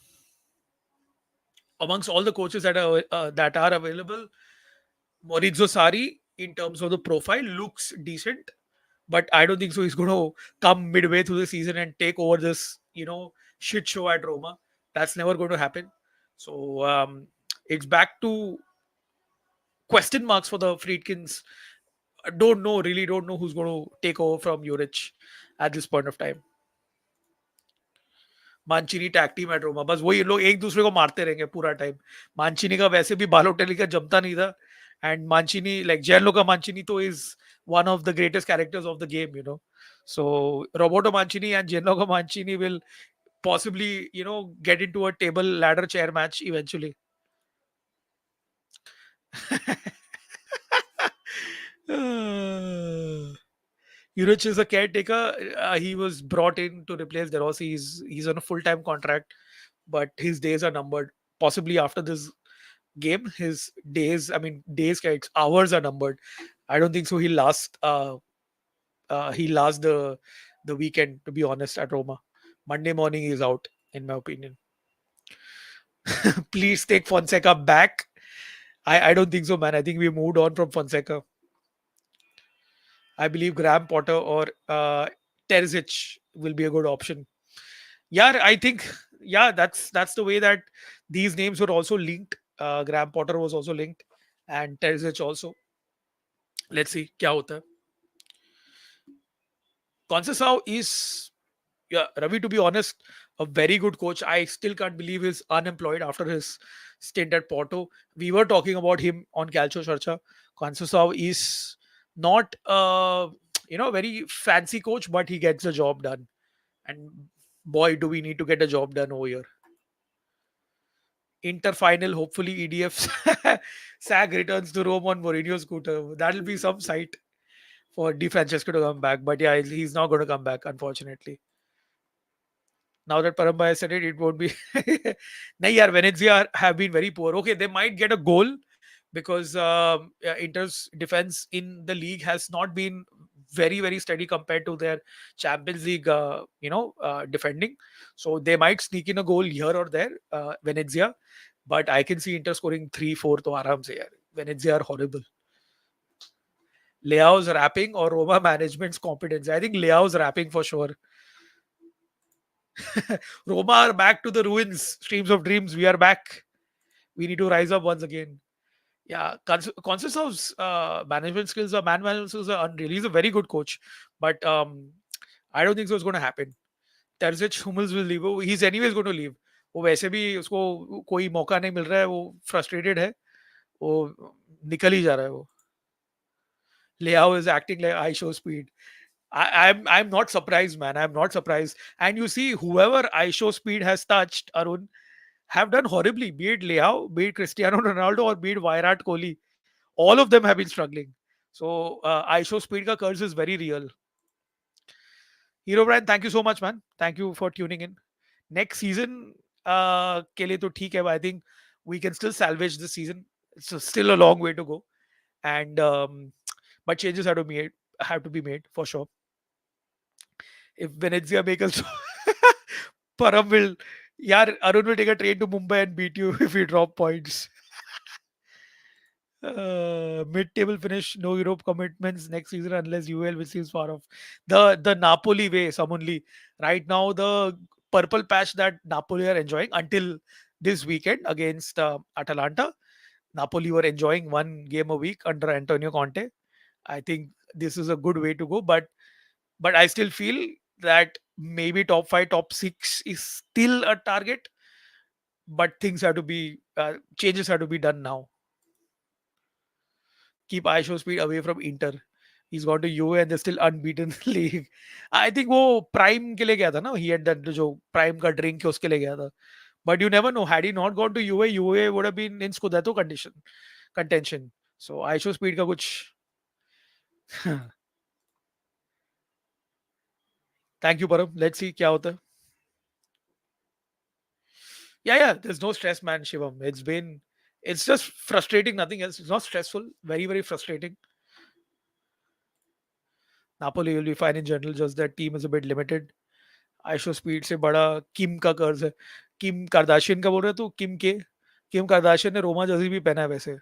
amongst all the coaches that are available, Maurizio Sarri, in terms of the profile, looks decent, but I don't think so. He's going to come midway through the season and take over this, shit show at Roma. That's never going to happen. So it's back to question marks for the Friedkins. I don't know, really don't know who's going to take over from Juric at this point of time. Mancini tag team at Roma बस वही लोग एक दूसरे को मारते रहेंगे पूरा time मानचीनी का वैसे भी बालोटेली का जमता नहीं था एंड मानचीनी लाइक जैनलो का मानचीनी तो is one of the greatest characters of the game, so Roberto Mancini and Gianluca Mancini will possibly get into a table ladder chair match eventually. Juric is a caretaker. He was brought in to replace De Rossi. He's on a full-time contract, but his days are numbered. Possibly after this game. His days, I mean, days, hours are numbered. I don't think so. He'll last the weekend. To be honest, at Roma, Monday morning he's out, in my opinion. Please take Fonseca back. I don't think so, man. I think we moved on from Fonseca. I believe Graham Potter or Terzic will be a good option. Yeah, I think, yeah, that's the way that these names were also linked. Graham Potter was also linked, and Terzic also. Let's see क्या होता है. Conceição is, yeah, Ravi, to be honest, a very good coach. I still can't believe he's unemployed after his stint at Porto. We were talking about him on Calcio Churcha. Conceição is not very fancy coach, but he gets the job done. And boy, do we need to get a job done over here. Inter final, hopefully EDF SAG returns to Rome on Mourinho's scooter. That'll be some sight for Di Francesco to come back. But yeah, he's not going to come back, unfortunately. Now that Paramba has said it, it won't be. Nahi yaar, Venezia have been very poor. Okay, they might get a goal because yeah, Inter's defense in the league has not been very steady compared to their Champions League, defending. So they might sneak in a goal here or there, Venezia. But I can see Inter scoring 3-4 to aram se yaar. Venezia are horrible. Leao's rapping or Roma management's competence. I think Leao's rapping for sure. Roma are back to the ruins, streams of dreams. We are back. We need to rise up once again. Yeah, Conceição's management skills, or man management skills are unreal. He's a very good coach, but I don't think so. It's going to happen. Terzic, Hummels will leave. He's anyways going to leave. वो वैसे भी उसको कोई मौका नहीं मिल रहा है. वो फ्रस्ट्रेटेड है. वो निकल ही जा रहा है वो. Leao is acting like I show speed. I'm not surprised, man. I'm not surprised. And you see, whoever I show speed has touched, Arun, have done horribly. Be it Leao, be it Cristiano Ronaldo, or be it Virat Kohli. All of them have been struggling. So I show speed ka curse is very real. Hero Brian, thank you so much, man. Thank you for tuning in. Next season, के लिए तो ठीक है. I think we can still salvage this season. It's still a long way to go, and but changes have to be made for sure. If Venezia make us, Param will, yeah, Arun will take a train to Mumbai and beat you if you drop points. Mid-table finish, no Europe commitments next season unless UL, which seems far off. The Napoli way, Samunli. Right now, the purple patch that Napoli are enjoying until this weekend against Atalanta. Napoli were enjoying one game a week under Antonio Conte. I think this is a good way to go, but I still feel that maybe top five, top six is still a target, but things have to be changes have to be done now. Keep Aisho speed away from Inter. He's gone to UA and they're still unbeaten league. I think वो prime के लिए गया था ना. He had that जो prime का drink है उसके लिए गया था. But you never know. Had he not gone to UA, UA would have been in Scudetto contention. So Aisho speed का कुछ. Thank you, Param. Let's see क्या होता है. Yeah. There's no stress, man, Shivam. It's just frustrating, nothing else. It's not stressful. Very frustrating. Napoli will be fine in general. Just that team is a bit limited. आइशो speed से बड़ा किम का कर्ज है. Kim Kardashian का बोल रहे तू. किम कार्दाशियन ने रोमा जर्सी भी पहना है वैसे.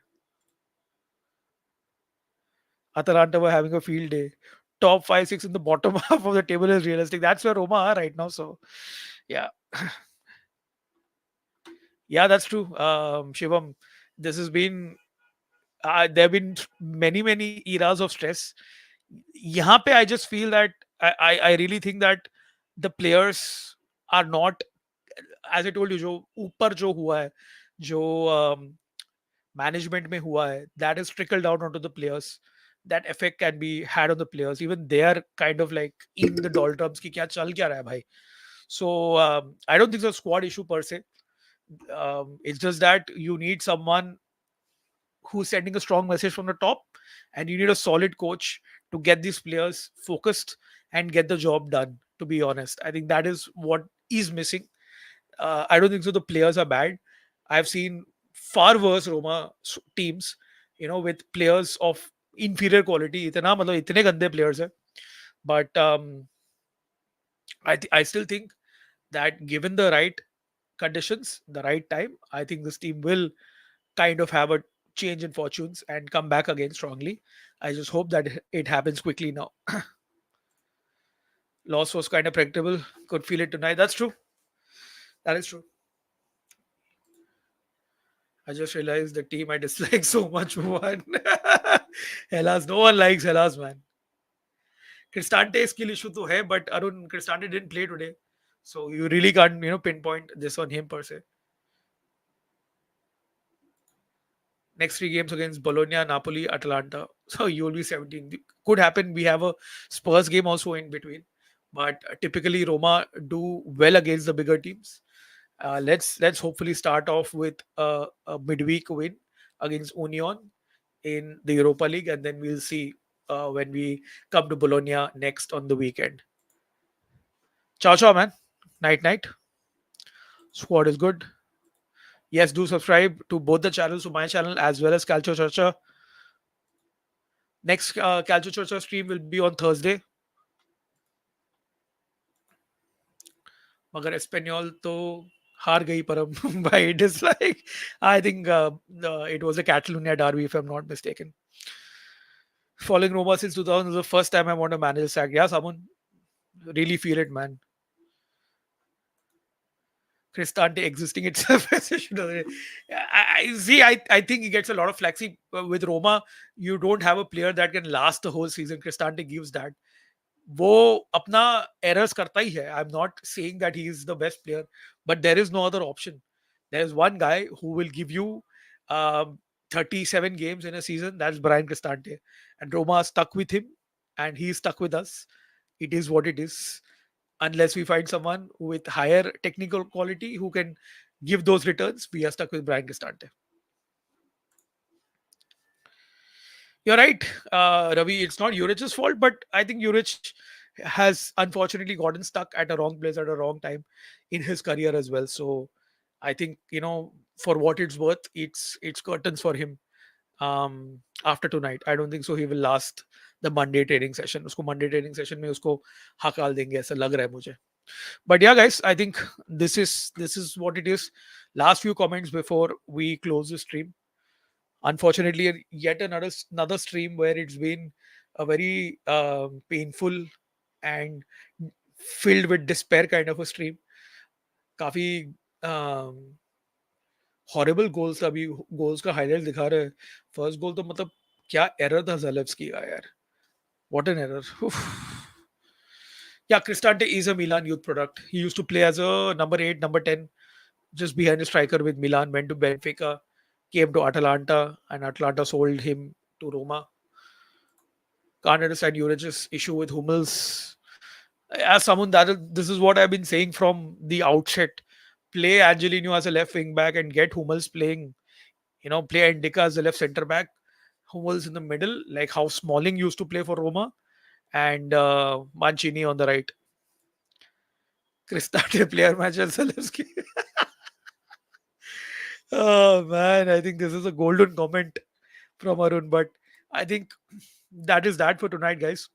Atalanta were having a field day. Top 5, 6 in the bottom half of the table is realistic. That's where Roma are right now. So, yeah. Yeah, that's true. Shivam, this has been, there have been many eras of stress. यहाँ पे I just feel that I really think that the players are not, as I told you, जो ऊपर जो हुआ है, जो management में हुआ है, that is trickled down onto the players. That effect can be had on the players. Even they are kind of like in the doldrums कि क्या चल क्या रहा है भाई. So I don't think it's a squad issue per se. It's just that you need someone who's sending a strong message from the top, and you need a solid coach to get these players focused and get the job done. To be honest, I think that is what is missing. I don't think so. The players are bad. I've seen far worse Roma teams, with players of inferior quality. इतना मतलब इतने गंदे players हैं. But I still think that given the right conditions, the right time, I think this team will kind of have a change in fortunes and come back again strongly. I just hope that it happens quickly now. Loss was kind of predictable. Could feel it tonight. That's true. That is true. I just realized the team I dislike so much won. Hellas, no one likes Hellas, man. Cristante skill issue to hai, but Arun Cristante didn't play today, so you really can't pinpoint this on him per se. Next three games against Bologna, Napoli, Atalanta. So you will be 17. Could happen. We have a Spurs game also in between, but typically Roma do well against the bigger teams. Let's hopefully start off with a midweek win against Union in the Europa League, and then we'll see when we come to Bologna next on the weekend. Ciao, ciao, man. Night, night. Squad is good. Yes, do subscribe to both the channels, to my channel as well as Calcio Churcha. Next Calcio Churcha stream will be on Thursday. मगर एस्पेन्योल तो हार गई परम by dislike. I think it was a Catalonia derby, if I'm not mistaken. Following Roma since 2000 is the first time I want a manager sack. Yeah, someone really feel it, man. Cristante existing itself as a shooter. I see. I think he gets a lot of flack. See, with Roma, you don't have a player that can last the whole season. Cristante gives that. वो अपना errors करता ही है. I'm not saying that he is the best player, but there is no other option. There is one guy who will give you 37 games in a season. That's Brian Cristante, and Roma stuck with him, and he's stuck with us. It is what it is. Unless we find someone with higher technical quality who can give those returns, we are stuck with Brian Cristante. You're right, Ravi. It's not Juric's fault, but I think Juric has unfortunately gotten stuck at a wrong place at a wrong time in his career as well. So I think for what it's worth, it's curtains for him. After tonight, I don't think so. He will last the Monday training session. उसको Monday training session में उसको हकाल देंगे ऐसा लग रहा है मुझे. But yeah, guys, I think this is what it is. Last few comments before we close the stream. Unfortunately, yet another stream where it's been a very painful and filled with despair kind of a stream. काफी horrible goals अभी goals का highlight दिखा रहे हैं. First goal तो मतलब क्या error था ज़लेव्स्की का यार. What an error. Yeah, Cristante is a Milan youth product. He used to play as a number 8, number 10, just behind the striker with Milan, went to Benfica, came to Atalanta, and Atalanta sold him to Roma. Can't understand Juric's issue with Hummels. As someone this is what I've been saying from the outset. Play Angelino as a left wing back and get Hummels playing, play Indica as a left centre back, Hummels in the middle, like how Smalling used to play for Roma, and Mancini on the right. Cristante player match as Zalewski. Oh man, I think this is a golden comment from Arun, but I think that is that for tonight, guys.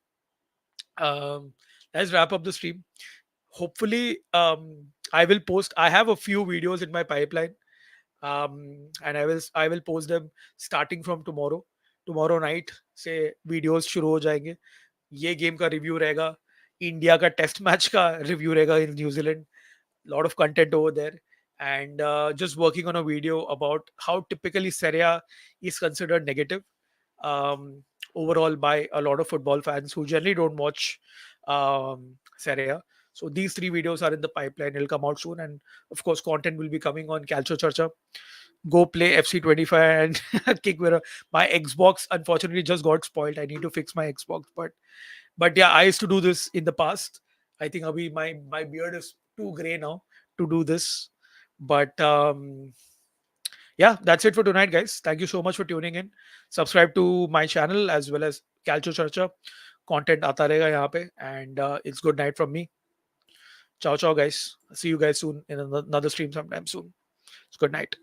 Um, let's wrap up the stream. Hopefully, I will post. I have a few videos in my pipeline, and I will post them starting from tomorrow. Tomorrow night से videos शुरू हो जाएंगे. ये game का review रहेगा. India का test match का review रहेगा in New Zealand. Lot of content over there, and just working on a video about how typically Serie A is considered negative overall by a lot of football fans who generally don't watch Serie A. So these three videos are in the pipeline. It'll come out soon, and of course, content will be coming on Calcio Churcha. Go play FC25 and kick with my Xbox. Unfortunately, just got spoiled. I need to fix my Xbox, but yeah, I used to do this in the past. I think Abhi, my beard is too gray now to do this. But yeah, that's it for tonight, guys. Thank you so much for tuning in. Subscribe to my channel as well as Calcio Churcha. Content आता रहेगा यहाँ पे, and it's good night from me. Ciao, ciao, guys. See you guys soon in another stream sometime soon. It's good night.